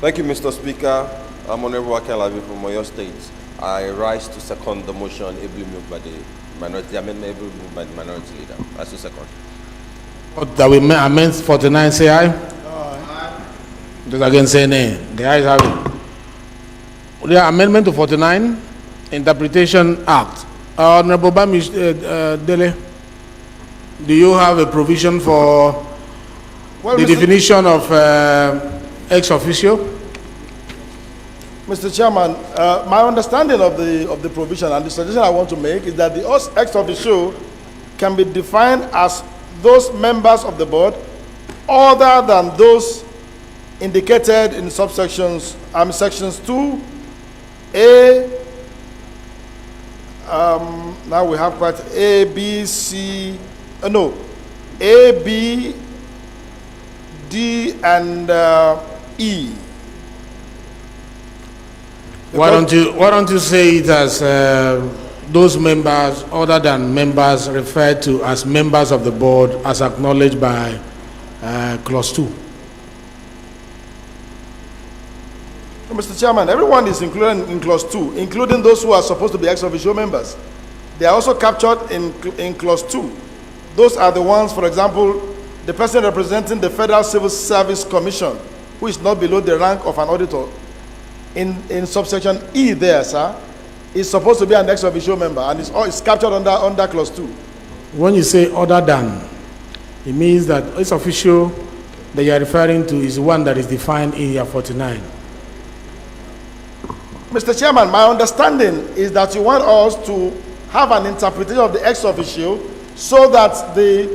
Thank you, Mr. Speaker. I'm Honorable Akelavi from Oyo State. I rise to second the motion ably moved by the minority, the amendment ably moved by the minority leader. As to second. That we amend 49, say aye. Aye. Those against say nay. The ayes have it. The amendment to 49, Interpretation Act. Honorable Bamidele, do you have a provision for the definition of ex officio? Mr. Chairman, my understanding of the provision and the suggestion I want to make is that the ex officio can be defined as those members of the board other than those indicated in subsections, sections 2A, now we have quite A, B, C, no, A, B, D, and E. Why don't you say it as those members other than members referred to as members of the board as acknowledged by clause 2? Mr. Chairman, everyone is included in clause 2, including those who are supposed to be ex officio members. They are also captured in clause 2. Those are the ones, for example, the person representing the Federal Civil Service Commission, who is not below the rank of an auditor. In subsection E there, sir, is supposed to be an ex officio member, and it's captured under clause 2. When you say other than, it means that ex officio that you are referring to is the one that is defined in year 49. Mr. Chairman, my understanding is that you want us to have an interpretation of the ex officio so that the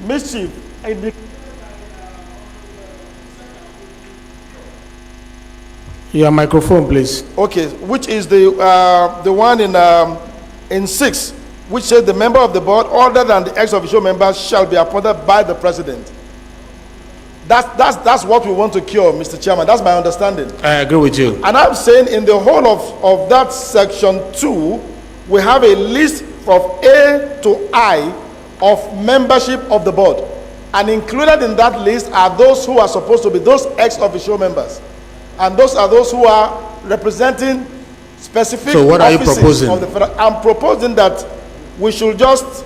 mischief Your microphone, please. Okay, which is the one in 6, which says the member of the board other than the ex officio members shall be appointed by the president. That's what we want to cure, Mr. Chairman. That's my understanding. I agree with you. And I'm saying in the whole of that section 2, we have a list from A to I of membership of the board. And included in that list are those who are supposed to be those ex officio members. And those are those who are representing specific So what are you offices proposing? of the federal. I'm proposing that we should just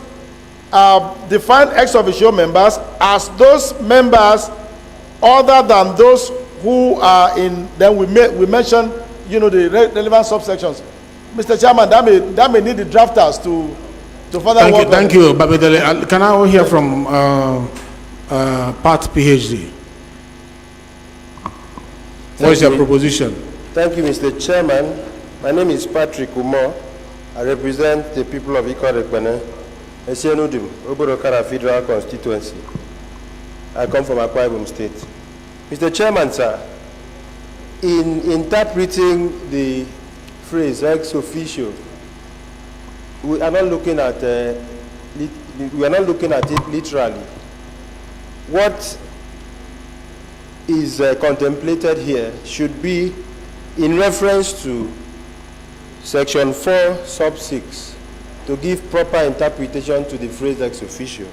define ex officio members as those members other than those who are in, then we mention, you know, the relevant subsections. Mr. Chairman, that may need the drafters to further work. Thank you, Babedele. Can I hear from Pat PhD? What is your proposition? Thank you, Mr. Chairman. My name is Patrick Umo. I represent the people of Ikorekpene, Esienudim, Oborokara Federal Constituency. I come from Akwa Ibom State. Mr. Chairman, sir, in interpreting the phrase ex officio, we are not looking at it literally. What is contemplated here should be in reference to Section 4, Sub 6, to give proper interpretation to the phrase ex officio.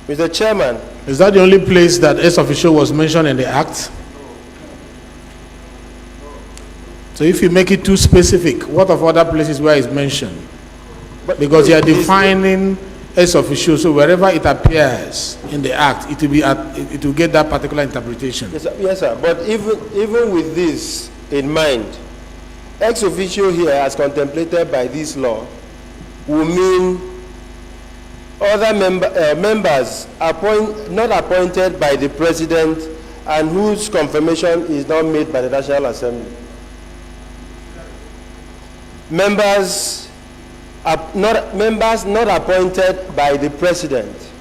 Mr. Chairman. Is that the only place that ex officio was mentioned in the Act? So if you make it too specific, what of other places where it's mentioned? Because you are defining ex officio, so wherever it appears in the Act, it will get that particular interpretation. Yes, sir. But even with this in mind, ex officio here, as contemplated by this law, will mean other members not appointed by the president and whose confirmation is not made by the National Assembly. Members not appointed by the president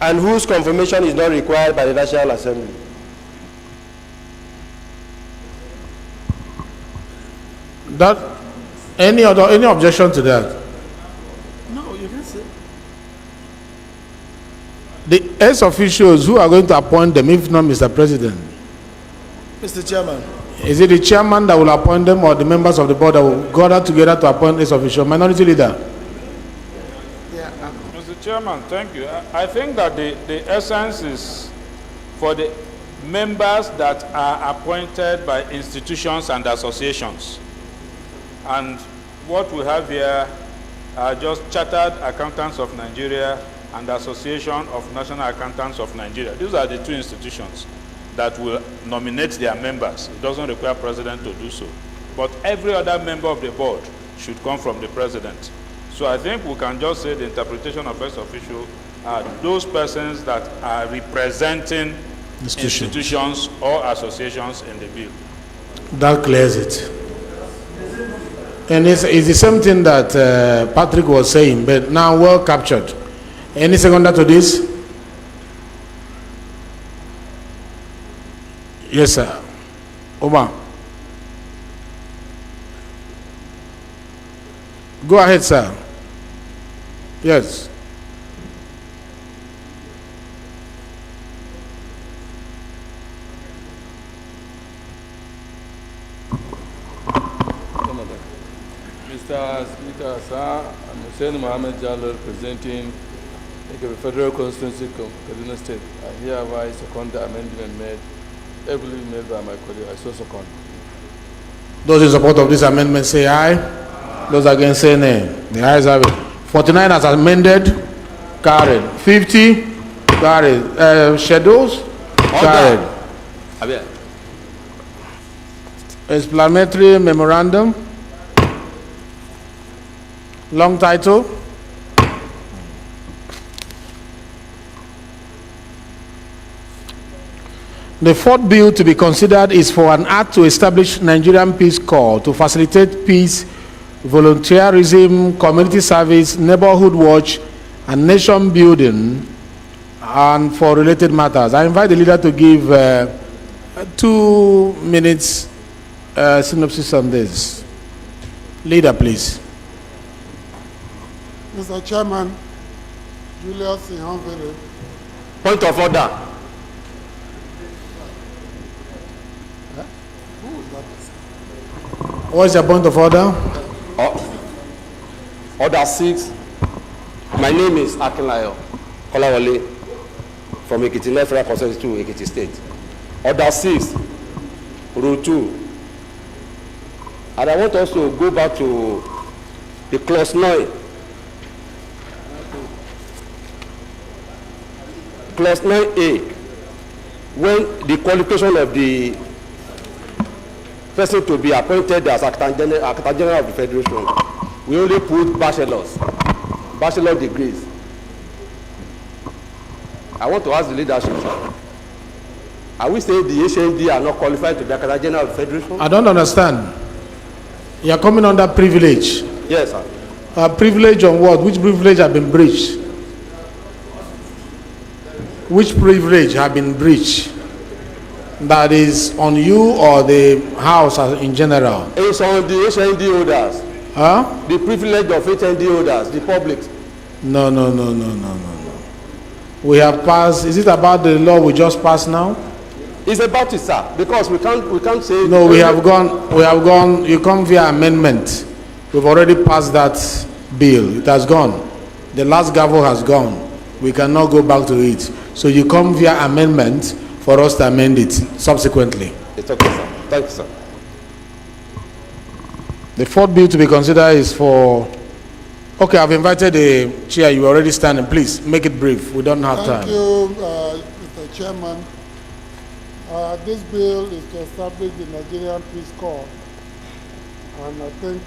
and whose confirmation is not required by the National Assembly. Any objection to that? No, you can say. The ex officials, who are going to appoint them, if not Mr. President? Mr. Chairman. Is it the chairman that will appoint them, or the members of the board that will gather together to appoint ex officio? Minority Leader. Mr. Chairman, thank you. I think that the essence is for the members that are appointed by institutions and associations. And what we have here are just Chartered Accountants of Nigeria and the Association of National Accountants of Nigeria. These are the two institutions that will nominate their members. It doesn't require president to do so. But every other member of the board should come from the president. So I think we can just say the interpretation of ex officio are those persons that are representing institutions or associations in the bill. That clears it. And it's the same thing that Patrick was saying, but now well captured. Any seconder to this? Yes, sir. Oma. Go ahead, sir. Yes. Mr. Speaker, sir, I'm Hussein Mohammed Jallo, representing the Federal Constituency of Kaduna State. I hereby second the amendment ably made by my colleague. I so second. Those in support of this amendment say aye. Those against say nay. The ayes have it. 49 as amended, carried. 50, carried. Shadows, carried. Explanatory memorandum. Long title. The fourth bill to be considered is for an act to establish Nigerian Peace Corps to facilitate peace, volunteerism, community service, neighborhood watch, and nation building, and for related matters. I invite the leader to give 2 minutes synopsis on this. Leader, please. Mr. Chairman, Julius Ihonvere. Point of order. What is your point of order? Order 6. My name is Akinlayo Kolawole from Ekiti Electoral Constituency to Ekiti State. Order 6, Rule 2. And I want us to go back to the clause 9. Clause 9A. when the qualification of the person to be appointed as Accountant General of the Federation, we only put bachelor degrees. I want to ask the leadership, sir. Are we saying the HND are not qualified to be Accountant General of the Federation? I don't understand. You are coming under privilege. Yes, sir. Privilege on what? Which privilege have been breached? Which privilege have been breached? That is on you or the house in general? It's on the HND holders. Huh? The privilege of HND holders, the public. No. We have passed. Is it about the law we just passed now? It's about it, sir, because we can't say. No, we have gone. You come via amendment. We've already passed that bill. It has gone. The last gavel has gone. We cannot go back to it. So you come via amendment for us to amend it subsequently. It's okay, sir. Thank you, sir. The fourth bill to be considered is for. Okay, I've invited the chair. You are already standing. Please make it brief. We don't have time. Thank you, Mr. Chairman. This bill is to establish the Nigerian Peace Corps, and I think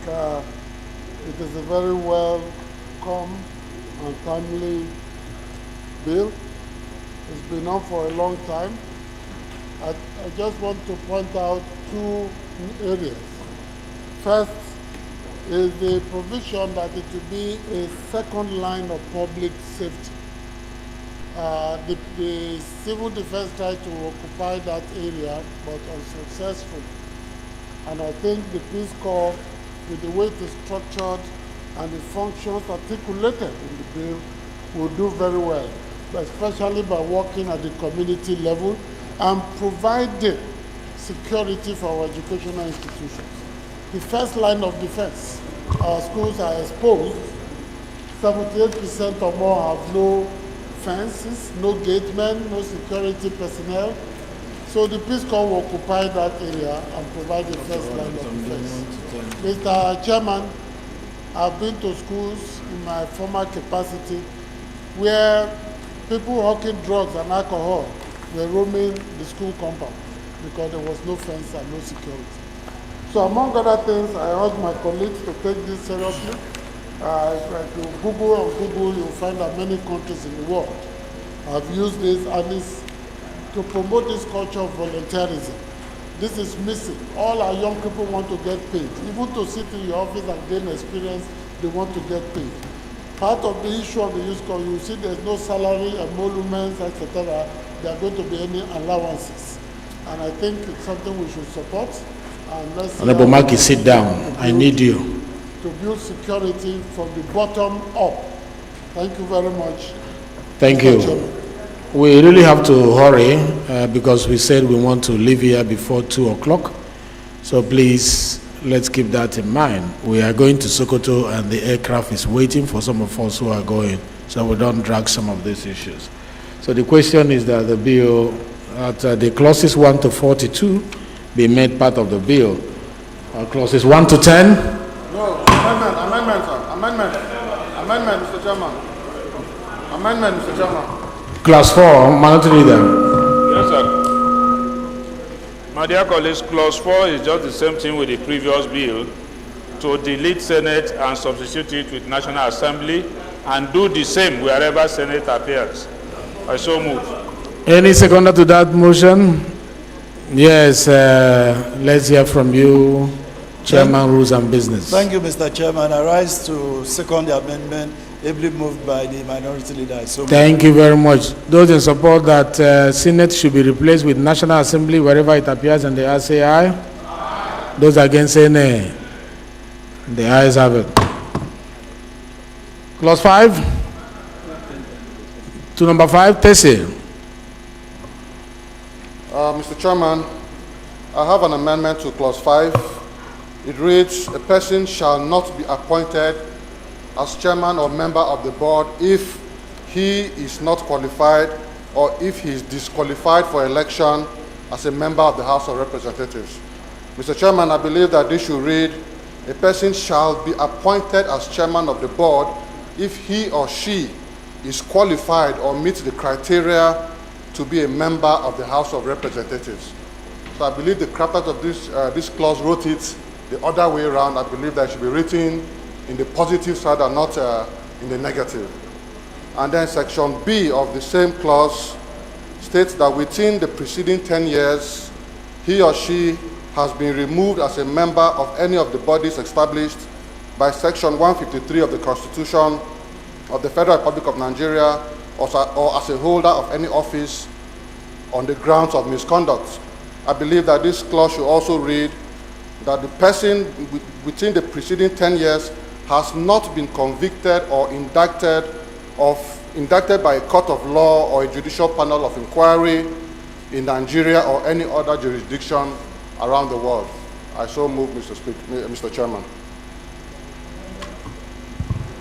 it is a very welcome and timely bill. It's been on for a long time. I just want to point out two areas. First is the provision that it will be a second line of public safety. The civil defense tried to occupy that area, but unsuccessful. And I think the Peace Corps, with the way it is structured and the functions articulated in the bill, will do very well, especially by working at the community level and providing security for our educational institutions. The first line of defense, our schools are exposed. 78% or more have no fences, no gatemen, no security personnel. So the Peace Corps will occupy that area and provide the first line of defense. Mr. Chairman, I've been to schools in my former capacity where people hawking drugs and alcohol were roaming the school compound because there was no fence and no security. So among other things, I urge my colleagues to take this seriously. If you Google, you'll find that many countries in the world have used this, and it's to promote this culture of volunteerism. This is missing. All our young people want to get paid. Even to sit in your office and gain experience, they want to get paid. Part of the issue of the youth corps, you see there's no salary, emoluments, etc. There are going to be any allowances. And I think it's something we should support. And let's Honorable Maki, sit down. I need you. To build security from the bottom up. Thank you very much. Thank you. We really have to hurry because we said we want to leave here before 2 o'clock. So please, let's keep that in mind. We are going to Sokoto and the aircraft is waiting for some of us who are going, so we don't drag some of these issues. So the question is that the bill, that the clauses 1 to 42 be made part of the bill. Clauses 1 to 10. No, amendment, sir. Amendment, Mr. Chairman. Amendment, Mr. Chairman. Clause 4, Minority Leader. Yes, sir. My dear colleagues, clause 4 is just the same thing with the previous bill, to delete Senate and substitute it with National Assembly, and do the same wherever Senate appears. I so move. Any seconder to that motion? Yes, let's hear from you, Chairman, Rules and Business. Thank you, Mr. Chairman. I rise to second the amendment ably moved by the minority leader. So thank you very much. Those in support that Senate should be replaced with National Assembly wherever it appears, and the ayes say aye. Aye. Those against say nay. The ayes have it. Clause 5. To number 5, Tese. Mr. Chairman, I have an amendment to clause 5. It reads, a person shall not be appointed as chairman or member of the board if he is not qualified or if he is disqualified for election as a member of the House of Representatives. Mr. Chairman, I believe that this should read, a person shall be appointed as chairman of the board if he or she is qualified or meets the criteria to be a member of the House of Representatives. So I believe the crafters of this clause wrote it the other way around. I believe that it should be written in the positive side and not in the negative. And then section B of the same clause states that within the preceding 10 years, he or she has been removed as a member of any of the bodies established by section 153 of the Constitution of the Federal Republic of Nigeria or as a holder of any office on the grounds of misconduct. I believe that this clause should also read that the person within the preceding 10 years has not been convicted or indicted by a court of law or a judicial panel of inquiry in Nigeria or any other jurisdiction around the world. I so move, Mr. Chairman.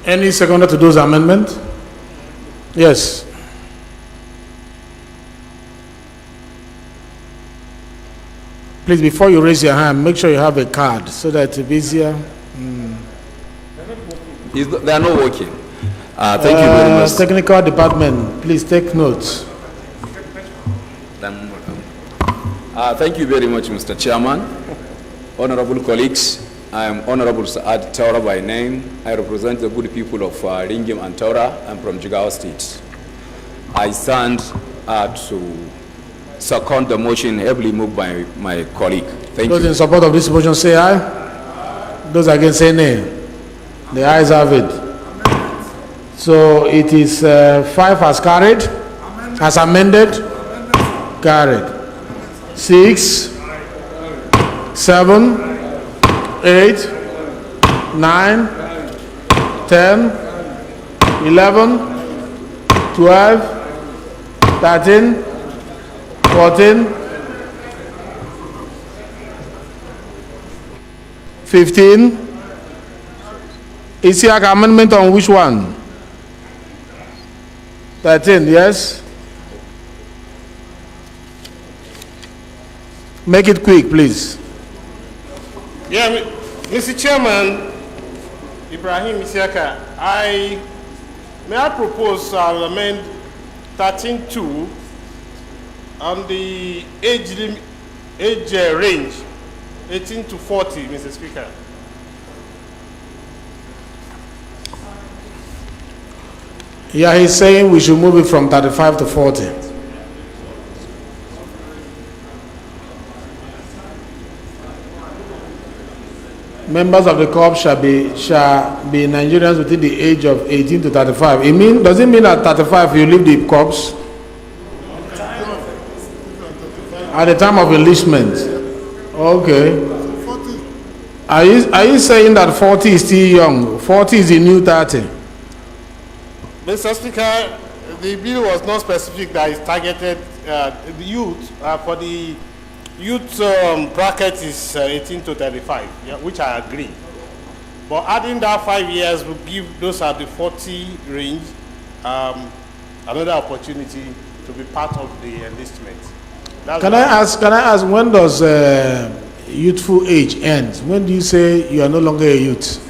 Any seconder to those amendments? Yes. Please, before you raise your hand, make sure you have a card so that it's easier. They are not working. Thank you very much. Technical department, please take notes. Thank you very much, Mr. Chairman. Honorable colleagues, I am Honorable Saad Taura by name. I represent the good people of Ringim and Taura. I'm from Jigawa State. I stand to second the motion heavily moved by my colleague. Thank you. Those in support of this motion say aye. Those against say nay. The ayes have it. So it is 5 as carried, as amended, carried. 6, 7, 8, 9, 10, 11, 12, 13, 14, 15. Isiaka amendment on which one? 13, yes? Make it quick, please. Yeah, Mr. Chairman, Ibrahim Isiaka, may I propose I'll amend 13.2 on the age range, 18 to 40, Mr. Speaker. Yeah, he's saying we should move it from 35 to 40. Members of the corps shall be Nigerians within the age of 18 to 35. Does it mean at 35 you leave the corps? At the time of enlistment. Okay. Are you saying that 40 is still young? 40 is the new 30. Mr. Speaker, the bill was not specific that is targeted the youth. For the youth bracket is 18 to 35, yeah, which I agree. But adding that 5 years will give those at the 40 range another opportunity to be part of the enlistment. Can I ask when does youthful age end? When do you say you are no longer a youth?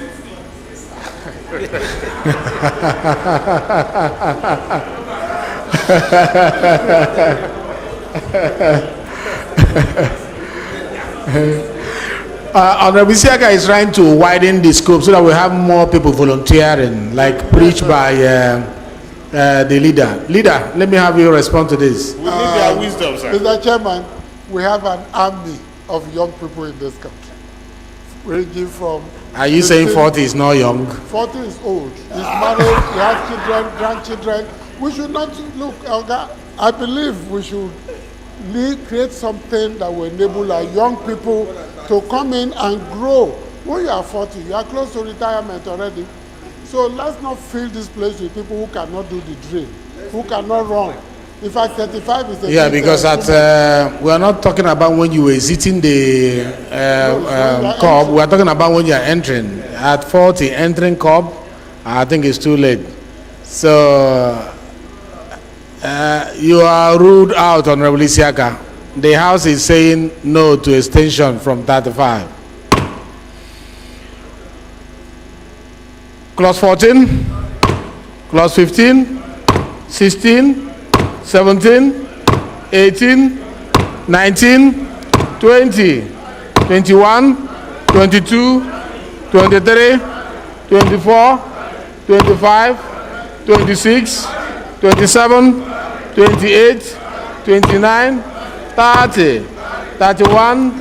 Honorable Isiaka is trying to widen the scope so that we have more people volunteering, like preached by the leader. Leader, let me have you respond to this. We need their wisdom, sir. Mr. Chairman, we have an army of young people in this country, ranging from... Are you saying 40 is not young? 40 is old. He's married, he has children, grandchildren. We should not look, I believe we should create something that will enable our young people to come in and grow. When you are 40, you are close to retirement already. So let's not fill this place with people who cannot do the drill, who cannot run. In fact, 35 is the... Yeah, because we are not talking about when you were exiting the corps. We are talking about when you are entering. At 40, entering corps, I think it's too late. So you are ruled out, Honorable Isiaka. The House is saying no to extension from 35. Clause 14, clause 15, 16, 17, 18, 19, 20, 21, 22, 23, 24, 25, 26, 27, 28, 29, 30, 31,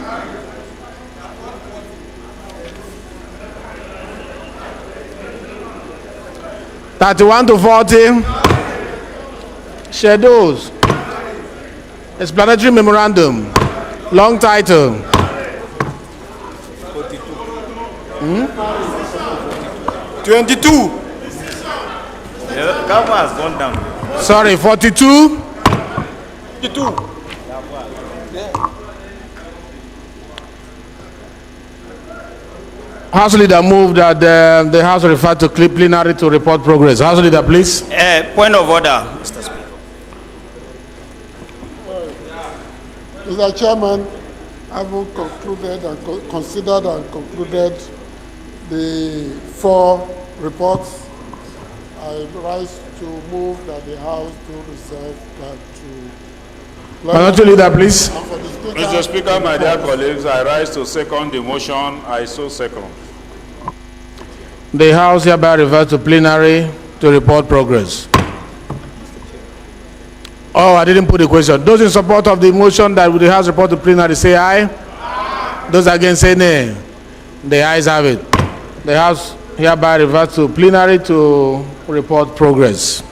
31 to 40, schedules, explanatory memorandum, long title. 22. Yeah, Gava has gone down. Sorry, 42. 22. House Leader moved that the House referred to plenary to report progress. House Leader, please. Point of order, Mr. Speaker. Mr. Chairman, having concluded and considered and concluded the 4 reports, I rise to move that the House to reserve that to. Minority Leader, please. Mr. Speaker, my dear colleagues, I rise to second the motion. I so second. The House hereby refers to plenary to report progress. Oh, I didn't put the question. Those in support of the motion that the House report to plenary say aye. Aye. Those against say nay. The ayes have it. The House hereby refers to plenary to report progress.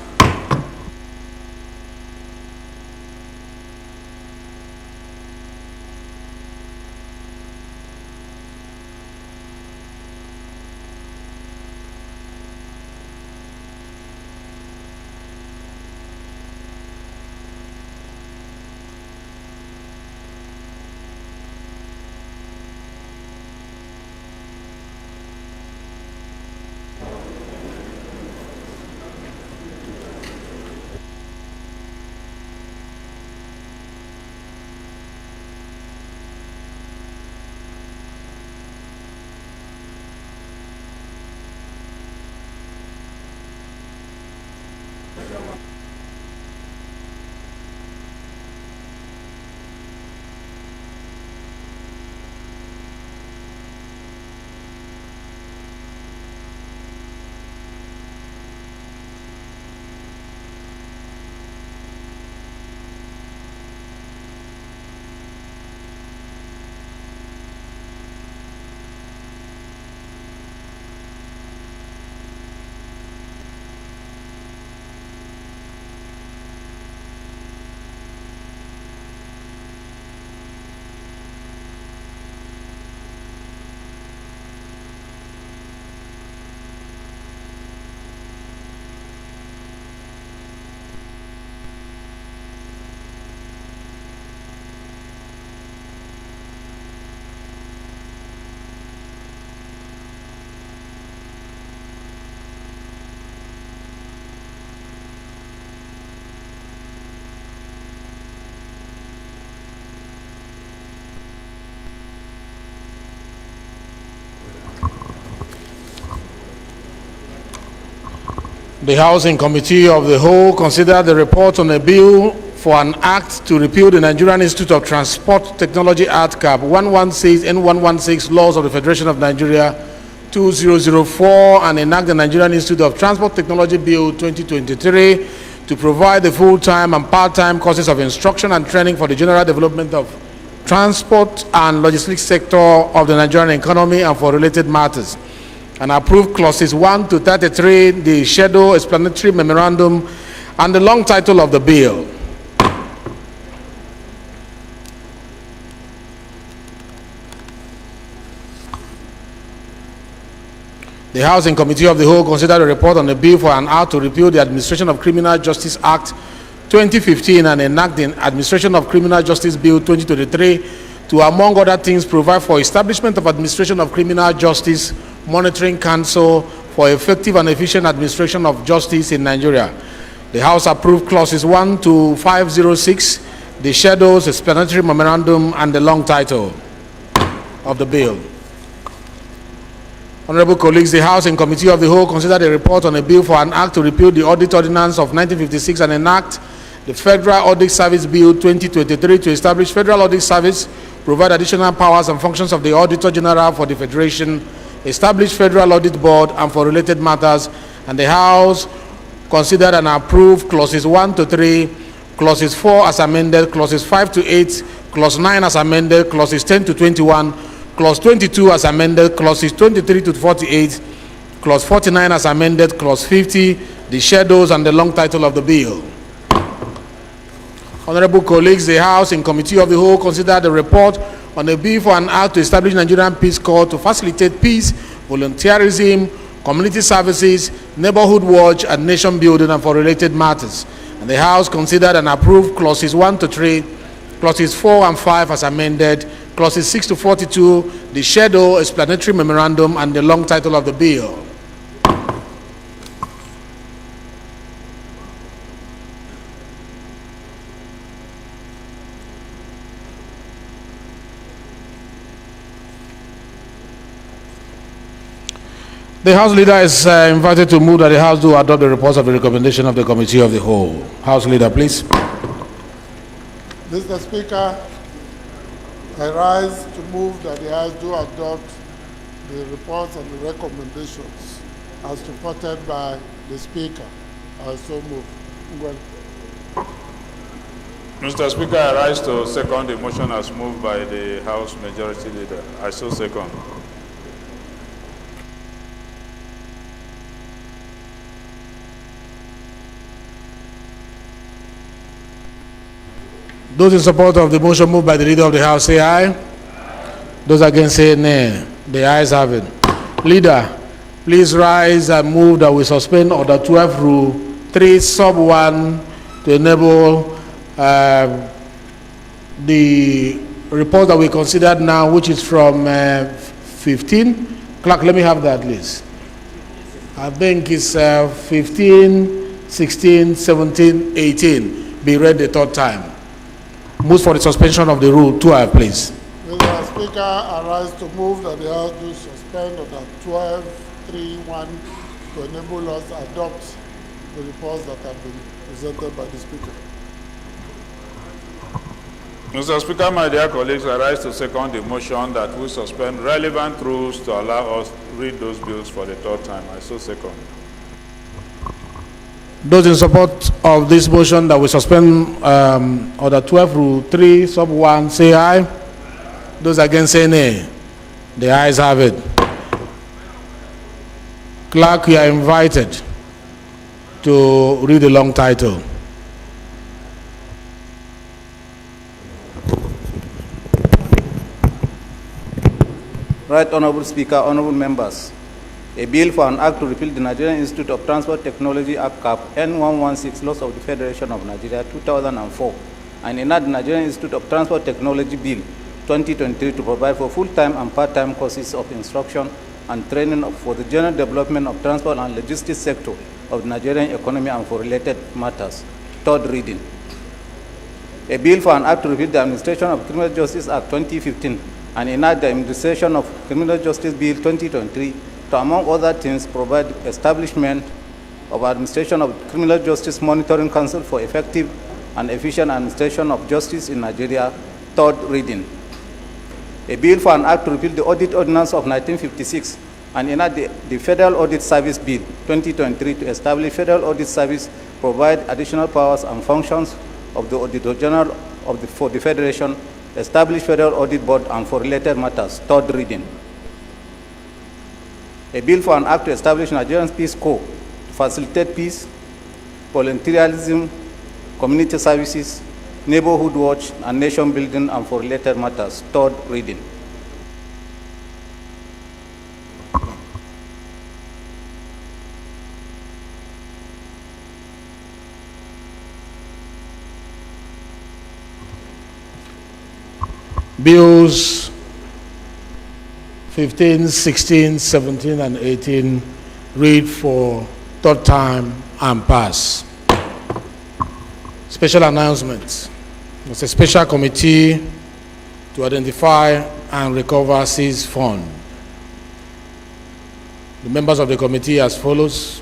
The Housing Committee of the Whole considered the report on a bill for an act to repeal the Nigerian Institute of Transport Technology Act Cap 116 and 116 laws of the Federation of Nigeria 2004 and enact the Nigerian Institute of Transport Technology Bill 2023 to provide the full-time and part-time courses of instruction and training for the general development of transport and logistics sector of the Nigerian economy and for related matters, and approve clauses 1 to 33, the schedule, explanatory memorandum, and the long title of the bill. The Housing Committee of the Whole considered a report on a bill for an act to repeal the Administration of Criminal Justice Act 2015 and enact the Administration of Criminal Justice Bill 2023 to, among other things, provide for establishment of Administration of Criminal Justice Monitoring Council for effective and efficient administration of justice in Nigeria. The House approved clauses 1 to 506, the schedules, explanatory memorandum, and the long title of the bill. Honorable colleagues, the House and Committee of the Whole considered a report on a bill for an act to repeal the Audit Ordinance of 1956 and enact the Federal Audit Service Bill 2023 to establish Federal Audit Service, provide additional powers and functions of the Auditor General for the Federation, establish Federal Audit Board and for related matters, and the House considered and approved clauses 1 to 3, clauses 4 as amended, clauses 5 to 8, clause 9 as amended, clauses 10 to 21, clause 22 as amended, clauses 23 to 48, clause 49 as amended, clause 50, the schedules and the long title of the bill. Honorable colleagues, the House in Committee of the Whole considered the report on a bill for an act to establish Nigerian Peace Corps to facilitate peace, volunteerism, community services, neighborhood watch, and nation building and for related matters. And the House considered and approved clauses 1 to 3, clauses 4 and 5 as amended, clauses 6 to 42, the schedule, explanatory memorandum, and the long title of the bill. The House Leader is invited to move that the House do adopt the reports of the recommendation of the Committee of the Whole. House Leader, please. Mr. Speaker, I rise to move that the House do adopt the reports and the recommendations as reported by the Speaker. I so move. Well. Mr. Speaker, I rise to second the motion as moved by the House Majority Leader. I so second. Those in support of the motion moved by the Leader of the House say aye. Those against say nay. The ayes have it. Leader, please rise and move that we suspend Order 12 Rule 3 Sub 1 to enable the report that we considered now, which is from 15. Clerk, let me have that list. I think it's 15, 16, 17, 18. Be read the third time. Move for the suspension of the rule 12, please. Mr. Speaker, I rise to move that the House do suspend Order 12.3.1 to enable us to adopt the reports that have been presented by the Speaker. Mr. Speaker, my dear colleagues, I rise to second the motion that we suspend relevant rules to allow us to read those bills for the third time. I so second. Those in support of this motion that we suspend Order 12 Rule 3 Sub 1 say aye. Those against say nay. The ayes have it. Clerk, you are invited to read the long title. Right Honorable Speaker, Honorable Members, a bill for an act to repeal the Nigerian Institute of Transport Technology Act Cap N116 Laws of the Federation of Nigeria 2004 and enact the Nigerian Institute of Transport Technology Bill 2023 to provide for full-time and part-time courses of instruction and training for the general development of transport and logistics sector of the Nigerian economy and for related matters. Third reading. A bill for an act to repeal the Administration of Criminal Justice Act 2015 and enact the Administration of Criminal Justice Bill 2023 to, among other things, provide establishment of Administration of Criminal Justice Monitoring Council for effective and efficient administration of justice in Nigeria. Third reading. A bill for an act to repeal the Audit Ordinance of 1956 and enact the Federal Audit Service Bill 2023 to establish Federal Audit Service, provide additional powers and functions of the Auditor General for the Federation, establish Federal Audit Board and for related matters. Third reading. A bill for an act to establish Nigerian Peace Corps to facilitate peace, volunteerism, community services, neighborhood watch, and nation building and for related matters. Third reading. Bills 15, 16, 17, and 18 read for third time and pass. Special announcements. There's a special committee to identify and recover seized funds. The members of the committee as follows: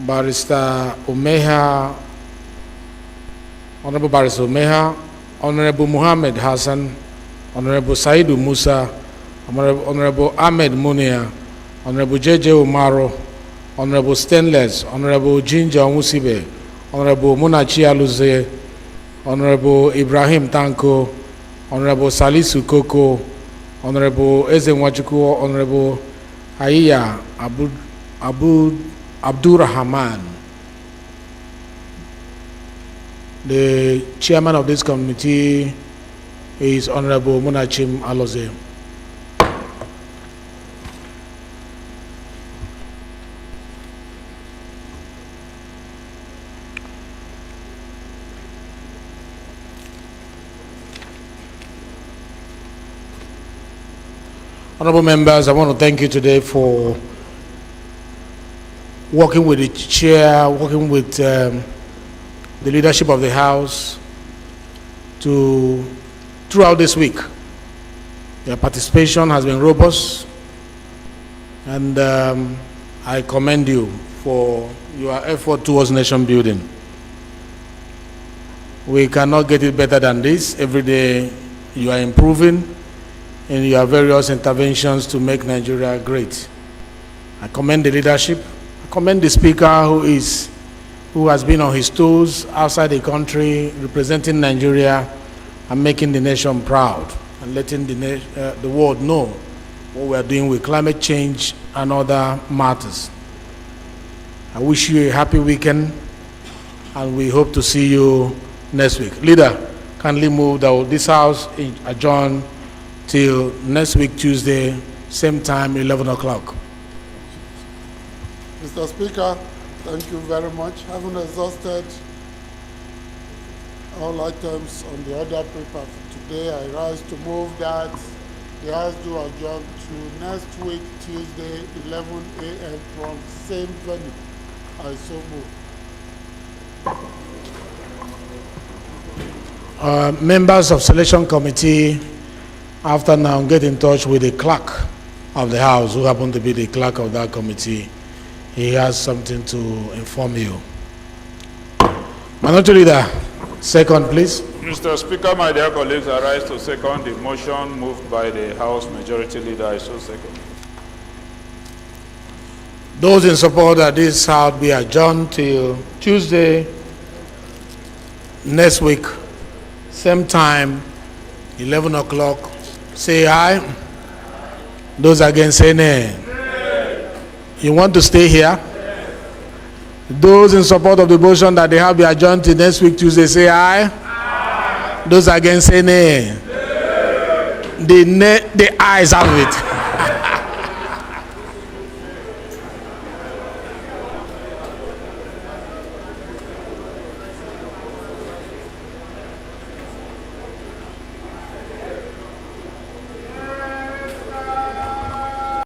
Barrister Umeha, Honorable Barrister Umeha, Honorable Muhammad Hassan, Honorable Saidu Musa, Honorable Ahmed Munia, Honorable J.J. Umaro, Honorable Stainless, Honorable Ginger Musibe, Honorable Munachi Aluze, Honorable Ibrahim Tanko, Honorable Salisu Koko, Honorable Ezenwachuku, Honorable Haiya Abdurrahman. The chairman of this committee is Honorable Munachim Aloze. Honorable members, I want to thank you today for working with the chair, working with the leadership of the House throughout this week. Your participation has been robust, and I commend you for your effort towards nation building. We cannot get it better than this. Every day you are improving in your various interventions to make Nigeria great. I commend the leadership. I commend the Speaker who has been on his toes outside the country, representing Nigeria and making the nation proud and letting the world know what we are doing with climate change and other matters. I wish you a happy weekend, and we hope to see you next week. Leader, kindly move that this House adjourn till next week, Tuesday, same time, 11 o'clock. Mr. Speaker, thank you very much. Having exhausted all items on the order paper for today, I rise to move that the House do adjourn to next week, Tuesday, 11 a.m. from same venue. I so move. Members of Selection Committee, after now, get in touch with the clerk of the House, who happen to be the clerk of that committee. He has something to inform you. Minority Leader, second, please. Mr. Speaker, my dear colleagues, I rise to second the motion moved by the House Majority Leader. I so second. Those in support that this House be adjourned till Tuesday, next week, same time, 11 o'clock, say aye. Those against, say nay. You want to stay here? Those in support of the motion that they have be adjourned till next week, Tuesday, say aye. Those against, say nay. The ayes have it.